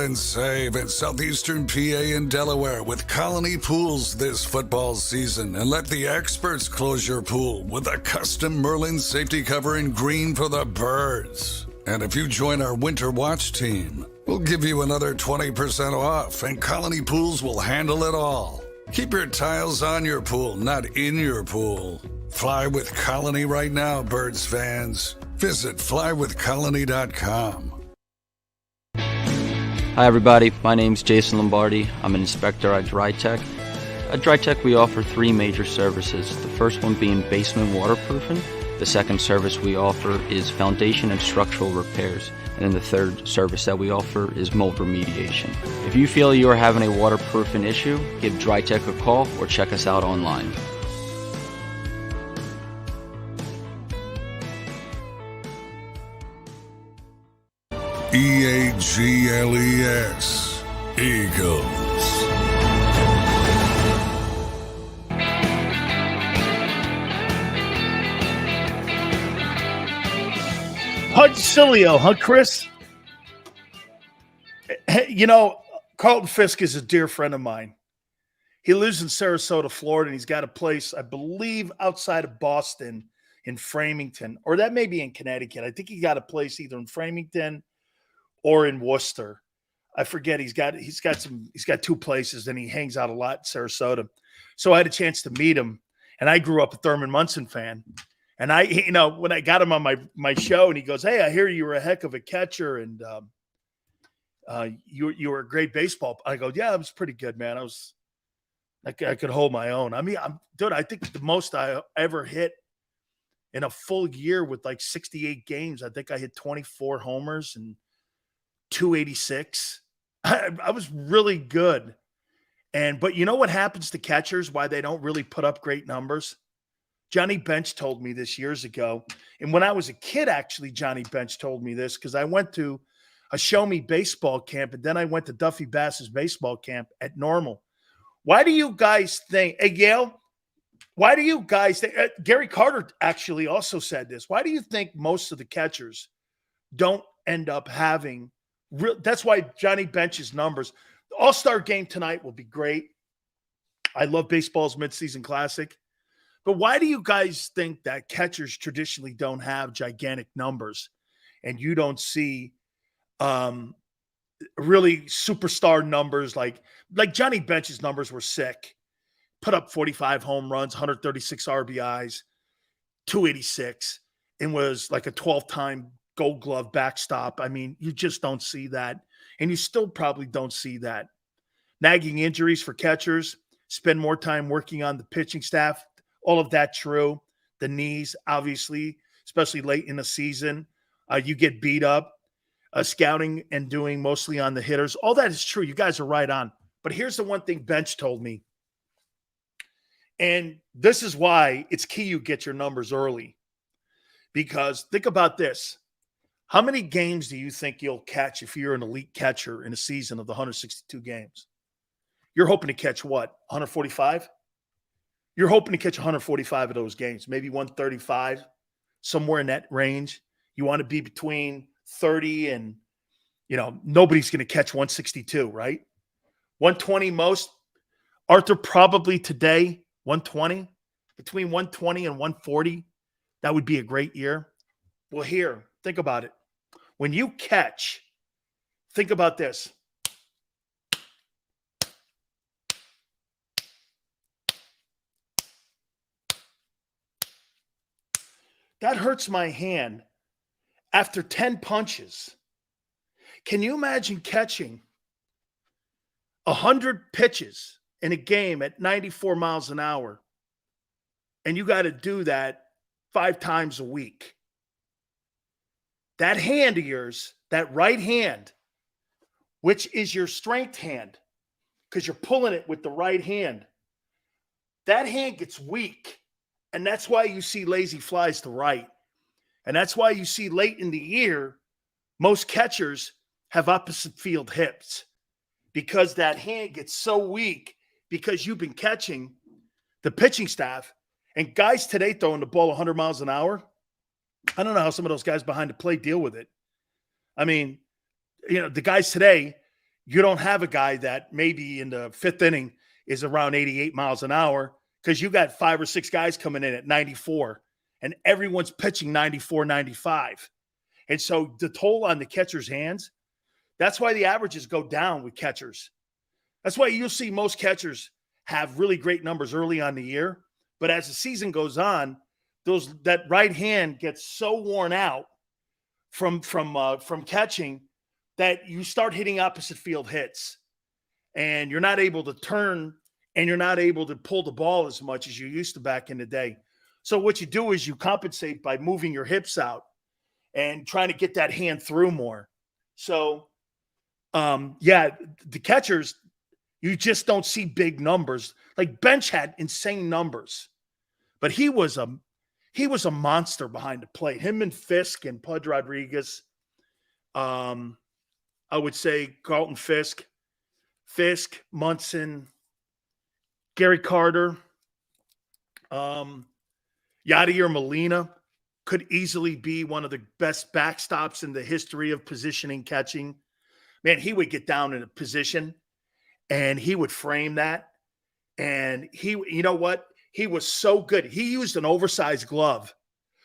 and save in southeastern PA and Delaware with Colony Pools this football season, and let the experts close your pool with a custom Merlin safety cover in green for the birds. And if you join our Winter Watch team, we'll give you another 20% off, and Colony Pools will handle it all. Keep your tiles on your pool, not in your pool. Fly with Colony right now, Birds fans. Visit flywithcolony.com. Hi everybody, my name's Jason Lombardi. I'm an inspector at DryTech. At DryTech we offer 3 major services, the first one being basement waterproofing. The second service we offer is foundation and structural repairs. And then the third service that we offer is mold remediation. If you feel you are having a waterproofing issue, give DryTech a call or check us out online. EAGLES, Eagles. Dan Sileo, huh, Chris? You know, Carlton Fisk is a dear friend of mine. He lives in Sarasota, Florida, and he's got a place, I believe, outside of Boston in Framingham, or that may be in Connecticut. I think he got a place either in Framingham or in Worcester. I forget. He's got 2 places, and he hangs out a lot in Sarasota. So I had a chance to meet him, and I grew up a Thurman Munson fan. And when I got him on my show, and he goes, "Hey, I hear you were a heck of a catcher, and you were a great baseball." I go, "Yeah, I was pretty good, man. I could hold my own." I mean, I think the most I ever hit in a full year with like 68 games, I think I hit 24 homers and 286. I was really good. But you know what happens to catchers, why they don't really put up great numbers? Johnny Bench told me this years ago. And when I was a kid, actually, Johnny Bench told me this because I went to a Show Me Baseball camp, and then I went to Duffy Bass's baseball camp at Normal. Why do you guys think, hey, Gail, why do you guys think, Gary Carter actually also said this, why do you think most of the catchers don't end up having that's why Johnny Bench's numbers, the All-Star game tonight will be great. I love baseball's midseason classic. But why do you guys think that catchers traditionally don't have gigantic numbers, and you don't see really superstar numbers like Johnny Bench's numbers were sick. Put up 45 home runs, 136 RBIs, 286, and was like a 12-time Gold Glove backstop. I mean, you just don't see that. And you still probably don't see that. Nagging injuries for catchers, spend more time working on the pitching staff. All of that true. The knees, obviously, especially late in the season, you get beat up. Scouting and doing mostly on the hitters. All that is true. You guys are right on. But here's the one thing Bench told me. And this is why it's key you get your numbers early. Because think about this. How many games do you think you'll catch if you're an elite catcher in a season of the 162 games? You're hoping to catch what? 145? You're hoping to catch 145 of those games, maybe 135, somewhere in that range. You want to be between 30 and, nobody's going to catch 162, right? 120 most. Arthur probably today, 120. Between 120 and 140, that would be a great year. Well, here, think about it. When you catch, think about this. That hurts my hand after 10 punches. Can you imagine catching 100 pitches in a game at 94 miles an hour? And you got to do that 5 times a week. That hand of yours, that right hand, which is your strength hand, because you're pulling it with the right hand, that hand gets weak. And that's why you see lazy flies to right. And that's why you see late in the year, most catchers have opposite field hips, because that hand gets so weak because you've been catching the pitching staff. And guys today throwing the ball 100 miles an hour, I don't know how some of those guys behind the plate deal with it. I mean, the guys today, you don't have a guy that maybe in the fifth inning is around 88 miles an hour because you got 5 or 6 guys coming in at 94 and everyone's pitching 94, 95. And so the toll on the catcher's hands, that's why the averages go down with catchers. That's why you'll see most catchers have really great numbers early on the year. But as the season goes on, that right hand gets so worn out from catching that you start hitting opposite field hits. And you're not able to turn and you're not able to pull the ball as much as you used to back in the day. So what you do is you compensate by moving your hips out and trying to get that hand through more. So, the catchers, you just don't see big numbers. Like Bench had insane numbers, but he was a monster behind the plate. Him and Fisk and Pud Rodriguez. I would say Carlton Fisk, Munson, Gary Carter, Yadier Molina could easily be one of the best backstops in the history of positioning catching. Man, he would get down in a position and he would frame that. And you know what? He was so good. He used an oversized glove.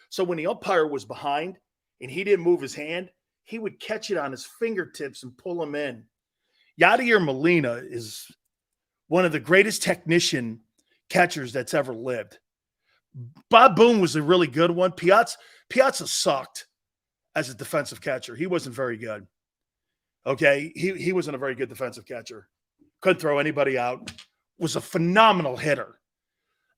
So when the umpire was behind and he didn't move his hand, he would catch it on his fingertips and pull him in. Yadier Molina is one of the greatest technician catchers that's ever lived. Bob Boone was a really good one. Piazza sucked as a defensive catcher. He wasn't very good. Okay, he wasn't a very good defensive catcher. Couldn't throw anybody out. Was a phenomenal hitter.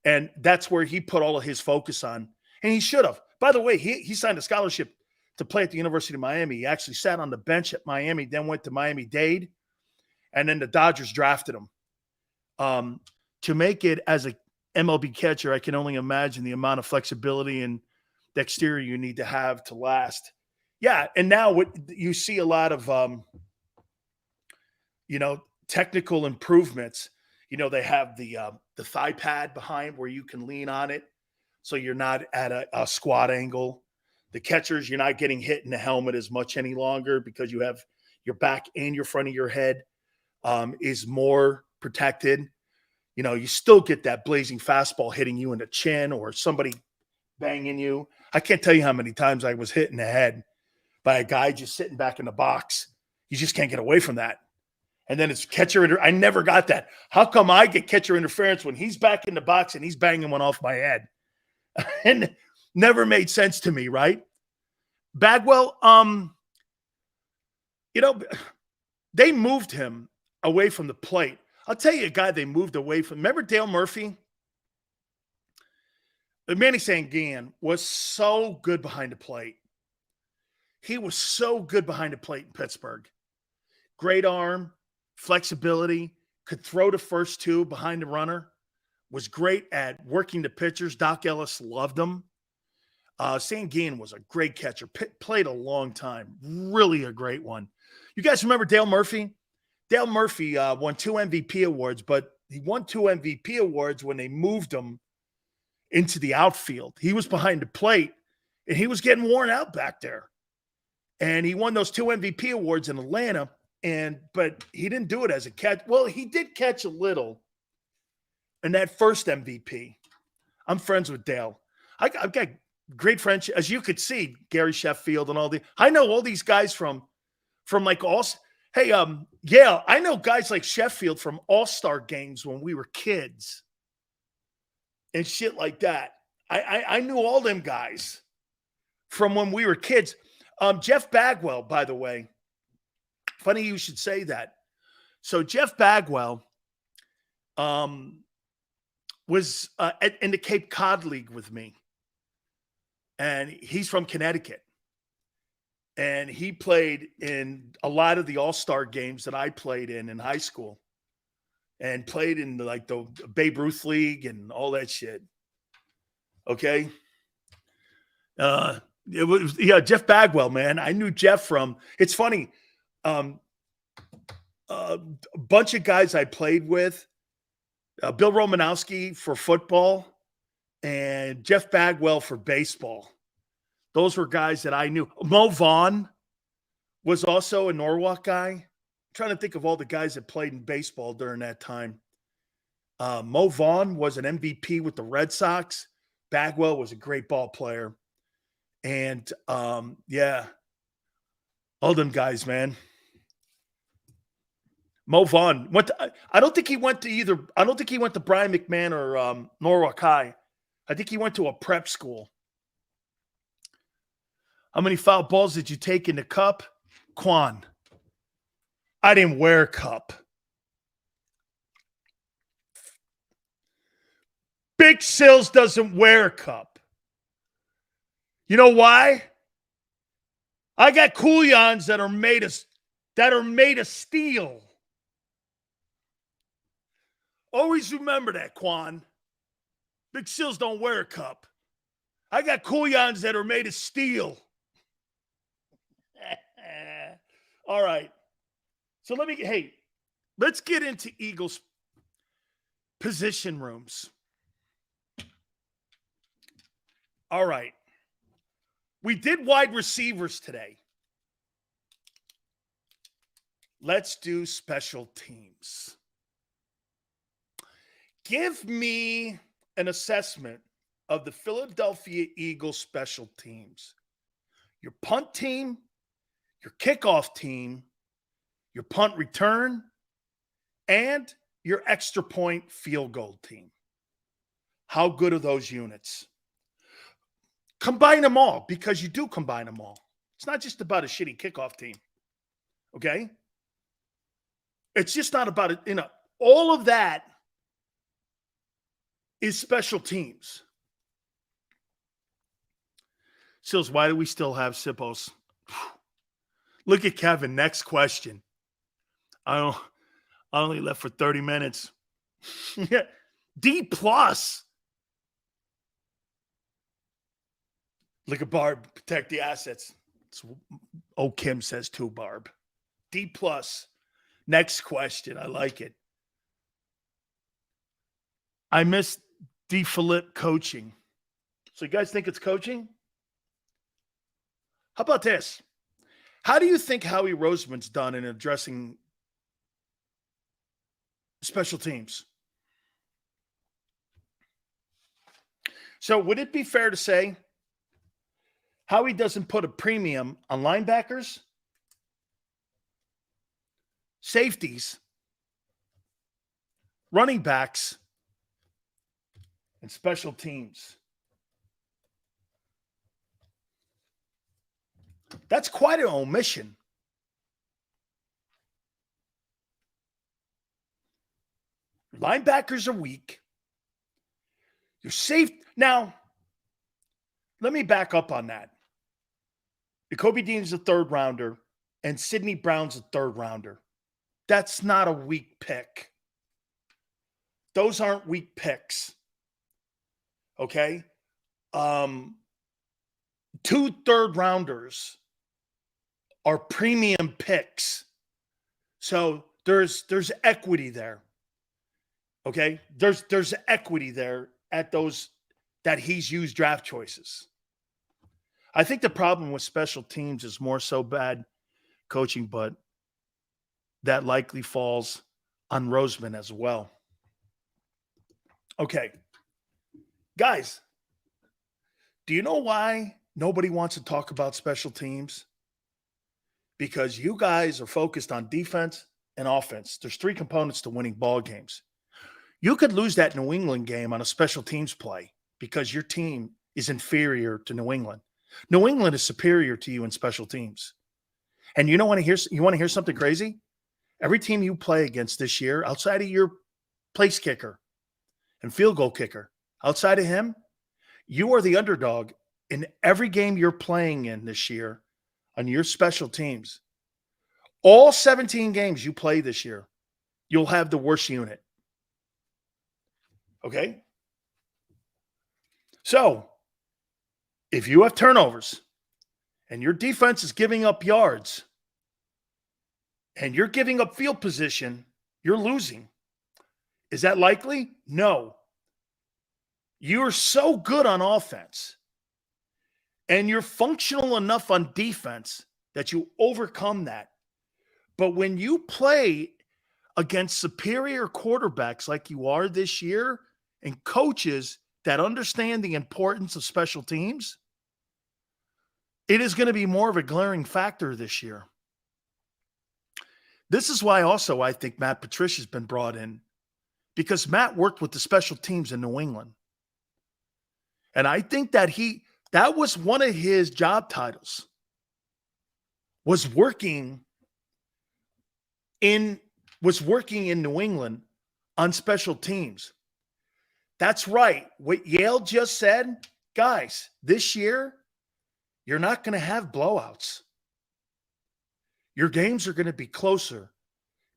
And that's where he put all of his focus on. And he should have. By the way, he signed a scholarship to play at the University of Miami. He actually sat on the bench at Miami, then went to Miami-Dade, and then the Dodgers drafted him. To make it as a MLB catcher, I can only imagine the amount of flexibility and dexterity you need to have to last. Yeah, and now you see a lot of, technical improvements. They have the thigh pad behind where you can lean on it, so you're not at a squat angle. The catchers, you're not getting hit in the helmet as much any longer because you have your back and your front of your head is more protected. You still get that blazing fastball hitting you in the chin or somebody banging you. I can't tell you how many times I was hit in the head by a guy just sitting back in the box. You just can't get away from that. And then it's catcher. I never got that. How come I get catcher interference when he's back in the box and he's banging one off my head? And never made sense to me, right? Bagwell, they moved him away from the plate. I'll tell you a guy they moved away from. Remember Dale Murphy? Manny Sanguin was so good behind the plate. He was so good behind the plate in Pittsburgh. Great arm, flexibility, could throw the first two behind the runner, was great at working the pitchers. Doc Ellis loved him. Sanguin was a great catcher, played a long time, really a great one. You guys remember Dale Murphy? Dale Murphy won 2 MVP awards, but he won 2 MVP awards when they moved him into the outfield. He was behind the plate, and he was getting worn out back there. And he won those 2 MVP awards in Atlanta, but he didn't do it as a catch. Well, he did catch a little in that first MVP. I'm friends with Dale. I've got great friends, as you could see, Gary Sheffield and all the. I know all these guys from like all. Hey, I know guys like Sheffield from all-star games when we were kids and shit like that. I knew all them guys from when we were kids. Jeff Bagwell, by the way, funny you should say that. So Jeff Bagwell was in the Cape Cod League with me, and he's from Connecticut. And he played in a lot of the all-star games that I played in high school and played in the Babe Ruth League and all that shit. Okay. Jeff Bagwell, man. I knew Jeff from, it's funny. A bunch of guys I played with, Bill Romanowski for football and Jeff Bagwell for baseball. Those were guys that I knew. Mo Vaughn was also a Norwalk guy. trying to think of all the guys that played in baseball during that time. Mo Vaughn was an MVP with the Red Sox. Bagwell was a great ball player. And, yeah, all them guys, man. Mo Vaughn went to, I don't think he went to Brian McMahon or Norwalk High. I think he went to a prep school. How many foul balls did you take in the cup? Quan. I didn't wear a cup. Big Sills doesn't wear a cup. You know why? I got Koulians that are made of steel. Always remember that, Quan. Big Sills don't wear a cup. I got Koulians that are made of steel. All right. So let's get into Eagles position rooms. All right. We did wide receivers today. Let's do special teams. Give me an assessment of the Philadelphia Eagles special teams. Your punt team, your kickoff team, your punt return, and your extra point field goal team. How good are those units? Combine them all, because you do combine them all. It's not just about a shitty kickoff team. Okay? It's just not about it. All of that is special teams. Sills, why do we still have Sippos? Look at Kevin. Next question. I only left for 30 minutes. D+. Look at Barb. Protect the assets. Kim says too, Barb. D+. Next question. I like it. I miss D. Philippe coaching. So you guys think it's coaching? How about this? How do you think Howie Roseman's done in addressing special teams? So would it be fair to say Howie doesn't put a premium on linebackers, safeties, running backs, and special teams? That's quite an omission. Linebackers are weak. You're safe. Now, let me back up on that. Jacoby Dean's a third rounder, and Sidney Brown's a third rounder. That's not a weak pick. Those aren't weak picks. Okay? 2 third rounders are premium picks. So there's equity there. Okay? There's equity there at those that he's used draft choices. I think the problem with special teams is more so bad coaching, but that likely falls on Roseman as well. Okay. Guys, do you know why nobody wants to talk about special teams? Because you guys are focused on defense and offense. There's 3 components to winning ball games. You could lose that New England game on a special teams play because your team is inferior to New England. New England is superior to you in special teams. And you want to hear something crazy? Every team you play against this year, outside of your place kicker and field goal kicker, outside of him, you are the underdog in every game you're playing in this year on your special teams. All 17 games you play this year, you'll have the worst unit. Okay? So, if you have turnovers and your defense is giving up yards and you're giving up field position, you're losing. Is that likely? No. You're so good on offense and you're functional enough on defense that you overcome that. But when you play against superior quarterbacks like you are this year and coaches that understand the importance of special teams, it is going to be more of a glaring factor this year. This is why also I think Matt Patricia's been brought in, because Matt worked with the special teams in New England. And I think that that was one of his job titles, was working in New England on special teams. That's right. What Yale just said, guys, this year, you're not going to have blowouts. Your games are going to be closer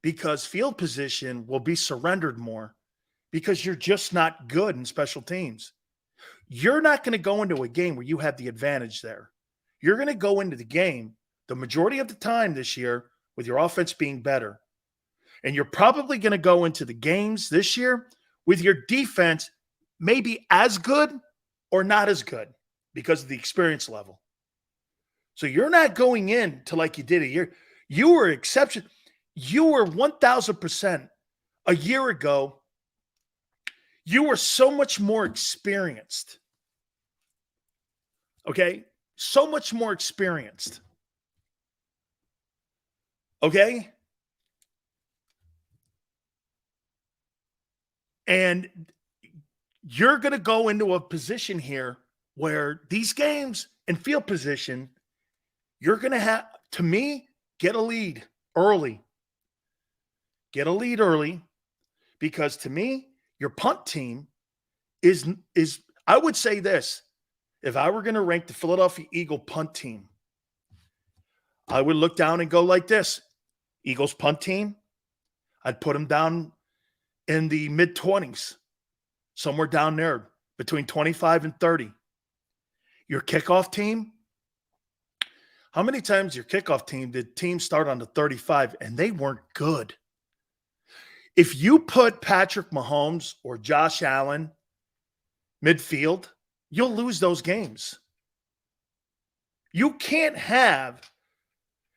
because field position will be surrendered more because you're just not good in special teams. You're not going to go into a game where you have the advantage there. You're going to go into the game the majority of the time this year with your offense being better. And you're probably going to go into the games this year with your defense maybe as good or not as good because of the experience level. So you're not going in to like you did a year. You were exception. You were 1,000% a year ago. You were so much more experienced. Okay? So much more experienced. Okay? And you're going to go into a position here where these games and field position, you're going to have, to me, get a lead early. Get a lead early because to me, your punt team is I would say this. If I were going to rank the Philadelphia Eagle punt team, I would look down and go like this. Eagles punt team, I'd put them down in the mid-20s, somewhere down there between 25 and 30. Your kickoff team, how many times your kickoff team did teams start on the 35 and they weren't good? If you put Patrick Mahomes or Josh Allen midfield, you'll lose those games. You can't have,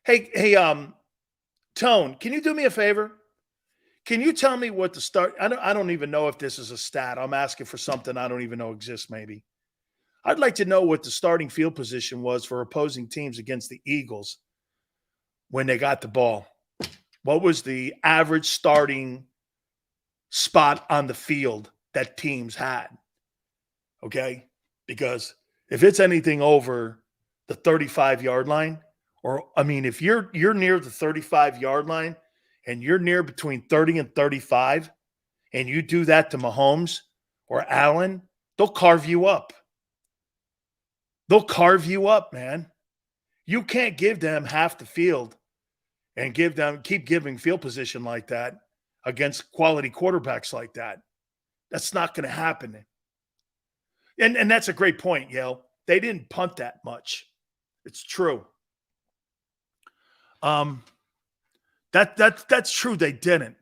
hey, Tone, can you do me a favor? Can you tell me what the start? I don't even know if this is a stat. I'm asking for something I don't even know exists maybe. I'd like to know what the starting field position was for opposing teams against the Eagles when they got the ball. What was the average starting spot on the field that teams had? Okay? Because if it's anything over the 35-yard line, or I mean, if you're near the 35-yard line and you're near between 30 and 35, and you do that to Mahomes or Allen, they'll carve you up. They'll carve you up, man. You can't give them half the field and keep giving field position like that against quality quarterbacks like that. That's not going to happen. And that's a great point, Yale. They didn't punt that much. It's true. That's true. They didn't.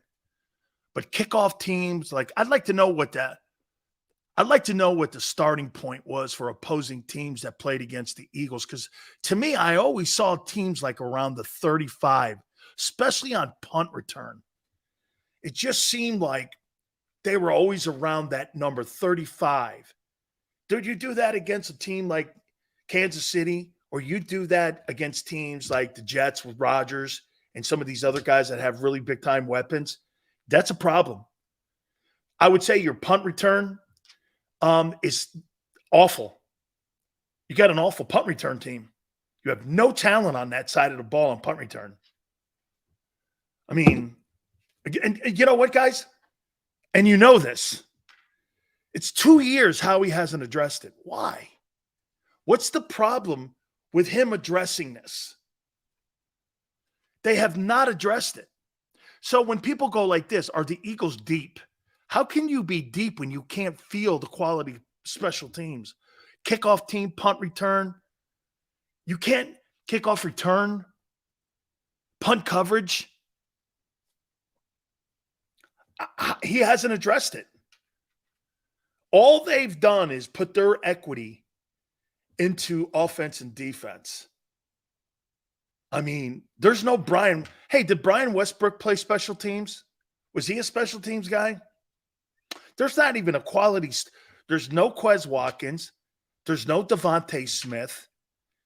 But kickoff teams, like I'd like to know what the starting point was for opposing teams that played against the Eagles. Because to me, I always saw teams like around the 35, especially on punt return. It just seemed like they were always around that number 35. Did you do that against a team like Kansas City, or you do that against teams like the Jets with Rodgers and some of these other guys that have really big-time weapons? That's a problem. I would say your punt return is awful. You got an awful punt return team. You have no talent on that side of the ball on punt return. I mean, and you know what, guys? And you know this. It's 2 years Howie hasn't addressed it. Why? What's the problem with him addressing this? They have not addressed it. So when people go like this, are the Eagles deep? How can you be deep when you can't feel the quality special teams? Kickoff team, punt return. You can't kickoff return, punt coverage. He hasn't addressed it. All they've done is put their equity into offense and defense. I mean, there's no Brian. Hey, did Brian Westbrook play special teams? Was he a special teams guy? There's not even a quality. There's no Quez Watkins. There's no Devontae Smith.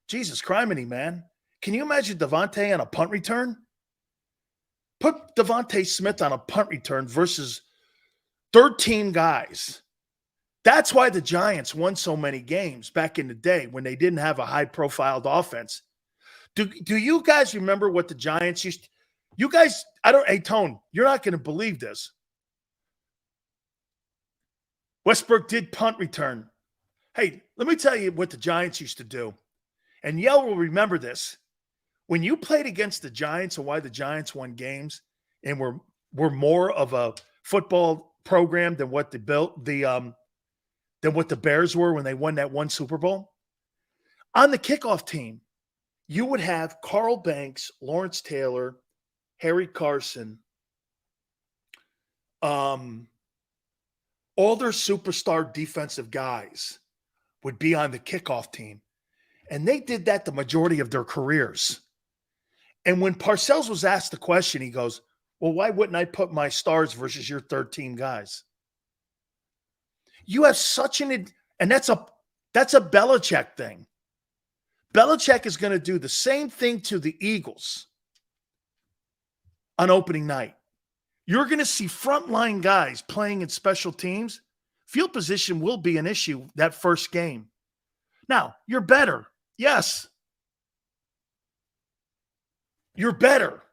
Jesus criminy, man. Can you imagine Devontae on a punt return? Put Devontae Smith on a punt return versus 13 guys. That's why the Giants won so many games back in the day when they didn't have a high-profiled offense. Do you guys remember what the Giants used to, you guys, hey, Tone, you're not going to believe this. Westbrook did punt return. Hey, let me tell you what the Giants used to do. And Yale will remember this. When you played against the Giants and why the Giants won games and were more of a football program than what than what the Bears were when they won that one Super Bowl. On the kickoff team, you would have Carl Banks, Lawrence Taylor, Harry Carson, all their superstar defensive guys would be on the kickoff team. And they did that the majority of their careers. And when Parcells was asked the question, he goes, well, why wouldn't I put my stars versus your 13 guys? You have such and that's a Belichick thing. Belichick is going to do the same thing to the Eagles on opening night. You're going to see frontline guys playing in special teams. Field position will be an issue that first game. Now, you're better. Yes. You're better.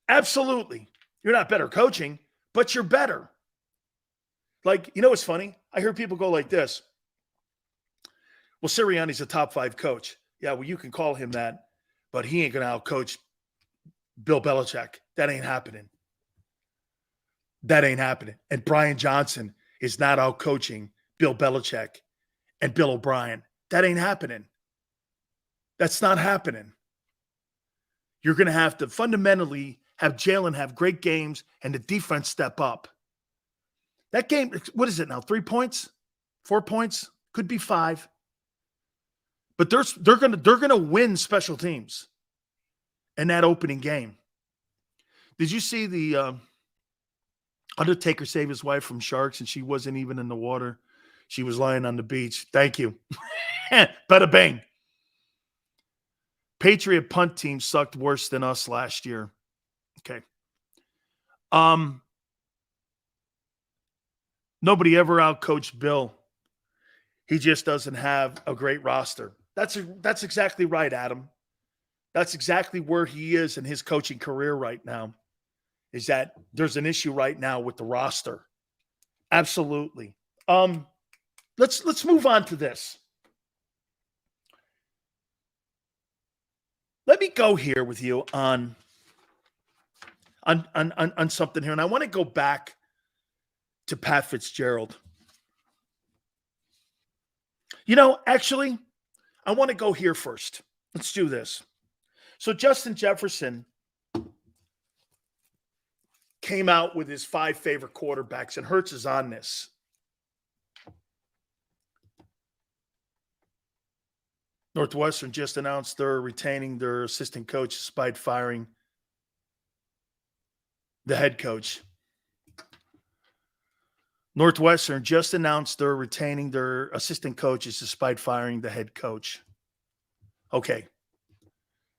Absolutely. You're not better coaching, but you're better. Like, you know what's funny? I hear people go like this. Well, Sirianni's a top 5 coach. Yeah, well, you can call him that, but he ain't going to outcoach Bill Belichick. That ain't happening. That ain't happening. And Brian Johnson is not outcoaching Bill Belichick and Bill O'Brien. That ain't happening. That's not happening. You're going to have to fundamentally have Jalen have great games and the defense step up. That game, what is it now? 3 points? 4 points? Could be 5. But they're gonna win special teams in that opening game. Did you see the Undertaker save his wife from sharks and she wasn't even in the water? She was lying on the beach. Thank you. Bada bang. Patriot punt team sucked worse than us last year. Okay. Nobody ever outcoached Bill. He just doesn't have a great roster. That's exactly right, Adam. That's exactly where he is in his coaching career right now, is that there's an issue right now with the roster. Absolutely. Let's move on to this. Let me go here with you on something here, and I want to go back to Pat Fitzgerald. You know, actually, I want to go here first. Let's do this. So Justin Jefferson came out with his 5 favorite quarterbacks, and Hurts is on this. Northwestern just announced they're retaining their assistant coach despite firing the head coach. Northwestern just announced they're retaining their assistant coaches despite firing the head coach. Okay.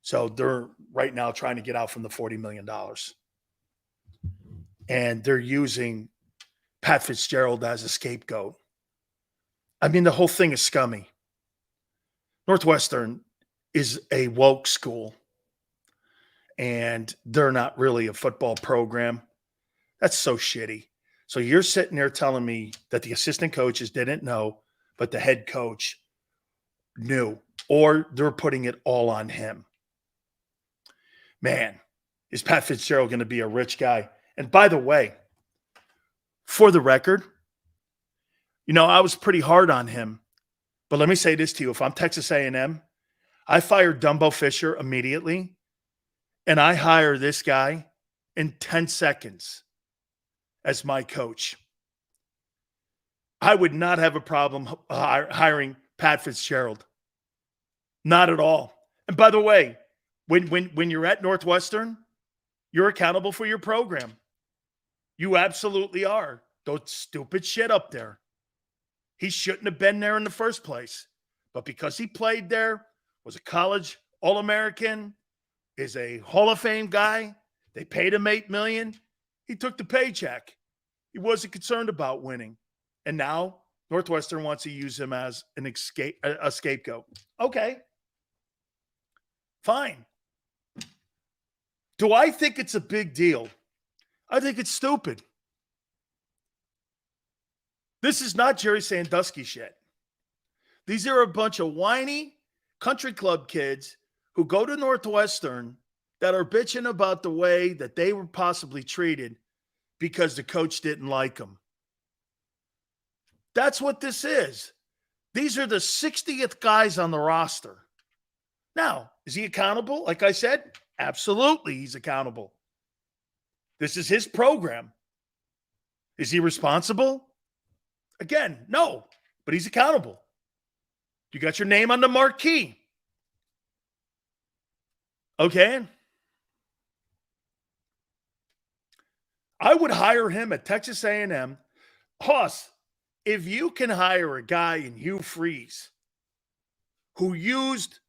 So they're right now trying to get out from the $40 million. And they're using Pat Fitzgerald as a scapegoat. I mean, the whole thing is scummy. Northwestern is a woke school, and they're not really a football program. That's so shitty. So you're sitting there telling me that the assistant coaches didn't know, but the head coach knew, or they're putting it all on him. Man, is Pat Fitzgerald going to be a rich guy? And by the way, for the record, you know, I was pretty hard on him. But let me say this to you. If I'm Texas A&M, I fire Dumbo Fisher immediately, and I hire this guy in 10 seconds as my coach. I would not have a problem hiring Pat Fitzgerald. Not at all. And by the way, When you're at Northwestern, you're accountable for your program. You absolutely are. Don't stupid shit up there. He shouldn't have been there in the first place. But because he played there, was a college All-American, is a Hall of Fame guy, they paid him $8 million. He took the paycheck. He wasn't concerned about winning. And now Northwestern wants to use him as a scapegoat. Okay. Fine. Do I think it's a big deal? I think it's stupid. This is not Jerry Sandusky shit. These are a bunch of whiny country club kids who go to Northwestern that are bitching about the way that they were possibly treated because the coach didn't like them. That's what this is. These are the 60th guys on the roster. Now, is he accountable? Like I said, absolutely he's accountable. This is his program. Is he responsible? Again, no, but he's accountable. You got your name on the marquee. Okay. I would hire him at Texas A&M. Hoss, if you can hire a guy in Hugh Freeze who used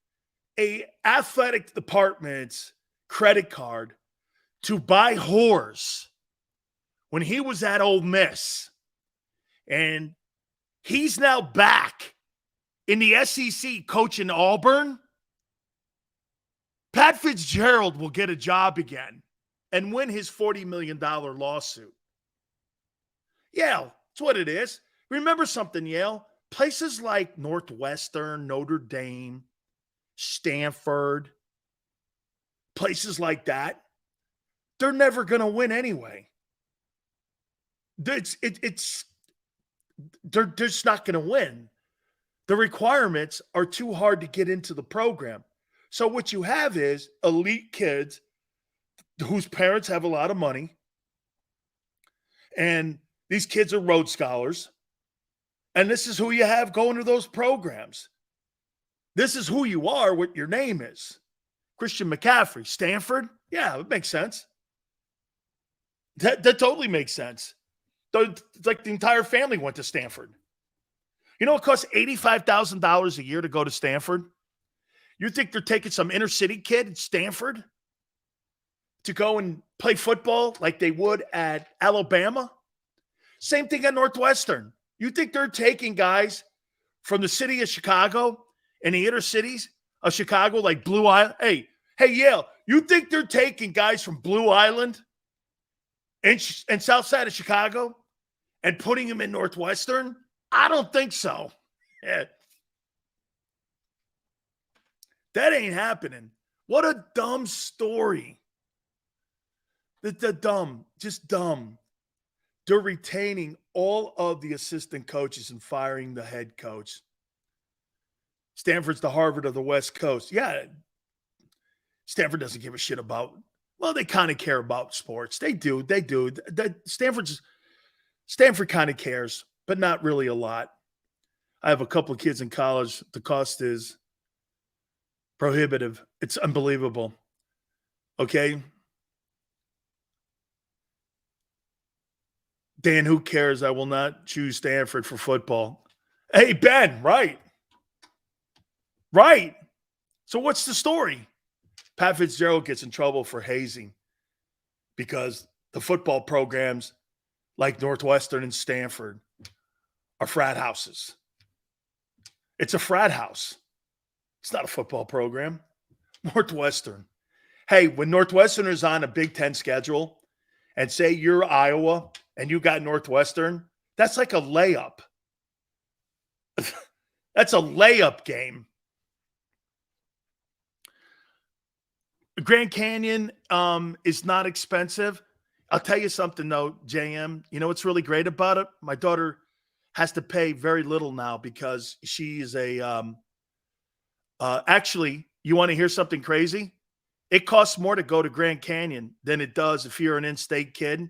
a athletic department's credit card to buy whores when he was at Ole Miss, and he's now back in the SEC coaching Auburn, Pat Fitzgerald will get a job again and win his $40 million lawsuit. Yeah, that's what it is. Remember something, Yale. Places like Northwestern, Notre Dame, Stanford, places like that, they're never going to win anyway. They're just not going to win. The requirements are too hard to get into the program. So what you have is elite kids whose parents have a lot of money, and these kids are Rhodes Scholars, and this is who you have going to those programs. This is who you are, what your name is. Christian McCaffrey, Stanford? Yeah, it makes sense. That totally makes sense. It's like the entire family went to Stanford. You know, it costs $85,000 a year to go to Stanford. You think they're taking some inner city kid at Stanford to go and play football like they would at Alabama? Same thing at Northwestern. You think they're taking guys from the city of Chicago and the inner cities of Chicago like Blue Island? Hey, Yale, you think they're taking guys from Blue Island and south side of Chicago and putting them in Northwestern? I don't think so. Yeah. That ain't happening. What a dumb story. Just dumb. They're retaining all of the assistant coaches and firing the head coach. Stanford's the Harvard of the West Coast. Yeah, Stanford doesn't give a shit about, well, they kind of care about sports. They do. Stanford kind of cares, but not really a lot. I have a couple of kids in college. The cost is prohibitive. It's unbelievable. Okay. Dan, who cares? I will not choose Stanford for football. Hey, Ben, right. Right. So what's the story? Pat Fitzgerald gets in trouble for hazing because the football programs like Northwestern and Stanford are frat houses. It's a frat house. It's not a football program. Northwestern. Hey, when Northwestern is on a Big Ten schedule and say you're Iowa and you got Northwestern, that's like a layup. That's a layup game. Grand Canyon is not expensive. I'll tell you something, though, JM. You know what's really great about it? My daughter has to pay very little now because she is actually, you want to hear something crazy? It costs more to go to Grand Canyon than it does if you're an in-state kid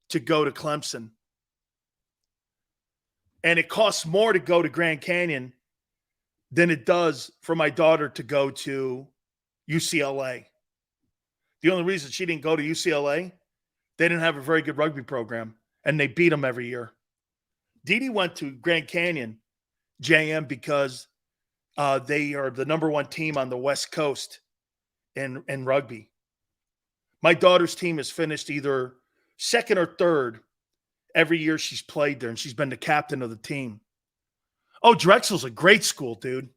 to go to Clemson. And it costs more to go to Grand Canyon than it does for my daughter to go to UCLA. The only reason she didn't go to UCLA, they didn't have a very good rugby program, and they beat them every year. Dee went to Grand Canyon, JM, because they are the number one team on the West Coast in rugby. My daughter's team has finished either second or third every year she's played there, and she's been the captain of the team. Oh, Drexel's a great school, dude.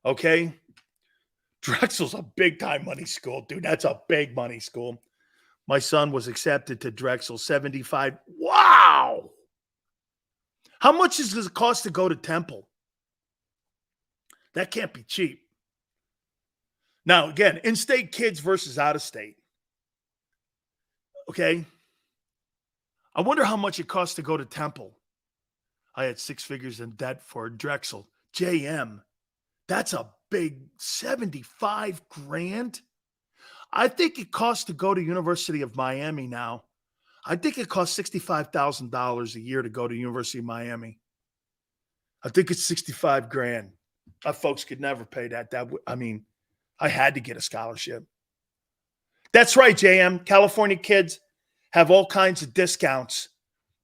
Okay? Drexel's a big-time money school, dude. That's a big money school. My son was accepted to Drexel, 75. Wow! How much does it cost to go to Temple? That can't be cheap. Now, again, in-state kids versus out-of-state. Okay? I wonder how much it costs to go to Temple. I had 6 figures in debt for Drexel. JM, that's a big 75 grand. I think it costs to go to University of Miami now. I think it costs $65,000 a year to go to University of Miami. I think it's 65 grand. My folks could never pay that. I had to get a scholarship. That's right, JM. California kids have all kinds of discounts.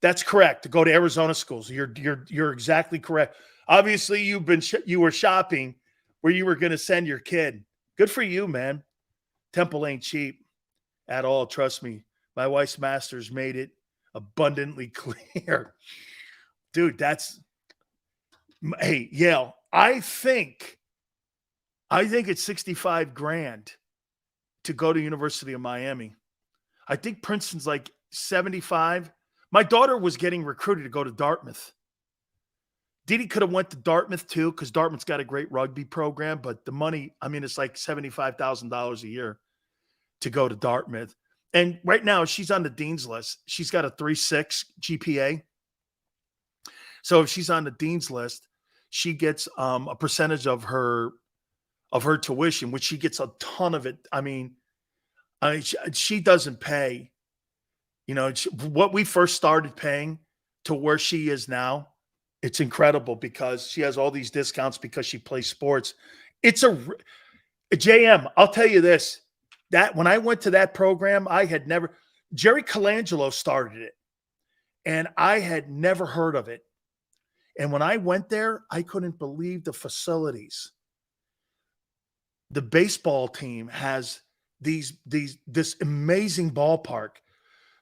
That's correct. To go to Arizona schools. You're exactly correct. Obviously, you were shopping where you were going to send your kid. Good for you, man. Temple ain't cheap at all. Trust me. My wife's master's made it abundantly clear. Dude, hey, Yale, I think it's 65 grand to go to University of Miami. I think Princeton's like 75. My daughter was getting recruited to go to Dartmouth. Didi could have went to Dartmouth too, because Dartmouth's got a great rugby program, but the money, it's like $75,000 a year to go to Dartmouth. And right now she's on the dean's list. She's got a 3.6 GPA. So if she's on the dean's list, she gets a percentage of her tuition, which she gets a ton of it. She doesn't pay, what we first started paying to where she is now. It's incredible because she has all these discounts because she plays sports. It's a JM. I'll tell you this, that when I went to that program, Jerry Colangelo started it, and I had never heard of it. And when I went there, I couldn't believe the facilities. The baseball team has this amazing ballpark.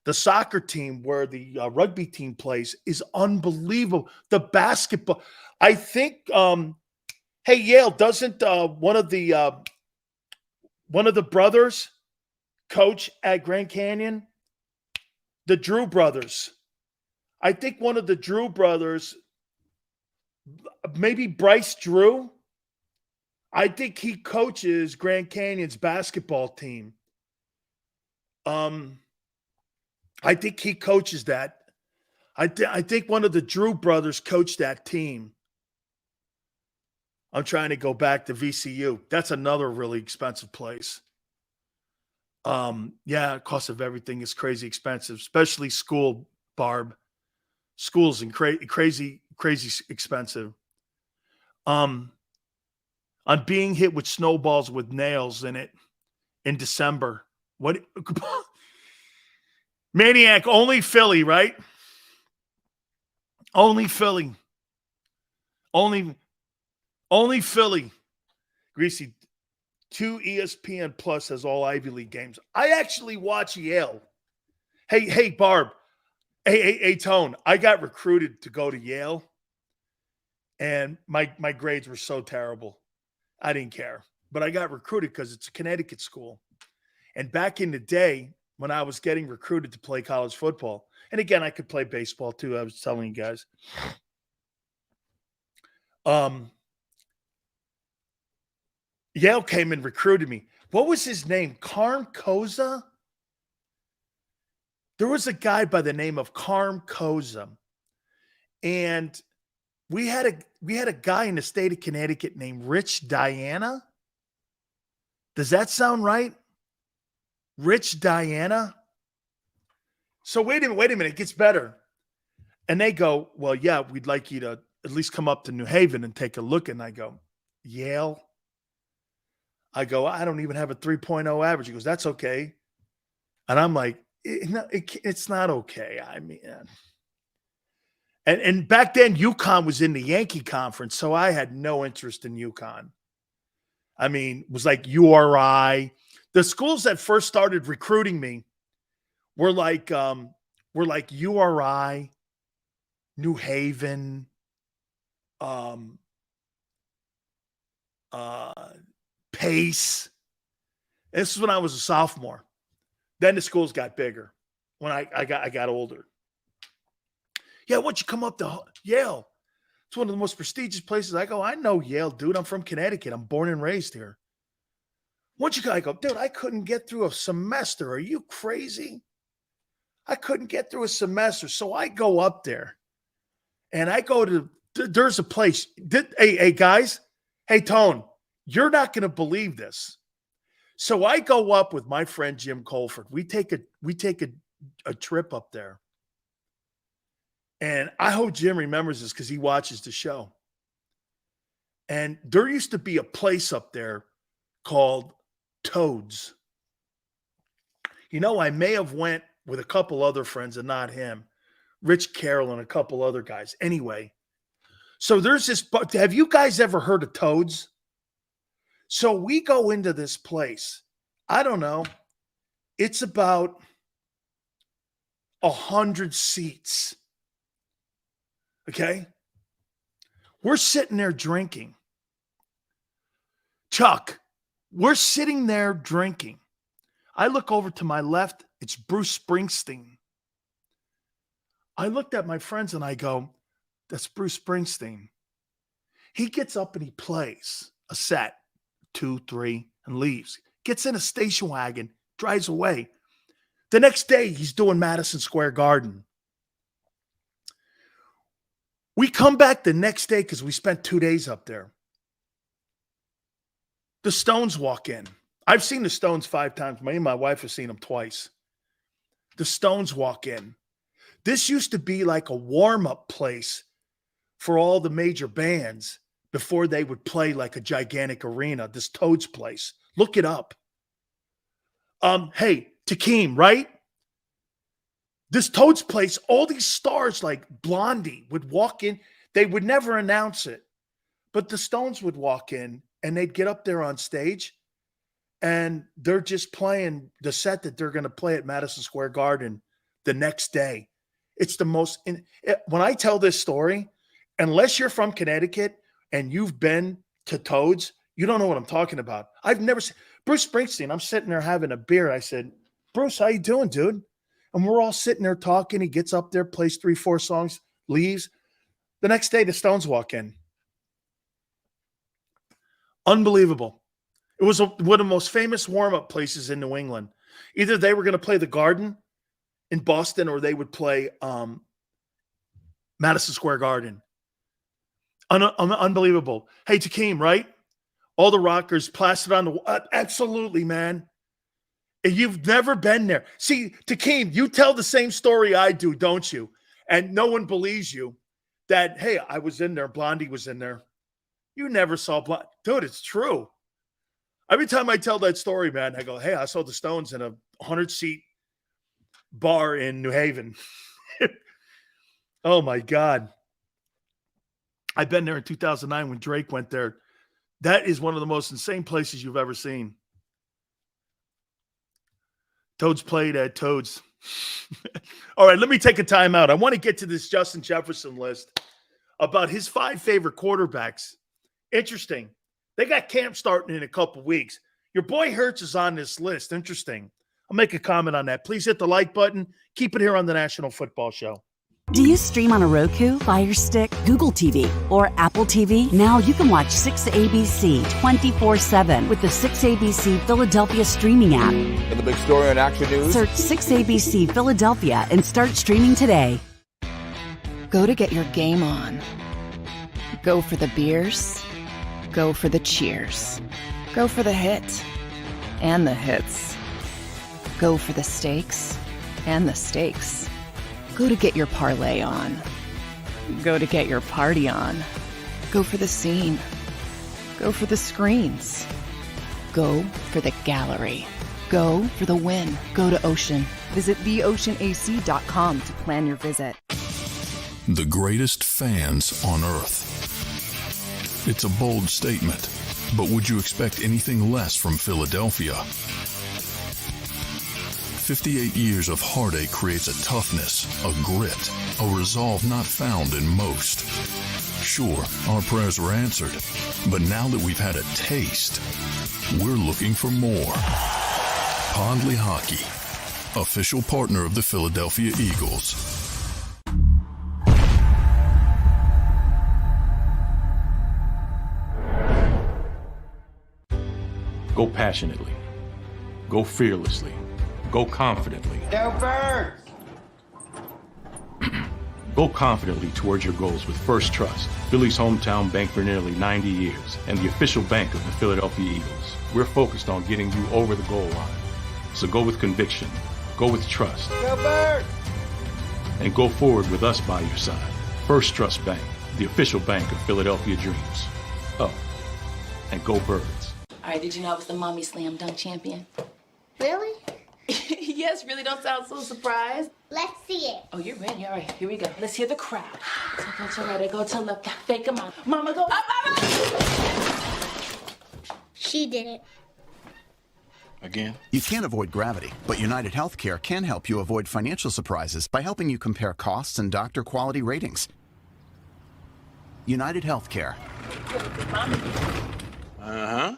The soccer team where the rugby team plays is unbelievable. The basketball, I think. Hey, Yale, doesn't one of the brothers coach at Grand Canyon? The Drew brothers. I think one of the Drew brothers, maybe Bryce Drew. I think he coaches Grand Canyon's basketball team. I think he coaches that. I think one of the Drew brothers coached that team. I'm trying to go back to VCU. That's another really expensive place. Yeah, cost of everything is crazy expensive, especially school, Barb. School's crazy expensive. I'm being hit with snowballs with nails in it in December. What? Maniac, only Philly, right? Only Philly. Only Philly. Greasy, 2 ESPN Plus has all Ivy League games. I actually watch Yale. Hey, Barb. Hey, Tone. I got recruited to go to Yale, and my grades were so terrible. I didn't care. But I got recruited because it's a Connecticut school. And back in the day, when I was getting recruited to play college football, and again, I could play baseball too, I was telling you guys. Yale came and recruited me. What was his name? Carm Koza? There was a guy by the name of Carm Koza. And we had a guy in the state of Connecticut named Rich Diana. Does that sound right? Rich Diana. So wait a minute, it gets better. And they go, well, yeah, we'd like you to at least come up to New Haven and take a look. And I go, Yale? I go, I don't even have a 3.0 average. He goes, that's okay. And I'm like, it's not okay. I mean, and back then UConn was in the Yankee conference, so I had no interest in UConn. I mean, it was like URI. The schools that first started recruiting me were like URI, New Haven, Pace. This is when I was a sophomore. Then the schools got bigger when I got older. Yeah, why don't you come up to Yale? It's one of the most prestigious places. I go, I know Yale, dude. I'm from Connecticut. I'm born and raised here. Why don't you go? I go, dude, I couldn't get through a semester. Are you crazy? I couldn't get through a semester. So I go up there and I go to, there's a place. Hey, guys. Hey, Tone, you're not going to believe this. So I go up with my friend Jim Colford. We take a trip up there. And I hope Jim remembers this because he watches the show. And there used to be a place up there called Toads. You know, I may have went with a couple other friends and not him. Rich Carroll and a couple other guys. Anyway, so there's this. Have you guys ever heard of Toads? So we go into this place. I don't know. It's about 100 seats. Okay? We're sitting there drinking. Chuck, we're sitting there drinking. I look over to my left. It's Bruce Springsteen. I looked at my friends and I go, that's Bruce Springsteen. He gets up and he plays a set, 2, 3, and leaves. Gets in a station wagon, drives away. The next day, he's doing Madison Square Garden. We come back the next day because we spent 2 days up there. The Stones walk in. I've seen the Stones 5 times. Me and my wife have seen them twice. The Stones walk in. This used to be like a warm-up place for all the major bands before they would play like a gigantic arena, this Toads place. Look it up. Hey, Takeem, right? This Toads place, all these stars like Blondie would walk in. They would never announce it. But the Stones would walk in and they'd get up there on stage and they're just playing the set that they're going to play at Madison Square Garden the next day. It's the most, when I tell this story, unless you're from Connecticut and you've been to Toads, you don't know what I'm talking about. I've never seen Bruce Springsteen. I'm sitting there having a beer. I said, Bruce, how you doing, dude? And we're all sitting there talking. He gets up there, plays 3, 4 songs, leaves. The next day, the Stones walk in. Unbelievable. It was one of the most famous warm-up places in New England. Either they were going to play the Garden in Boston or they would play Madison Square Garden. Unbelievable. Hey, Takeem, right? All the rockers plastered on the wall. Absolutely, man. You've never been there. See, Takeem, you tell the same story I do, don't you? And no one believes you that, hey, I was in there. Blondie was in there. You never saw Blondie. Dude, it's true. Every time I tell that story, man, I go, hey, I saw the Stones in a 100-seat bar in New Haven. Oh, my God. I've been there in 2009 when Drake went there. That is one of the most insane places you've ever seen. Toads played at Toads. All right, let me take a timeout. I want to get to this Justin Jefferson list about his 5 favorite quarterbacks. Interesting. They got camp starting in a couple weeks. Your boy Hurts is on this list. Interesting. I'll make a comment on that. Please hit the like button. Keep it here on the National Football Show. Do you stream on a Roku, Fire Stick, Google TV, or Apple TV? Now you can watch 6ABC 24/7 with the 6ABC Philadelphia streaming app. And the big story on Action News. Search 6ABC Philadelphia and start streaming today. Go to get your game on. Go for the beers. Go for the cheers. Go for the hit and the hits. Go for the stakes and the stakes. Go to get your parlay on. Go to get your party on. Go for the scene. Go for the screens. Go for the gallery. Go for the win. Go to Ocean. Visit theoceanac.com to plan your visit. The greatest fans on earth. It's a bold statement, but would you expect anything less from Philadelphia? 58 years of heartache creates a toughness, a grit, a resolve not found in most. Sure, our prayers were answered, but now that we've had a taste, we're looking for more. Pondley Hockey, official partner of the Philadelphia Eagles. Go passionately. Go fearlessly. Go confidently. Go Birds! Go confidently towards your goals with First Trust, Philly's hometown bank for nearly 90 years, and the official bank of the Philadelphia Eagles. We're focused on getting you over the goal line. So go with conviction, go with trust, Go Birds! and go forward with us by your side. First Trust Bank, the official bank of Philadelphia Dreams. Oh, and go Birds. All right, did you know I was the mommy slam dunk champion? Really? Yes, really don't sound so surprised. Let's see it. Oh, you're ready. All right, here we go. Let's hear the crowd. So go to right, I go to left, fake a mom. Mama, go up, mama! She did it. Again? You can't avoid gravity, but United Healthcare can help you avoid financial surprises by helping you compare costs and doctor quality ratings. United Healthcare. Uh-huh.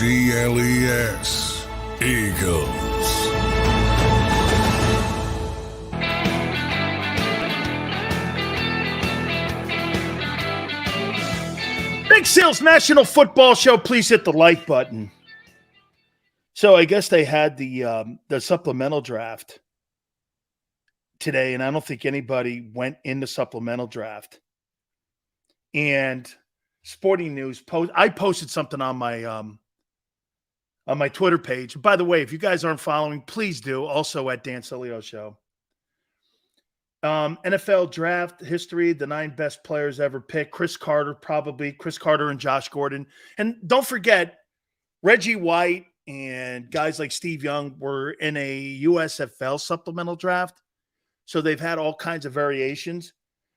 EAGLES, Eagles. Big Sales National Football Show. Please hit the like button. So I guess they had the supplemental draft today, and I don't think anybody went in the supplemental draft. And Sporting News I posted something on my Twitter page. By the way, if you guys aren't following, please do. Also at Dan Sileo Show. NFL draft history, the 9 best players ever picked. Chris Carter and Josh Gordon. And don't forget, Reggie White and guys like Steve Young were in a USFL supplemental draft. So they've had all kinds of variations.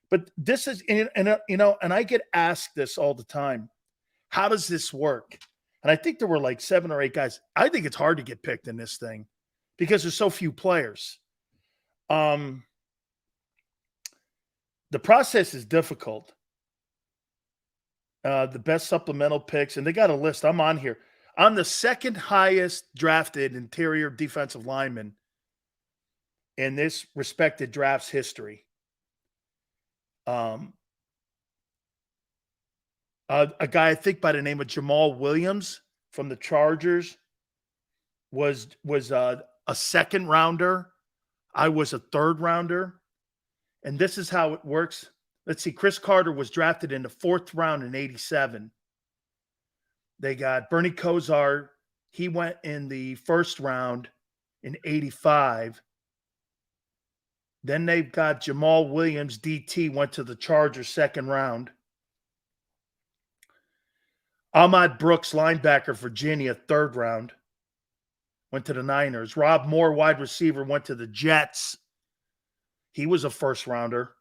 But this is, and I get asked this all the time. How does this work? And I think there were like 7 or 8 guys. I think it's hard to get picked in this thing because there's so few players. The process is difficult. The best supplemental picks, and they got a list. I'm on here. I'm the second highest drafted interior defensive lineman in this respected draft's history. A guy I think by the name of Jamal Williams from the Chargers was a second rounder. I was a third rounder. And this is how it works. Let's see. Chris Carter was drafted in the 4th round in 87. They got Bernie Kosar. He went in the 1st round in 85. Then they've got Jamal Williams, DT, went to the Chargers 2nd round. Ahmad Brooks, linebacker, Virginia, 3rd round. Went to the Niners. Rob Moore, wide receiver, went to the Jets. He was a 1st rounder.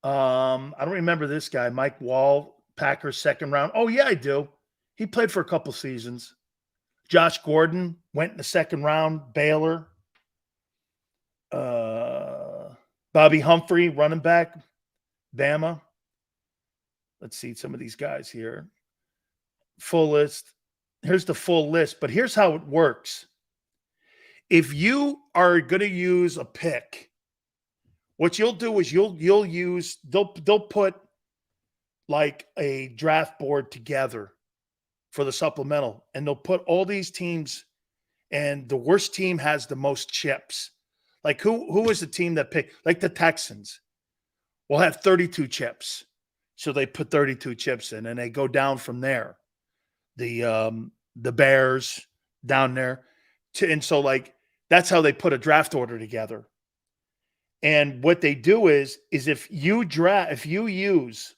I don't remember this guy. Mike Wall, Packers, 2nd round. Oh, yeah, I do. He played for a couple seasons. Josh Gordon went in the 2nd round. Baylor. Bobby Humphrey, running back, Bama. Let's see some of these guys here. Full list. Here's the full list, but here's how it works. If you are going to use a pick, what you'll do is they'll put like a draft board together for the supplemental, and they'll put all these teams, and the worst team has the most chips. Like who is the team that picked? Like the Texans will have 32 chips. So they put 32 chips in, and they go down from there. The Bears down there. And so, like, that's how they put a draft order together. And what they do is if you use,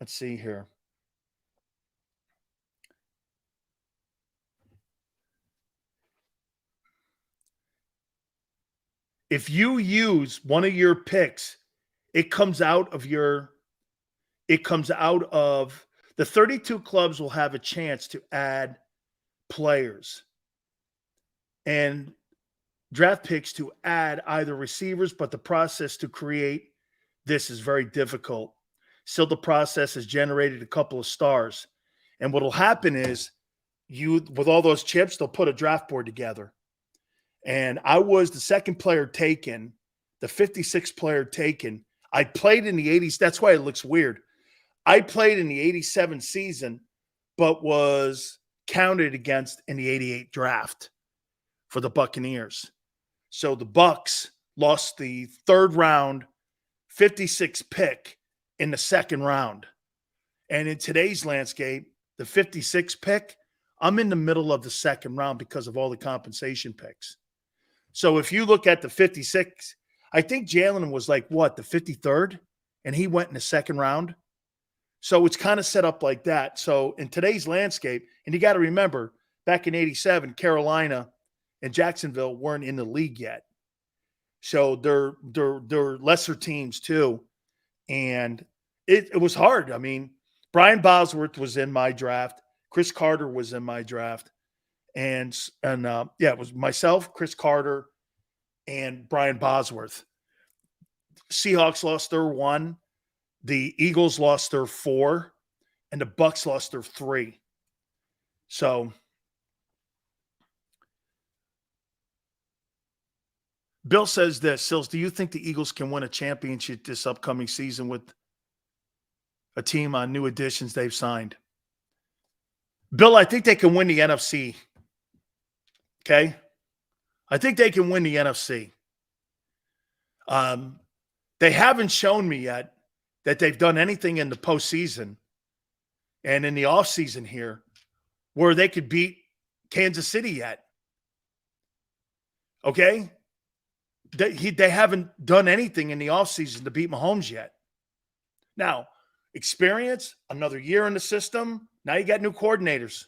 let's see here. If you use one of your picks, it comes out of the 32 clubs will have a chance to add players and draft picks to add either receivers, but the process to create this is very difficult. Still, the process has generated a couple of stars. And what will happen is with all those chips, they'll put a draft board together. And I was the second player taken, the 56th player taken. I played in the 80s. That's why it looks weird. I played in the 87 season, but was counted against in the 88 draft for the Buccaneers. So the Bucs lost the third round, 56th pick in the second round. And in today's landscape, the 56th pick, I'm in the middle of the second round because of all the compensation picks. So if you look at the 56, I think Jalen was like, the 53rd? And he went in the second round. So it's kind of set up like that. So in today's landscape, and you got to remember, back in 87, Carolina and Jacksonville weren't in the league yet. So they're lesser teams too. And it was hard. I mean, Brian Bosworth was in my draft. Chris Carter was in my draft. And it was myself, Chris Carter, and Brian Bosworth. Seahawks lost their 1. The Eagles lost their 4, and the Bucs lost their 3. So Bill says this, Sills, do you think the Eagles can win a championship this upcoming season with a team on new additions they've signed? Bill, I think they can win the NFC. Okay? I think they can win the NFC. They haven't shown me yet that they've done anything in the postseason and in the offseason here where they could beat Kansas City yet. Okay? They haven't done anything in the offseason to beat Mahomes yet. Now, experience, another year in the system. Now you got new coordinators.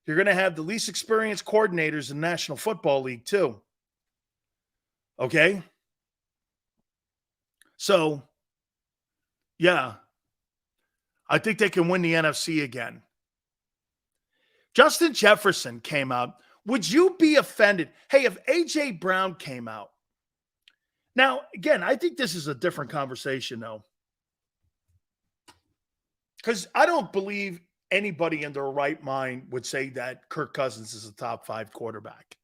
You're going to have the least experienced coordinators in the National Football League too. Okay? So, yeah, I think they can win the NFC again. Justin Jefferson came out. Would you be offended? Hey, if A.J. Brown came out. Now, again, I think this is a different conversation, though. Because I don't believe anybody in their right mind would say that Kirk Cousins is a top 5 quarterback.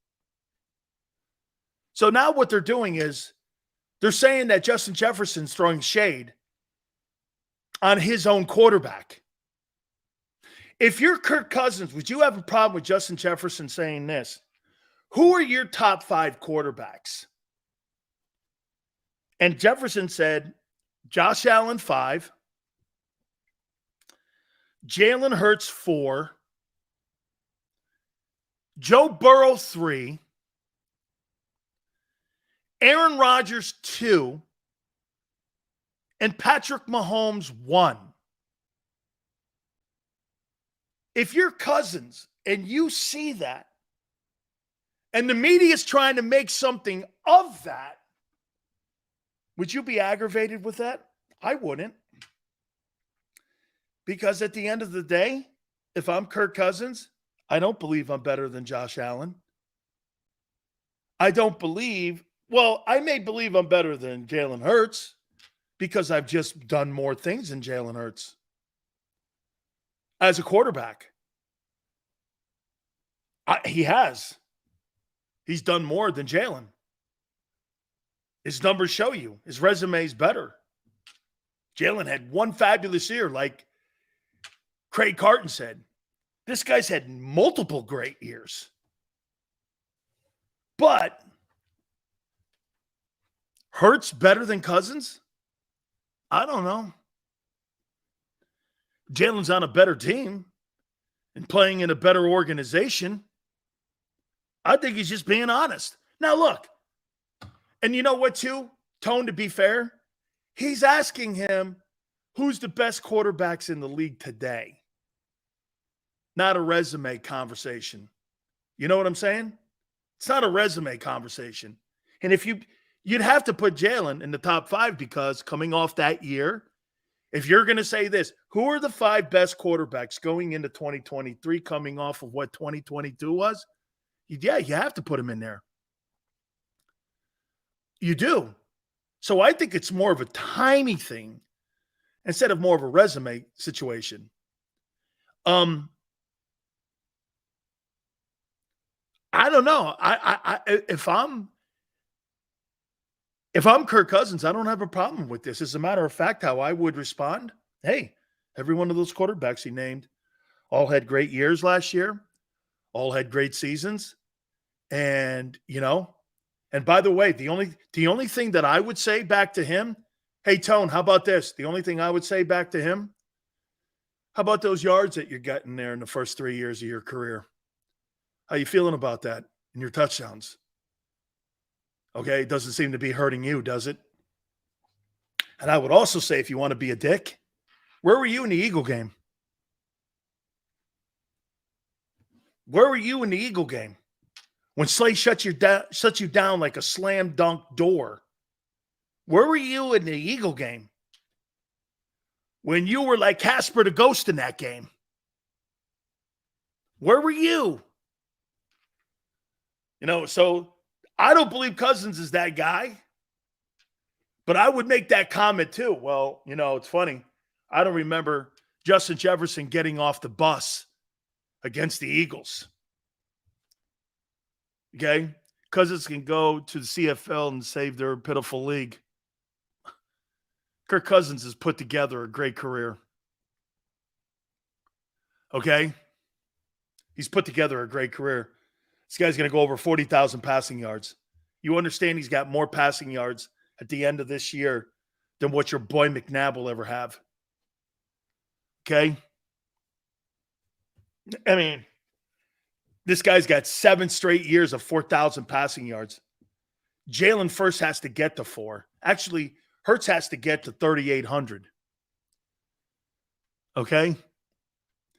So now what they're doing is they're saying that Justin Jefferson's throwing shade on his own quarterback. If you're Kirk Cousins, would you have a problem with Justin Jefferson saying this? Who are your top 5 quarterbacks? And Jefferson said, Josh Allen 5, Jalen Hurts 4, Joe Burrow 3, Aaron Rodgers 2, and Patrick Mahomes 1. If you're Cousins and you see that, and the media is trying to make something of that, would you be aggravated with that? I wouldn't. Because at the end of the day, if I'm Kirk Cousins, I don't believe I'm better than Josh Allen. I don't believe, I may believe I'm better than Jalen Hurts because I've just done more things than Jalen Hurts as a quarterback. He has. He's done more than Jalen. His numbers show you. His resume is better. Jalen had one fabulous year, like Craig Carton said. This guy's had multiple great years. But Hurts better than Cousins? I don't know. Jalen's on a better team and playing in a better organization. I think he's just being honest. Now, look, and you know what, too? Tone, to be fair, he's asking him who's the best quarterbacks in the league today. Not a resume conversation. You know what I'm saying? It's not a resume conversation. And if you'd have to put Jalen in the top 5 because coming off that year, if you're going to say this, who are the 5 best quarterbacks going into 2023 coming off of what 2022 was? Yeah, you have to put him in there. You do. So I think it's more of a timing thing instead of more of a resume situation. I don't know. If I'm Kirk Cousins, I don't have a problem with this. As a matter of fact, how I would respond, hey, every one of those quarterbacks he named all had great years last year, all had great seasons. And, and by the way, the only thing that I would say back to him, hey, Tone, how about this? The only thing I would say back to him, how about those yards that you're getting there in the first 3 years of your career? How you feeling about that and your touchdowns? Okay, it doesn't seem to be hurting you, does it? And I would also say, if you want to be a dick, where were you in the Eagle game? Where were you in the Eagle game? When Slay shuts you down like a slam dunk door. Where were you in the Eagle game? When you were like Casper the Ghost in that game. Where were you? So I don't believe Cousins is that guy. But I would make that comment too. Well, it's funny. I don't remember Justin Jefferson getting off the bus against the Eagles. Okay? Cousins can go to the CFL and save their pitiful league. Kirk Cousins has put together a great career. Okay? He's put together a great career. This guy's going to go over 40,000 passing yards. You understand he's got more passing yards at the end of this year than what your boy McNabb will ever have. Okay? I mean, this guy's got 7 straight years of 4,000 passing yards. Jalen first has to get to 4. Actually, Hurts has to get to 3,800. Okay?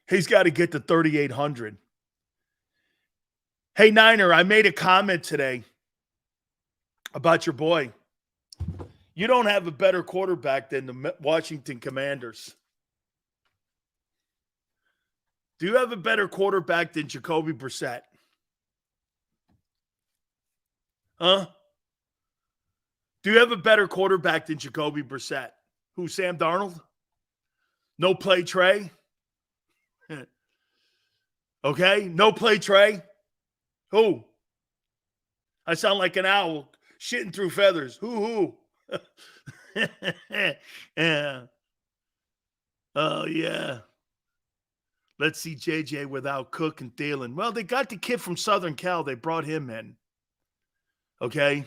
He's got to get to 3,800. Hey, Niner, I made a comment today about your boy. You don't have a better quarterback than the Washington Commanders. Do you have a better quarterback than Jacoby Brissett? Huh? Do you have a better quarterback than Jacoby Brissett? Who, Sam Darnold? No play Trey? Okay? No play Trey? Who? I sound like an owl shitting through feathers. Who? Yeah. Oh, yeah. Let's see JJ without Cook and Thielen. Well, they got the kid from Southern Cal. They brought him in. Okay?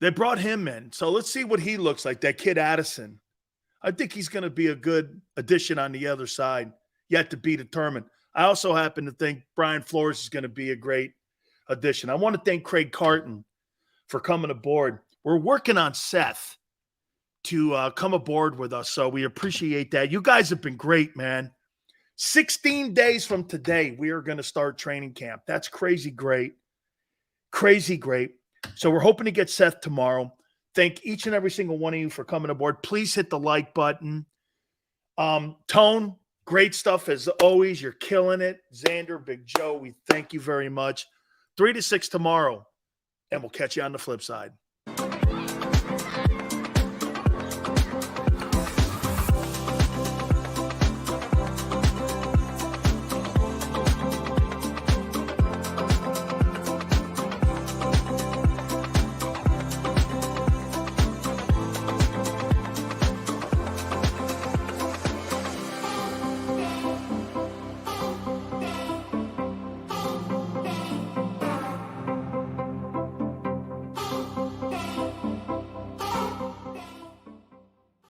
They brought him in. So let's see what he looks like, that kid Addison. I think he's going to be a good addition on the other side, yet to be determined. I also happen to think Brian Flores is going to be a great addition. I want to thank Craig Carton for coming aboard. We're working on Seth to come aboard with us, so we appreciate that. You guys have been great, man. 16 days from today, we are going to start training camp. That's crazy great. Crazy great. So we're hoping to get Seth tomorrow. Thank each and every single one of you for coming aboard. Please hit the like button. Tone, great stuff as always. You're killing it. Xander, Big Joe, we thank you very much. 3 to 6 tomorrow, and we'll catch you on the flip side.